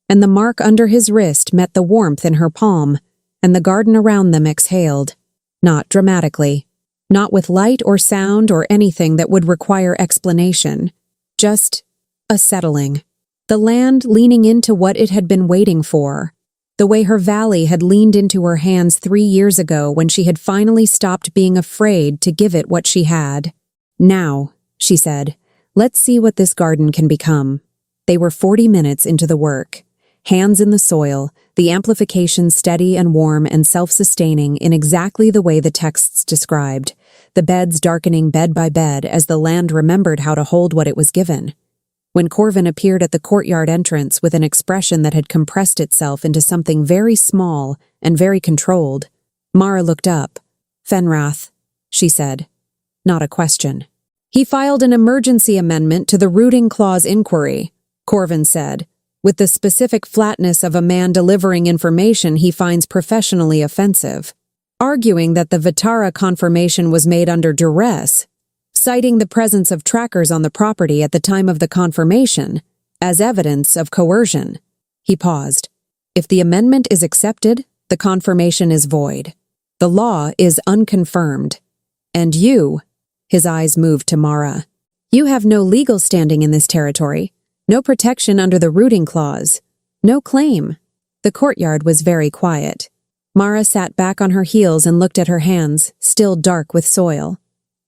and the mark under his wrist met the warmth in her palm, and the garden around them exhaled. Not dramatically. Not with light or sound or anything that would require explanation. Just a settling. The land leaning into what it had been waiting for. The way her valley had leaned into her hands 3 years ago when she had finally stopped being afraid to give it what she had. Now, she said, let's see what this garden can become. They were 40 minutes into the work. Hands in the soil, the amplification steady and warm and self-sustaining in exactly the way the texts described, the beds darkening bed by bed as the land remembered how to hold what it was given. When Corvin appeared at the courtyard entrance with an expression that had compressed itself into something very small and very controlled, Mara looked up. Fenrath, she said. Not a question. He filed an emergency amendment to the rooting clause inquiry, Corvin said, with the specific flatness of a man delivering information he finds professionally offensive, arguing that the Vitara confirmation was made under duress, citing the presence of trackers on the property at the time of the confirmation as evidence of coercion. He paused. If the amendment is accepted, the confirmation is void. The law is unconfirmed. And you, his eyes moved to Mara, you have no legal standing in this territory, no protection under the rooting clause, no claim. The courtyard was very quiet. Mara sat back on her heels and looked at her hands, still dark with soil.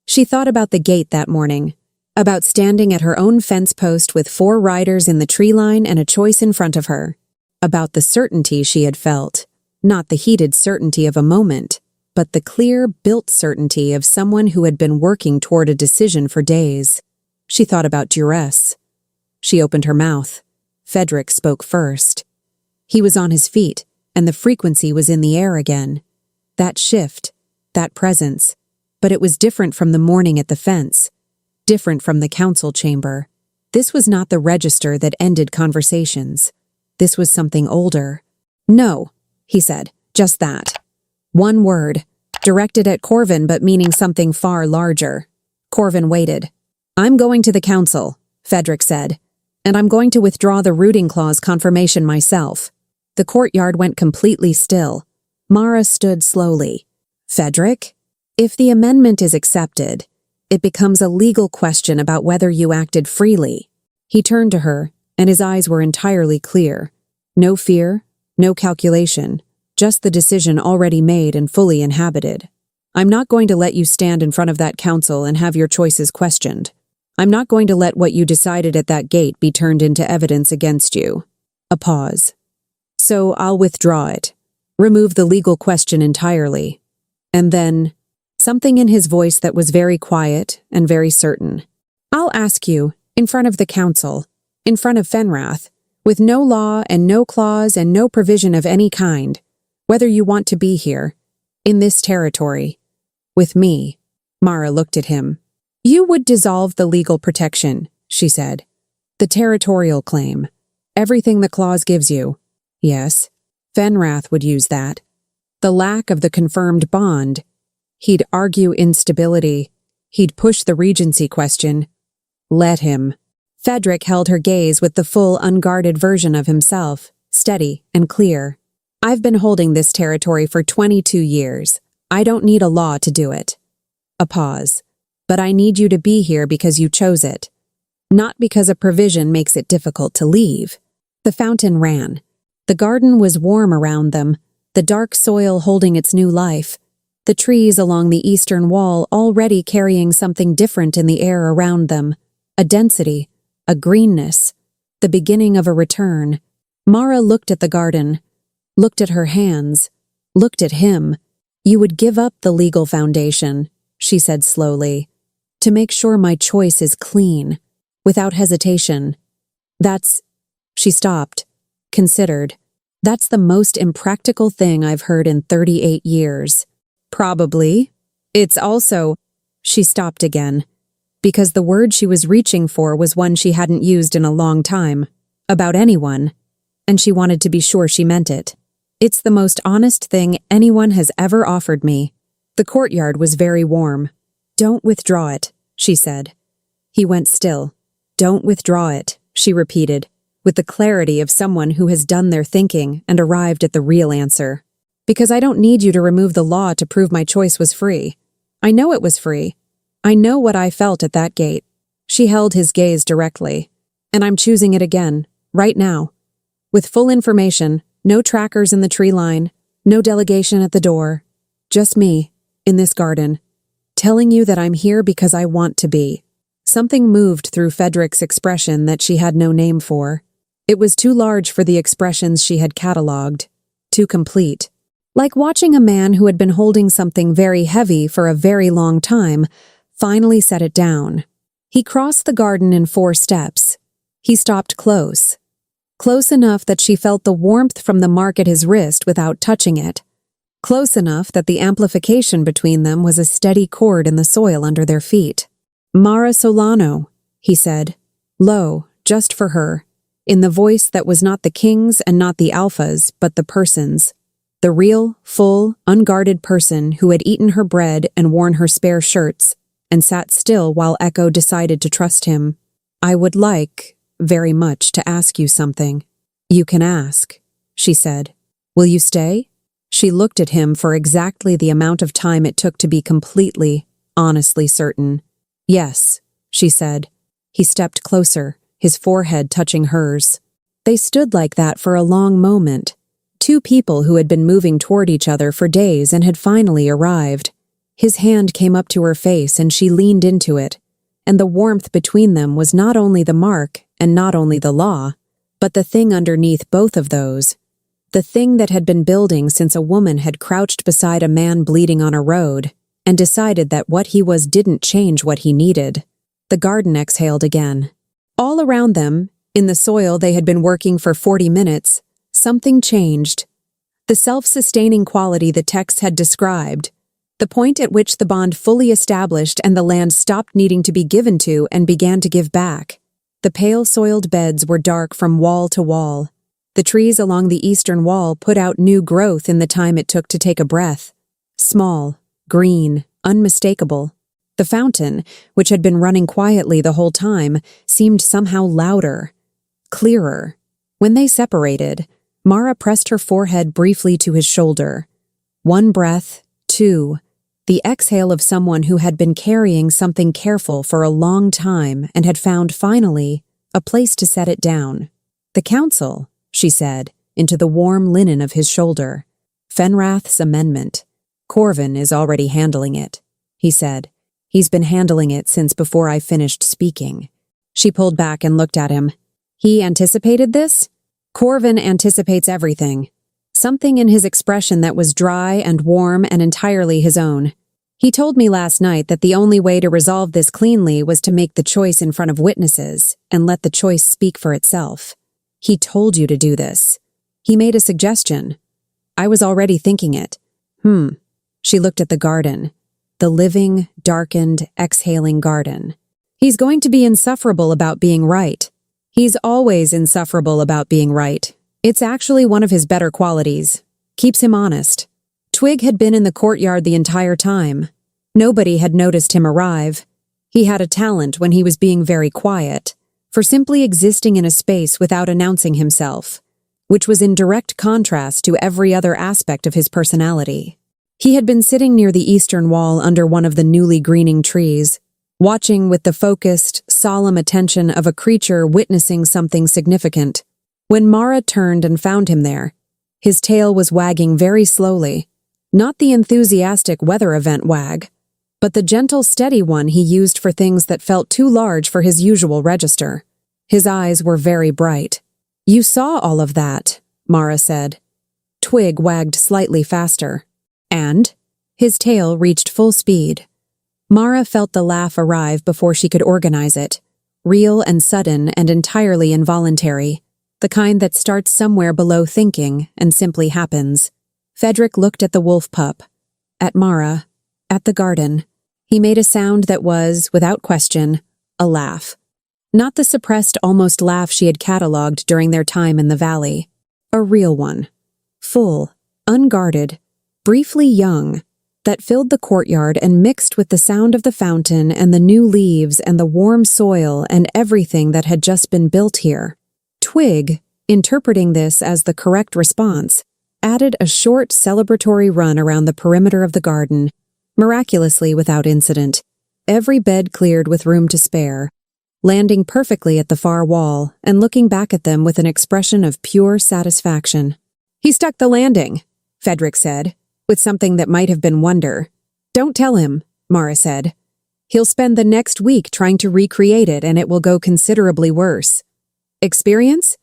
She thought about the gate that morning, about standing at her own fence post with 4 riders in the tree line and a choice in front of her, about the certainty she had felt, not the heated certainty of a moment, but the clear, built certainty of someone who had been working toward a decision for days. She thought about duress. She opened her mouth. Fedric spoke first. He was on his feet, and the frequency was in the air again. That shift, that presence. But it was different from the morning at the fence, different from the council chamber. This was not the register that ended conversations. This was something older. No, he said, just that. One word, directed at Corvin but meaning something far larger. Corvin waited. I'm going to the council, Fedric said, and I'm going to withdraw the rooting clause confirmation myself. The courtyard went completely still. Mara stood slowly. Fedric? If the amendment is accepted, it becomes a legal question about whether you acted freely. He turned to her, and his eyes were entirely clear. No fear, no calculation, just the decision already made and fully inhabited. I'm not going to let you stand in front of that council and have your choices questioned. I'm not going to let what you decided at that gate be turned into evidence against you. A pause. So I'll withdraw it. Remove the legal question entirely. And then, something in his voice that was very quiet and very certain. I'll ask you, in front of the council, in front of Fenrath, with no law and no clause and no provision of any kind, whether you want to be here, in this territory, with me. Mara looked at him. You would dissolve the legal protection, she said. The territorial claim. Everything the clause gives you. Yes, Fenrath would use that. The lack of the confirmed bond. He'd argue instability. He'd push the regency question. Let him. Fedric held her gaze with the full, unguarded version of himself, steady and clear. I've been holding this territory for 22 years. I don't need a law to do it. A pause. But I need you to be here because you chose it. Not because a provision makes it difficult to leave. The fountain ran. The garden was warm around them, the dark soil holding its new life. The trees along the eastern wall already carrying something different in the air around them. A density, a greenness, the beginning of a return. Mara looked at the garden, looked at her hands, looked at him. You would give up the legal foundation, she said slowly, to make sure my choice is clean, without hesitation. That's She stopped, considered. That's the most impractical thing I've heard in 38 years. Probably. It's also... She stopped again, because the word she was reaching for was one she hadn't used in a long time, about anyone, and she wanted to be sure she meant it. It's the most honest thing anyone has ever offered me. The courtyard was very warm. Don't withdraw it, she said. He went still. Don't withdraw it, she repeated, with the clarity of someone who has done their thinking and arrived at the real answer. Because I don't need you to remove the law to prove my choice was free. I know it was free. I know what I felt at that gate. She held his gaze directly. And I'm choosing it again, right now. With full information, no trackers in the tree line, no delegation at the door. Just me, in this garden, telling you that I'm here because I want to be. Something moved through Frederick's expression that she had no name for. It was too large for the expressions she had catalogued, too complete. Like watching a man who had been holding something very heavy for a very long time finally set it down. He crossed the garden in 4 steps. He stopped close. Close enough that she felt the warmth from the mark at his wrist without touching it. Close enough that the amplification between them was a steady chord in the soil under their feet. Mara Solano, he said, low, just for her, in the voice that was not the king's and not the alpha's, but the person's. The real, full, unguarded person who had eaten her bread and worn her spare shirts, and sat still while Echo decided to trust him. I would like, very much, to ask you something. You can ask, she said. Will you stay? She looked at him for exactly the amount of time it took to be completely, honestly certain. Yes, she said. He stepped closer, his forehead touching hers. They stood like that for a long moment. 2 people who had been moving toward each other for days and had finally arrived. His hand came up to her face and she leaned into it, and the warmth between them was not only the mark and not only the law, but the thing underneath both of those. The thing that had been building since a woman had crouched beside a man bleeding on a road and decided that what he was didn't change what he needed. The garden exhaled again. All around them, in the soil they had been working for 40 minutes, something changed. The self-sustaining quality the text had described, the point at which the bond fully established and the land stopped needing to be given to and began to give back. The pale soiled beds were dark from wall to wall. The trees along the eastern wall put out new growth in the time it took to take a breath. Small, green, unmistakable. The fountain, which had been running quietly the whole time, seemed somehow louder, clearer. When they separated, Mara pressed her forehead briefly to his shoulder. 1 breath, 2, the exhale of someone who had been carrying something careful for a long time and had found, finally, a place to set it down. The council, she said, into the warm linen of his shoulder. Fenrath's amendment. Corvin is already handling it, he said. He's been handling it since before I finished speaking. She pulled back and looked at him. He anticipated this? Corvin anticipates everything. Something in his expression that was dry and warm and entirely his own. He told me last night that the only way to resolve this cleanly was to make the choice in front of witnesses and let the choice speak for itself. He told you to do this. He made a suggestion. I was already thinking it. She looked at the garden. The living, darkened, exhaling garden. He's going to be insufferable about being right. He's always insufferable about being right. It's actually one of his better qualities. Keeps him honest. Twig had been in the courtyard the entire time. Nobody had noticed him arrive. He had a talent when he was being very quiet, for simply existing in a space without announcing himself, which was in direct contrast to every other aspect of his personality. He had been sitting near the eastern wall under one of the newly greening trees, watching with the focused, solemn attention of a creature witnessing something significant. When Mara turned and found him there, his tail was wagging very slowly, not the enthusiastic weather event wag, but the gentle, steady one he used for things that felt too large for his usual register. His eyes were very bright. You saw all of that, Mara said. Twig wagged slightly faster. And? His tail reached full speed. Mara felt the laugh arrive before she could organize it, real and sudden and entirely involuntary. the kind that starts somewhere below thinking and simply happens. Fedric looked at the wolf pup, at Mara, at the garden. He made a sound that was, without question, a laugh. Not the suppressed, almost laugh she had catalogued during their time in the valley. A real one. Full, unguarded, briefly young, that filled the courtyard and mixed with the sound of the fountain and the new leaves and the warm soil and everything that had just been built here. Twig, interpreting this as the correct response, added a short celebratory run around the perimeter of the garden, miraculously without incident, every bed cleared with room to spare, landing perfectly at the far wall and looking back at them with an expression of pure satisfaction. "He stuck the landing," Fedric said, with something that might have been wonder. "Don't tell him," Mara said. "He'll spend the next week trying to recreate it and it will go considerably worse." Experience?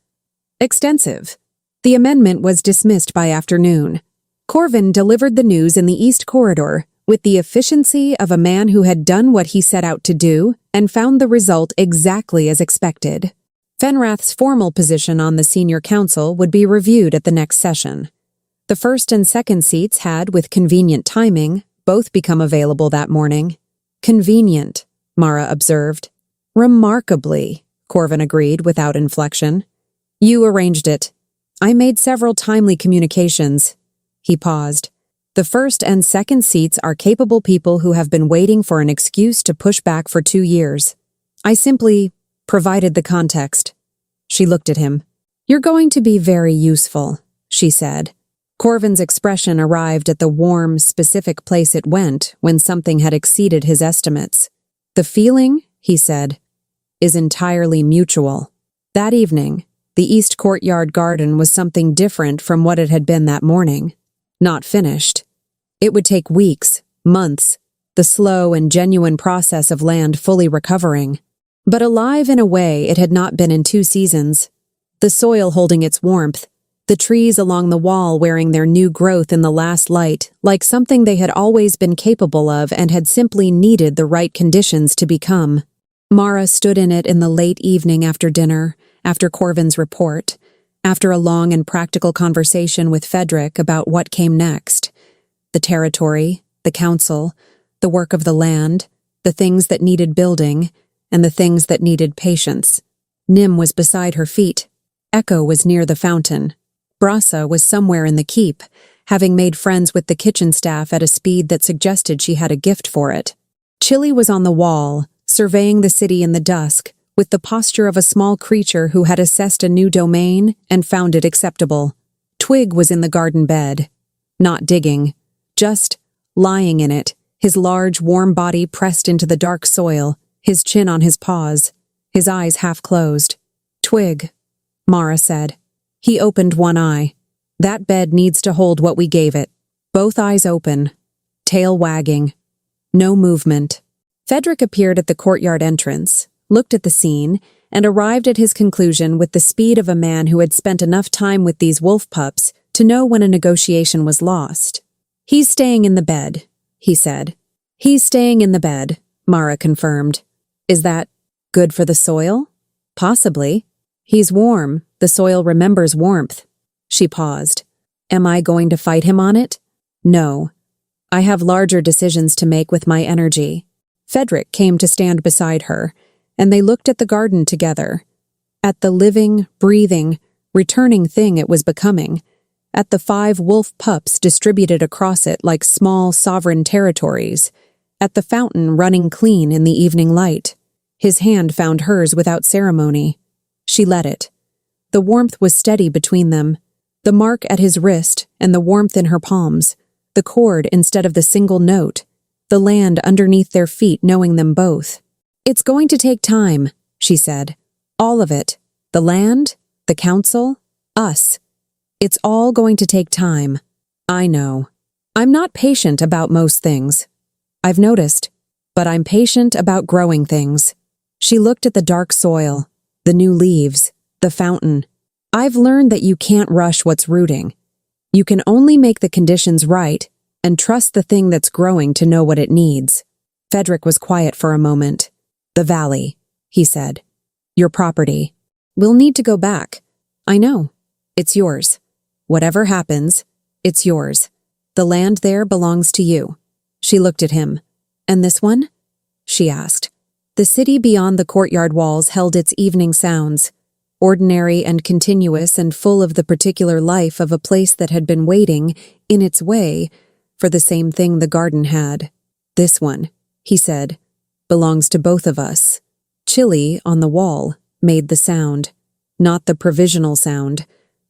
Extensive. The amendment was dismissed by afternoon. Corvin delivered the news in the East Corridor with the efficiency of a man who had done what he set out to do and found the result exactly as expected. Fenrath's formal position on the senior council would be reviewed at the next session. The first and second seats had, with convenient timing, both become available that morning. "Convenient," Mara observed. "Remarkably," Corvin agreed without inflection. "You arranged it. I made several timely communications." He paused. "The first and second seats are capable people who have been waiting for an excuse to push back for 2 years. I simply provided the context." She looked at him. "You're going to be very useful," she said. Corvin's expression arrived at the warm, specific place it went when something had exceeded his estimates. "The feeling," he said, "is entirely mutual." That evening, the East Courtyard garden was something different from what it had been that morning. Not finished. It would take weeks, months, the slow and genuine process of land fully recovering. But alive in a way it had not been in 2 seasons. The soil holding its warmth, the trees along the wall wearing their new growth in the last light, like something they had always been capable of and had simply needed the right conditions to become. Mara stood in it in the late evening after dinner, after Corvin's report, after a long and practical conversation with Fedric about what came next. The territory, the council, the work of the land, the things that needed building, and the things that needed patience. Nim was beside her feet. Echo was near the fountain. Brasa was somewhere in the keep, having made friends with the kitchen staff at a speed that suggested she had a gift for it. Chili was on the wall, surveying the city in the dusk, with the posture of a small creature who had assessed a new domain and found it acceptable. Twig was in the garden bed, not digging, just lying in it, his large, warm body pressed into the dark soil, his chin on his paws, his eyes half closed. "Twig," Mara said. He opened one eye. "That bed needs to hold what we gave it." Both eyes open, tail wagging. No movement. Fedric appeared at the courtyard entrance, looked at the scene, and arrived at his conclusion with the speed of a man who had spent enough time with these wolf pups to know when a negotiation was lost. "He's staying in the bed," he said. "He's staying in the bed," Mara confirmed. "Is that good for the soil?" "Possibly. He's warm. The soil remembers warmth." She paused. "Am I going to fight him on it?" "No. I have larger decisions to make with my energy." Fedric came to stand beside her, and they looked at the garden together. At the living, breathing, returning thing it was becoming. At the 5 wolf pups distributed across it like small, sovereign territories. At the fountain running clean in the evening light. His hand found hers without ceremony. She let it. The warmth was steady between them. The mark at his wrist and the warmth in her palms. The chord instead of the single note. The land underneath their feet knowing them both. "It's going to take time," she said. "All of it. The land, the council, us. It's all going to take time. I know. I'm not patient about most things. I've noticed. But I'm patient about growing things." She looked at the dark soil, the new leaves, the fountain. "I've learned that you can't rush what's rooting. You can only make the conditions right and trust the thing that's growing to know what it needs." Fedric was quiet for a moment. "The valley," he said. "Your property. We'll need to go back. I know. It's yours. Whatever happens, it's yours. The land there belongs to you. She looked at him. And this one? She asked. The city beyond the courtyard walls held its evening sounds, ordinary and continuous and full of the particular life of a place that had been waiting, in its way, for the same thing the garden had. This one, he said, belongs to both of us. Chili, on the wall, made the sound. Not the provisional sound,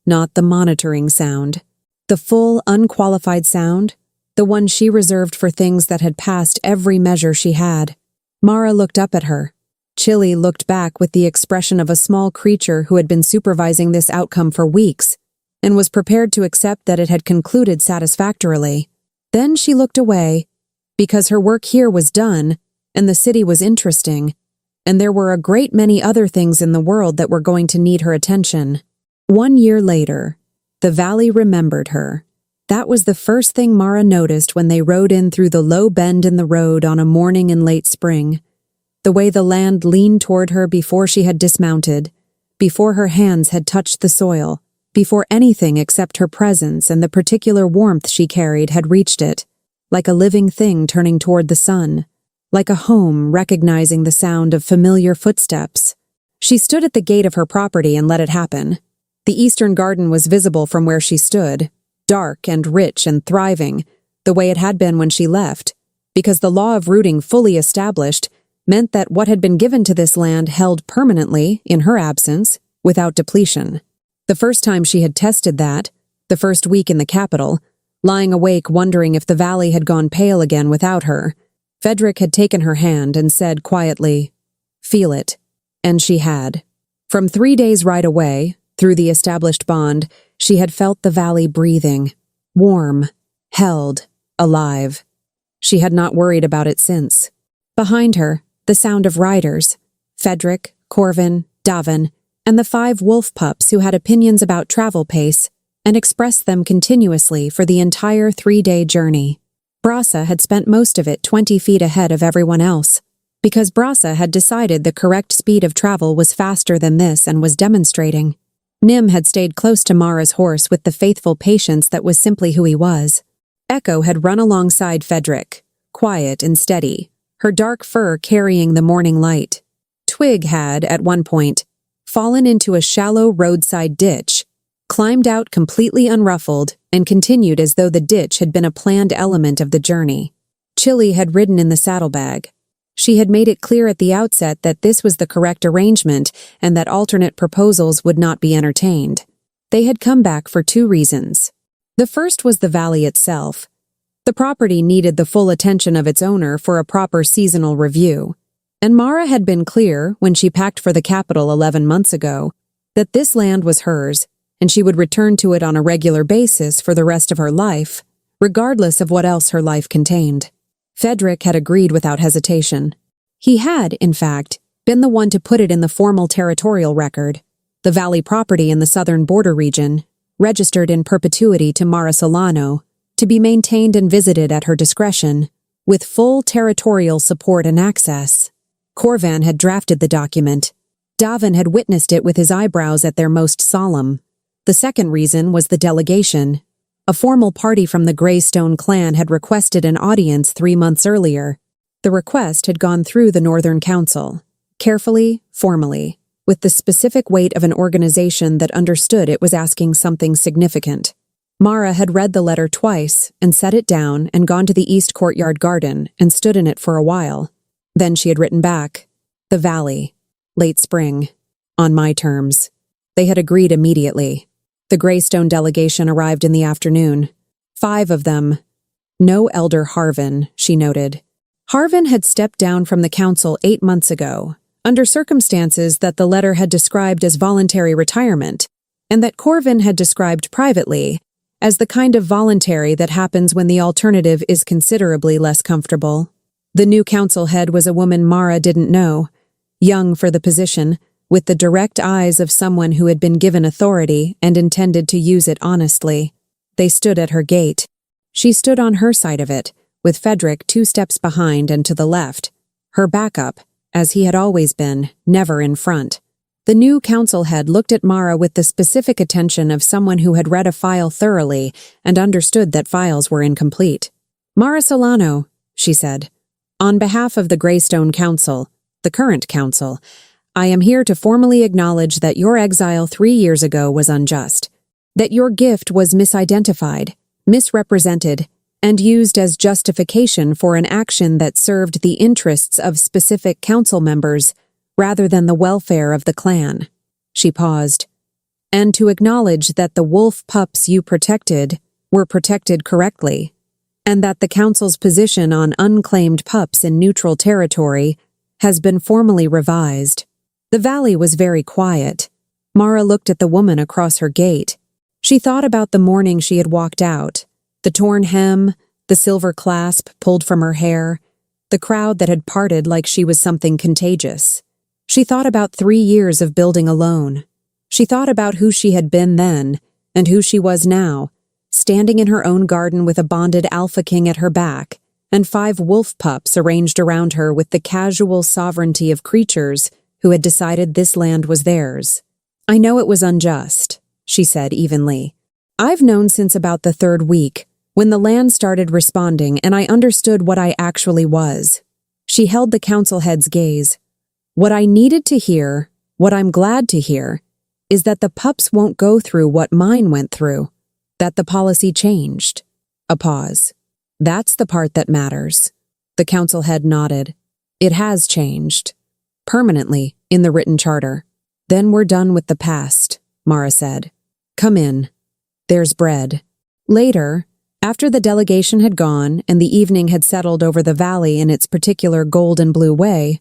not the monitoring sound. The full, unqualified sound, the one she reserved for things that had passed every measure she had. Mara looked up at her. Chili looked back with the expression of a small creature who had been supervising this outcome for weeks and was prepared to accept that it had concluded satisfactorily. Then she looked away, because her work here was done and the city was interesting, and there were a great many other things in the world that were going to need her attention. 1 year later, the valley remembered her. That was the first thing Mara noticed when they rode in through the low bend in the road on a morning in late spring. The way the land leaned toward her before she had dismounted, before her hands had touched the soil, before anything except her presence and the particular warmth she carried had reached it, like a living thing turning toward the sun, like a home recognizing the sound of familiar footsteps. She stood at the gate of her property and let it happen. The eastern garden was visible from where she stood, dark and rich and thriving, the way it had been when she left, because the law of rooting fully established meant that what had been given to this land held permanently, in her absence, without depletion. The first time she had tested that, the first week in the capital, lying awake wondering if the valley had gone pale again without her, Frederick had taken her hand and said quietly, "Feel it." And she had. From 3 days' ride away, through the established bond, she had felt the valley breathing, warm, held, alive. She had not worried about it since. Behind her, the sound of riders, Frederick, Corvin, Davin, and the 5 wolf pups who had opinions about travel pace and expressed them continuously for the entire 3-day journey. Brasa had spent most of it 20 feet ahead of everyone else, because Brasa had decided the correct speed of travel was faster than this and was demonstrating. Nim had stayed close to Mara's horse with the faithful patience that was simply who he was. Echo had run alongside Frederick, quiet and steady, her dark fur carrying the morning light. Twig had, at one point, fallen into a shallow roadside ditch, climbed out completely unruffled, and continued as though the ditch had been a planned element of the journey. Chili had ridden in the saddlebag. She had made it clear at the outset that this was the correct arrangement and that alternate proposals would not be entertained. They had come back for 2 reasons. The first was the valley itself. The property needed the full attention of its owner for a proper seasonal review, and Mara had been clear, when she packed for the capital 11 months ago, that this land was hers, and she would return to it on a regular basis for the rest of her life, regardless of what else her life contained. Frederick had agreed without hesitation. He had, in fact, been the one to put it in the formal territorial record, the valley property in the southern border region, registered in perpetuity to Mara Solano, to be maintained and visited at her discretion, with full territorial support and access. Corvan had drafted the document. Davin had witnessed it with his eyebrows at their most solemn. The second reason was the delegation. A formal party from the Greystone clan had requested an audience 3 months earlier. The request had gone through the Northern Council, carefully, formally, with the specific weight of an organization that understood it was asking something significant. Mara had read the letter twice and set it down and gone to the East Courtyard Garden and stood in it for a while. Then she had written back, "The Valley, late spring, on my terms." They had agreed immediately. The Greystone delegation arrived in the afternoon. 5 of them. No Elder Harvin, she noted. Harvin had stepped down from the council 8 months ago, under circumstances that the letter had described as voluntary retirement, and that Corvin had described privately as the kind of voluntary that happens when the alternative is considerably less comfortable. The new council head was a woman Mara didn't know, young for the position, with the direct eyes of someone who had been given authority and intended to use it honestly. They stood at her gate. She stood on her side of it, with Frederick 2 steps behind and to the left, her backup, as he had always been, never in front. The The new council head looked at Mara with the specific attention of someone who had read a file thoroughly and understood that files were incomplete. "Mara Solano," she said, "on behalf of the Greystone Council, the current council, I am here to formally acknowledge that your exile 3 years ago was unjust, that your gift was misidentified, misrepresented, and used as justification for an action that served the interests of specific council members rather than the welfare of the clan." She paused. "And to acknowledge that the wolf pups you protected were protected correctly, and that the council's position on unclaimed pups in neutral territory has been formally revised." The valley was very quiet. Mara looked at the woman across her gate. She thought about the morning she had walked out, the torn hem, the silver clasp pulled from her hair, the crowd that had parted like she was something contagious. She thought about 3 years of building alone. She thought about who she had been then and who she was now, standing in her own garden with a bonded alpha king at her back and 5 wolf pups arranged around her with the casual sovereignty of creatures who had decided this land was theirs. "I know it was unjust," she said evenly. "I've known since about the 3rd week, when the land started responding and I understood what I actually was." She held the council head's gaze. "What I needed to hear, what I'm glad to hear, is that the pups won't go through what mine went through, that the policy changed." A pause. "That's the part that matters." The council head nodded. "It has changed. Permanently, in the written charter." "Then we're done with the past," Mara said. "Come in. There's bread." Later, after the delegation had gone and the evening had settled over the valley in its particular gold and blue way,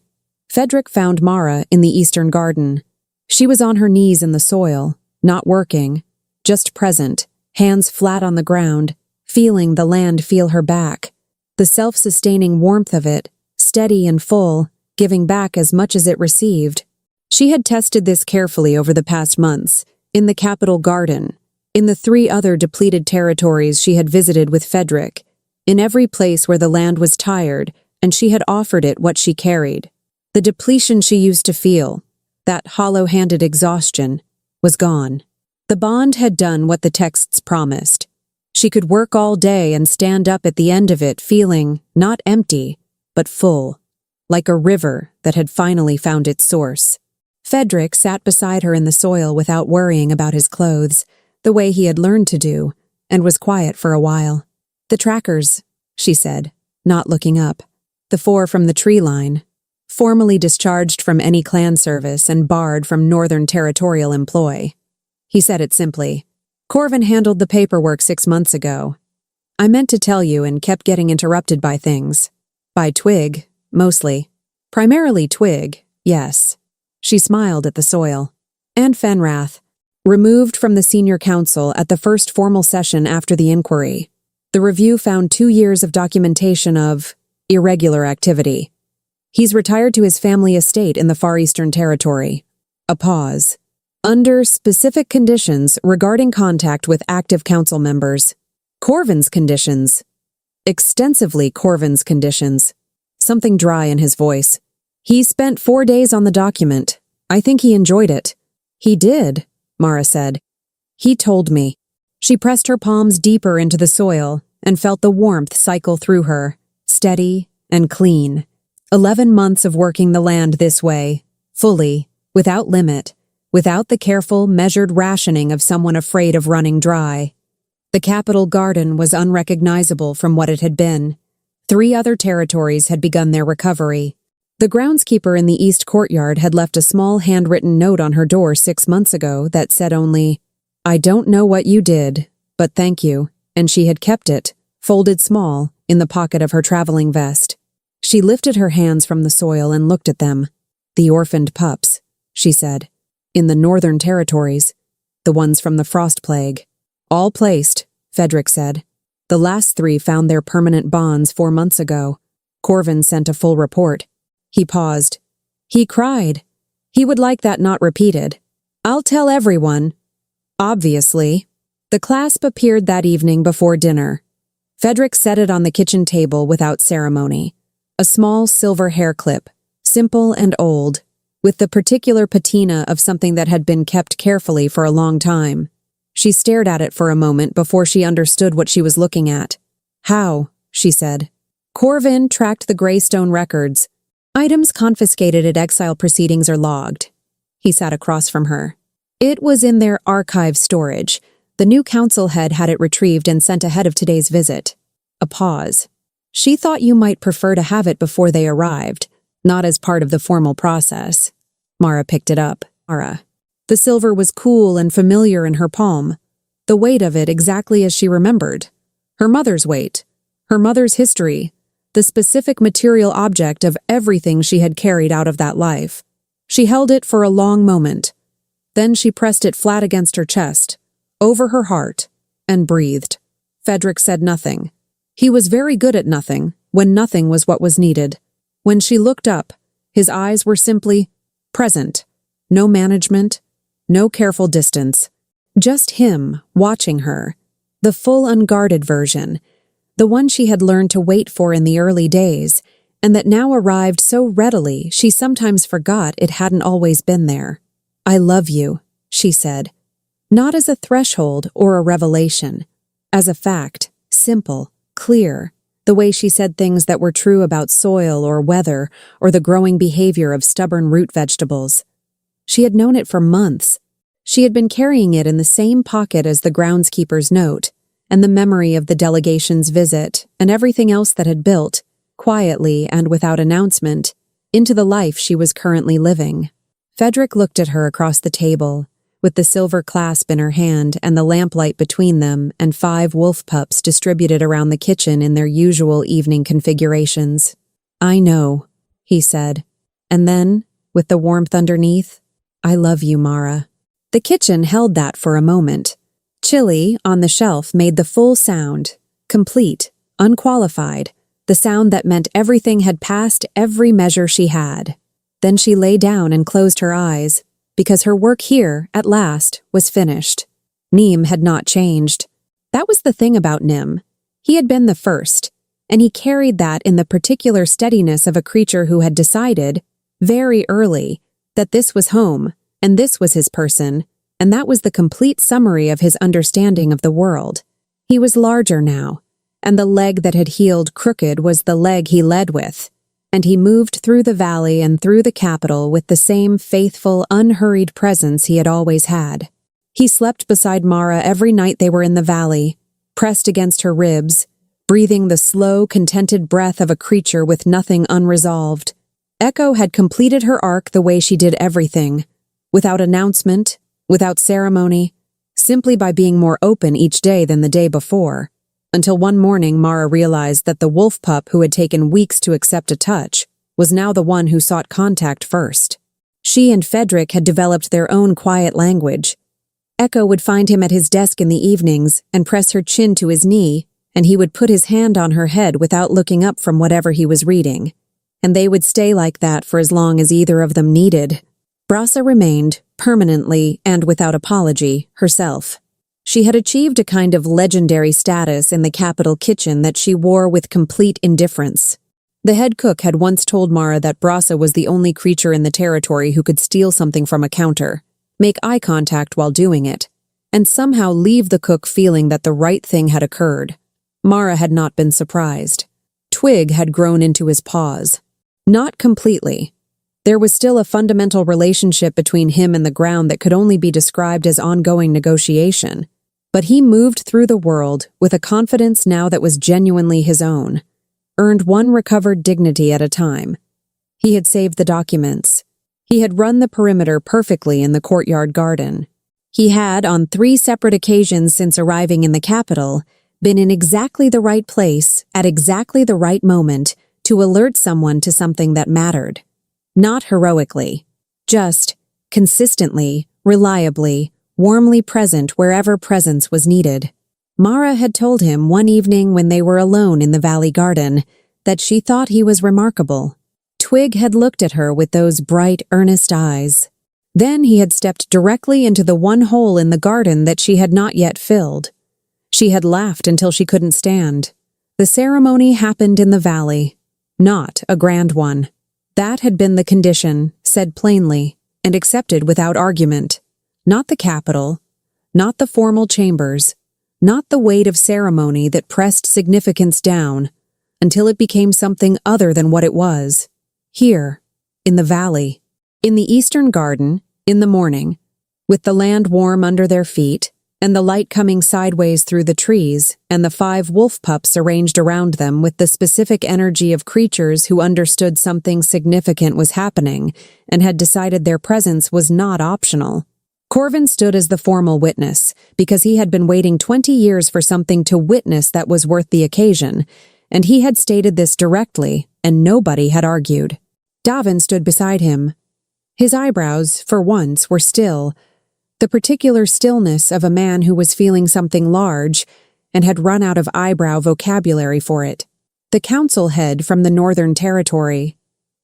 Fedric found Mara in the eastern garden. She was on her knees in the soil, not working, just present, hands flat on the ground, feeling the land feel her back. The self-sustaining warmth of it, steady and full, giving back as much as it received. She had tested this carefully over the past months, in the capital garden, in the 3 other depleted territories she had visited with Fedric, in every place where the land was tired and she had offered it what she carried. The depletion she used to feel, that hollow-handed exhaustion, was gone. The bond had done what the texts promised. She could work all day and stand up at the end of it feeling not empty, but full, like a river that had finally found its source. Fedric sat beside her in the soil without worrying about his clothes, the way he had learned to do, and was quiet for a while. "The trackers," she said, not looking up. "The 4 from the tree line. Formally discharged from any clan service and barred from Northern Territorial employ." He said it simply. "Corvin handled the paperwork 6 months ago. I meant to tell you and kept getting interrupted by things. By Twig, mostly. Primarily Twig, yes." She smiled at the soil. "And Fenrath, removed from the senior council at the first formal session after the inquiry. The review found 2 years of documentation of irregular activity. He's retired to his family estate in the Far Eastern Territory." A pause. "Under specific conditions regarding contact with active council members." Corvin's conditions. Extensively Corvin's conditions. Something dry in his voice. "He spent 4 days on the document. I think he enjoyed it." "He did," Mara said. "He told me." She pressed her palms deeper into the soil and felt the warmth cycle through her, steady and clean. 11 months of working the land this way, fully, without limit, without the careful, measured rationing of someone afraid of running dry. The capital garden was unrecognizable from what it had been. 3 other territories had begun their recovery. The groundskeeper in the east courtyard had left a small handwritten note on her door 6 months ago that said only, "I don't know what you did, but thank you," and she had kept it, folded small, in the pocket of her traveling vest. She lifted her hands from the soil and looked at them. "The orphaned pups," she said. "In the northern territories. The ones from the frost plague. All placed," Fedric said. "The last 3 found their permanent bonds 4 months ago. Corvin sent a full report." He paused. "He cried. He would like that not repeated. I'll tell everyone. Obviously." The clasp appeared that evening before dinner. Fedric set it on the kitchen table without ceremony. A small silver hair clip, simple and old, with the particular patina of something that had been kept carefully for a long time. She stared at it for a moment before she understood what she was looking at. "How?" she said. Corvin tracked the gray stone records. "Items confiscated at exile proceedings are logged." He sat across from her. "It was in their archive storage. The new council head had it retrieved and sent ahead of today's visit." A pause. "She thought you might prefer to have it before they arrived, not as part of the formal process." Mara picked it up. The silver was cool and familiar in her palm, the weight of it exactly as she remembered. Her mother's weight, her mother's history, the specific material object of everything she had carried out of that life. She held it for a long moment. Then she pressed it flat against her chest, over her heart, and breathed. Fedric said nothing. He was very good at nothing, when nothing was what was needed. When she looked up, his eyes were simply present. No management, no careful distance. Just him, watching her. The full unguarded version. The one she had learned to wait for in the early days, and that now arrived so readily she sometimes forgot it hadn't always been there. "I love you," she said. Not as a threshold or a revelation. As a fact, simple, clear, the way she said things that were true about soil or weather or the growing behavior of stubborn root vegetables. She had known it for months. She had been carrying it in the same pocket as the groundskeeper's note, and the memory of the delegation's visit, and everything else that had built, quietly and without announcement, into the life she was currently living. Fedric looked at her across the table, with the silver clasp in her hand and the lamplight between them and 5 wolf pups distributed around the kitchen in their usual evening configurations. "I know," he said. And then, with the warmth underneath, "I love you, Mara." The kitchen held that for a moment. Chili, on the shelf, made the full sound, complete, unqualified, the sound that meant everything had passed every measure she had. Then she lay down and closed her eyes, because her work here, at last, was finished. Neem had not changed. That was the thing about Nim. He had been the first, and he carried that in the particular steadiness of a creature who had decided, very early, that this was home, and this was his person, and that was the complete summary of his understanding of the world. He was larger now, and the leg that had healed crooked was the leg he led with, and he moved through the valley and through the capital with the same faithful, unhurried presence he had always had. He slept beside Mara every night they were in the valley, pressed against her ribs, breathing the slow, contented breath of a creature with nothing unresolved. Echo had completed her arc the way she did everything, without announcement, without ceremony, simply by being more open each day than the day before, until one morning Mara realized that the wolf pup who had taken weeks to accept a touch was now the one who sought contact first. She and Fedric had developed their own quiet language. Echo would find him at his desk in the evenings and press her chin to his knee, and he would put his hand on her head without looking up from whatever he was reading. And they would stay like that for as long as either of them needed. Brasa remained, permanently and without apology, herself. She had achieved a kind of legendary status in the capital kitchen that she wore with complete indifference. The head cook had once told Mara that Brasa was the only creature in the territory who could steal something from a counter, make eye contact while doing it, and somehow leave the cook feeling that the right thing had occurred. Mara had not been surprised. Twig had grown into his paws. Not completely. There was still a fundamental relationship between him and the ground that could only be described as ongoing negotiation. But he moved through the world with a confidence now that was genuinely his own, earned one recovered dignity at a time. He had saved the documents. He had run the perimeter perfectly in the courtyard garden. He had, on 3 separate occasions since arriving in the capital, been in exactly the right place at exactly the right moment to alert someone to something that mattered. Not heroically, just consistently, reliably, warmly present wherever presence was needed. Mara had told him one evening when they were alone in the valley garden that she thought he was remarkable. Twig had looked at her with those bright, earnest eyes. Then he had stepped directly into the one hole in the garden that she had not yet filled. She had laughed until she couldn't stand. The ceremony happened in the valley. Not a grand one. That had been the condition, said plainly, and accepted without argument. Not the capital, not the formal chambers, not the weight of ceremony that pressed significance down, until it became something other than what it was. Here, in the valley, in the eastern garden, in the morning, with the land warm under their feet, and the light coming sideways through the trees, and the 5 wolf pups arranged around them with the specific energy of creatures who understood something significant was happening and had decided their presence was not optional. Corvin stood as the formal witness, because he had been waiting 20 years for something to witness that was worth the occasion, and he had stated this directly, and nobody had argued. Davin stood beside him. His eyebrows, for once, were still, the particular stillness of a man who was feeling something large and had run out of eyebrow vocabulary for it. The council head from the Northern Territory,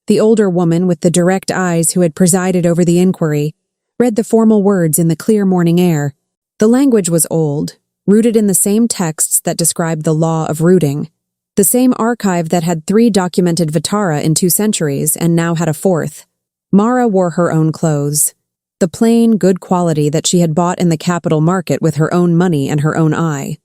the older woman with the direct eyes who had presided over the inquiry, read the formal words in the clear morning air. The language was old, rooted in the same texts that described the law of rooting, the same archive that had 3 documented Vitara in 2 centuries and now had a 4th. Mara wore her own clothes, the plain, good quality that she had bought in the capital market with her own money and her own eye.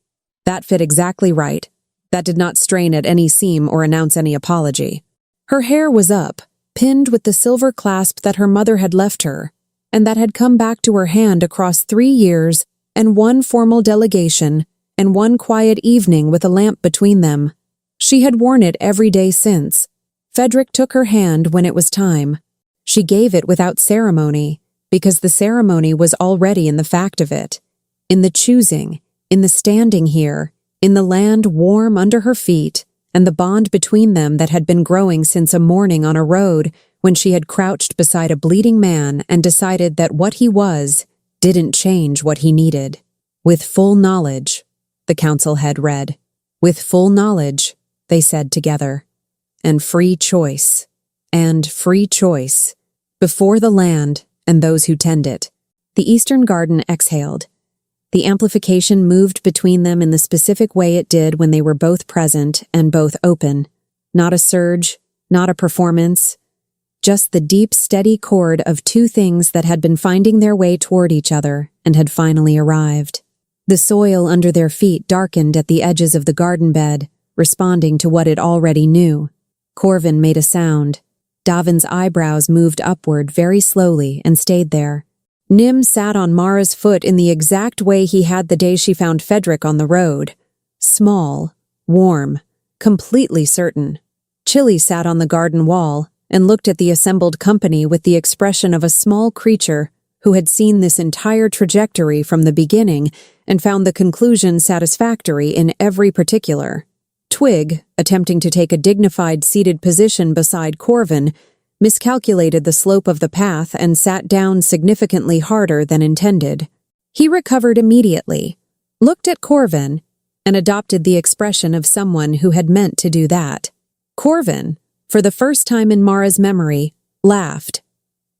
That fit exactly right. That did not strain at any seam or announce any apology. Her hair was up, pinned with the silver clasp that her mother had left her, and that had come back to her hand across 3 years and 1 formal delegation and 1 quiet evening with a lamp between them. She had worn it every day since. Frederick took her hand when it was time. She gave it without ceremony, because the ceremony was already in the fact of it, in the choosing, in the standing here, in the land warm under her feet, and the bond between them that had been growing since a morning on a road when she had crouched beside a bleeding man and decided that what he was didn't change what he needed. With full knowledge, the council head read. With full knowledge, they said together. And free choice. And free choice. Before the land and those who tend it. The Eastern Garden exhaled. The amplification moved between them in the specific way it did when they were both present and both open. Not a surge, not a performance, just the deep, steady chord of 2 things that had been finding their way toward each other and had finally arrived. The soil under their feet darkened at the edges of the garden bed, responding to what it already knew. Corvin made a sound. Davin's eyebrows moved upward very slowly and stayed there. Nim sat on Mara's foot in the exact way he had the day she found Frederick on the road. Small, warm, completely certain. Chili sat on the garden wall and looked at the assembled company with the expression of a small creature who had seen this entire trajectory from the beginning and found the conclusion satisfactory in every particular. Twig, attempting to take a dignified seated position beside Corvin, miscalculated the slope of the path and sat down significantly harder than intended. He recovered immediately, looked at Corvin, and adopted the expression of someone who had meant to do that. Corvin, for the first time in Mara's memory, laughed.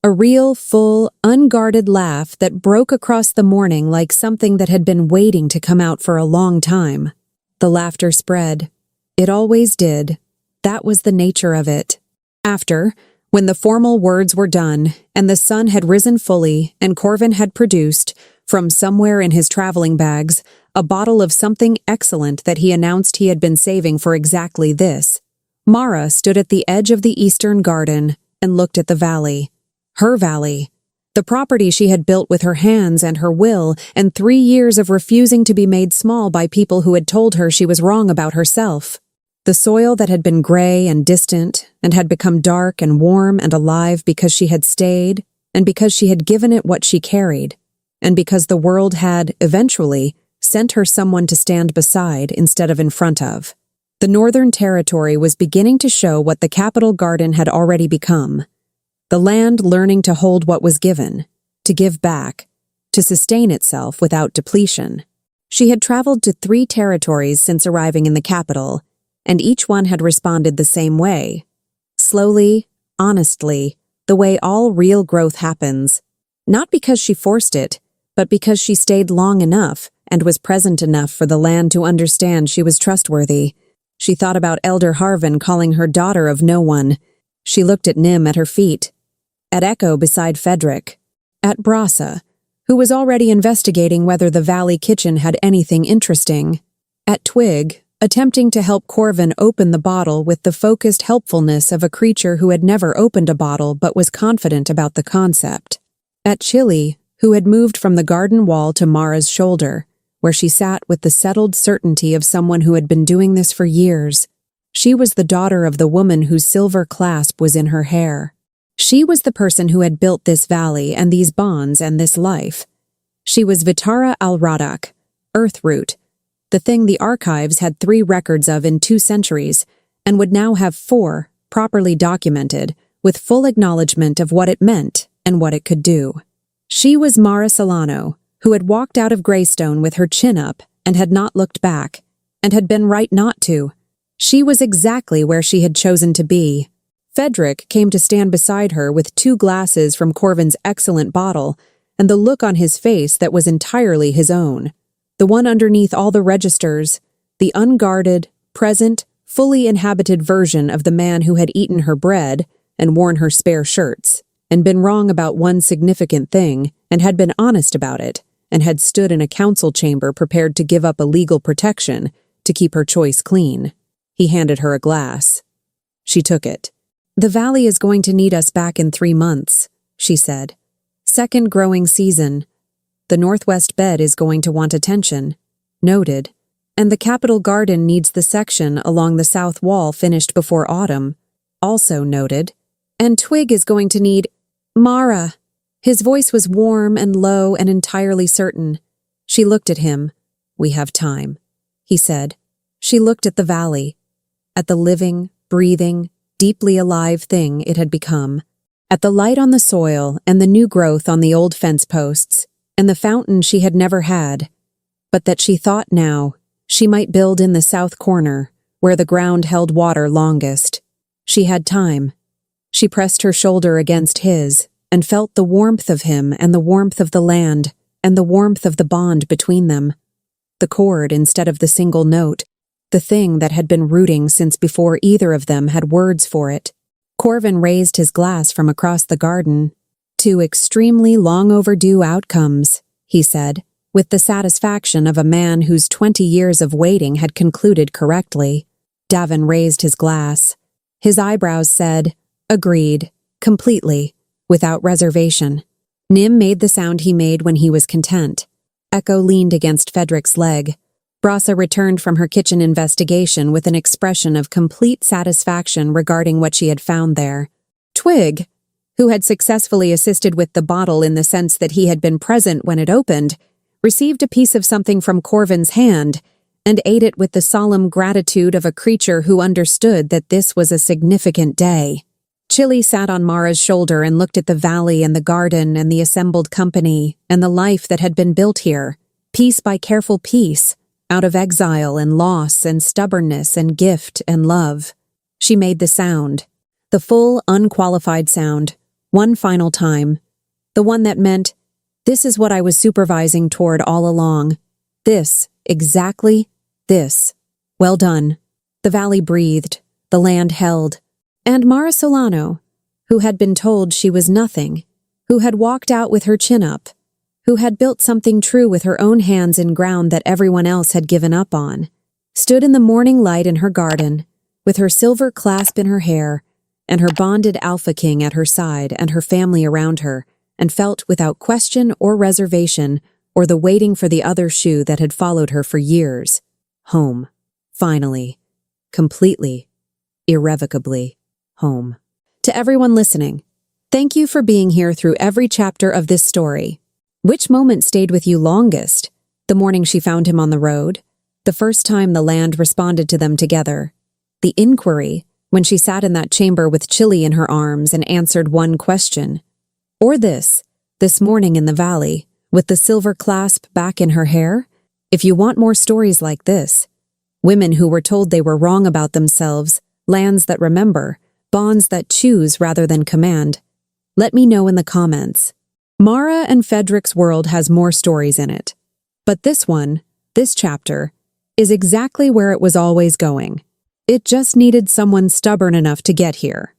A real, full, unguarded laugh that broke across the morning like something that had been waiting to come out for a long time. The laughter spread. It always did. That was the nature of it. After, when the formal words were done, and the sun had risen fully, and Corvin had produced, from somewhere in his traveling bags, a bottle of something excellent that he announced he had been saving for exactly this, Mara stood at the edge of the Eastern Garden and looked at the valley. Her valley. The property she had built with her hands and her will, and 3 years of refusing to be made small by people who had told her she was wrong about herself. The soil that had been gray and distant, and had become dark and warm and alive because she had stayed, and because she had given it what she carried, and because the world had, eventually, sent her someone to stand beside instead of in front of. The Northern Territory was beginning to show what the capital garden had already become. The land learning to hold what was given, to give back, to sustain itself without depletion. She had traveled to 3 territories since arriving in the capital, and each one had responded the same way. Slowly, honestly, the way all real growth happens. Not because she forced it, but because she stayed long enough and was present enough for the land to understand she was trustworthy. She thought about Elder Harvin calling her daughter of no one. She looked at Nim at her feet, at Echo beside Fedric, at Brasa, who was already investigating whether the Valley kitchen had anything interesting, at Twig, attempting to help Corvin open the bottle with the focused helpfulness of a creature who had never opened a bottle but was confident about the concept, at Chili, who had moved from the garden wall to Mara's shoulder, where she sat with the settled certainty of someone who had been doing this for years. She was the daughter of the woman whose silver clasp was in her hair. She was the person who had built this valley and these bonds and this life. She was Vitara al-Radak, earthroot, the thing the archives had 3 records of in 2 centuries, and would now have 4, properly documented, with full acknowledgement of what it meant and what it could do. She was Mara Solano, who had walked out of Greystone with her chin up and had not looked back, and had been right not to. She was exactly where she had chosen to be. Fedric came to stand beside her with 2 glasses from Corvin's excellent bottle, and the look on his face that was entirely his own. The one underneath all the registers, the unguarded, present, fully inhabited version of the man who had eaten her bread and worn her spare shirts, and been wrong about one significant thing, and had been honest about it, and had stood in a council chamber prepared to give up a legal protection to keep her choice clean. He handed her a glass. She took it. "The valley is going to need us back in 3 months," she said. "Second growing season. The northwest bed is going to want attention." Noted. "And the Capitol Garden needs the section along the south wall finished before autumn." Also noted. "And Twig is going to need Mara." His voice was warm and low and entirely certain. She looked at him. "We have time," he said. She looked at the valley, at the living, breathing, deeply alive thing it had become, at the light on the soil and the new growth on the old fence posts, and the fountain she had never had, but that she thought now she might build in the south corner, where the ground held water longest. She had time. She pressed her shoulder against his, and felt the warmth of him and the warmth of the land, and the warmth of the bond between them. The chord instead of the single note, the thing that had been rooting since before either of them had words for it. Corvin raised his glass from across the garden. "2 extremely long overdue outcomes," he said, with the satisfaction of a man whose 20 years of waiting had concluded correctly. Davin raised his glass. His eyebrows said, "Agreed, completely, without reservation." Nim made the sound he made when he was content. Echo leaned against Fedric's leg. Brasa returned from her kitchen investigation with an expression of complete satisfaction regarding what she had found there. Twig, who had successfully assisted with the bottle in the sense that he had been present when it opened, received a piece of something from Corvin's hand and ate it with the solemn gratitude of a creature who understood that this was a significant day. Chili sat on Mara's shoulder and looked at the valley and the garden and the assembled company and the life that had been built here, piece by careful piece, out of exile and loss and stubbornness and gift and love. She made the sound, the full, unqualified sound, one final time, the one that meant, "This is what I was supervising toward all along. This, exactly this. Well done." The valley breathed, the land held. And Mara Solano, who had been told she was nothing, who had walked out with her chin up, who had built something true with her own hands in ground that everyone else had given up on, stood in the morning light in her garden, with her silver clasp in her hair, and her bonded alpha king at her side and her family around her, and felt without question or reservation, or the waiting for the other shoe that had followed her for years, home. Finally. Completely. Irrevocably. Home. To everyone listening, thank you for being here through every chapter of this story. Which moment stayed with you longest? The morning she found him on the road? The first time the land responded to them together? The inquiry, when she sat in that chamber with Chili in her arms and answered one question? Or this morning in the valley, with the silver clasp back in her hair? If you want more stories like this, women who were told they were wrong about themselves, lands that remember, bonds that choose rather than command, let me know in the comments. Mara and Fedric's world has more stories in it. But this one, this chapter, is exactly where it was always going. It just needed someone stubborn enough to get here.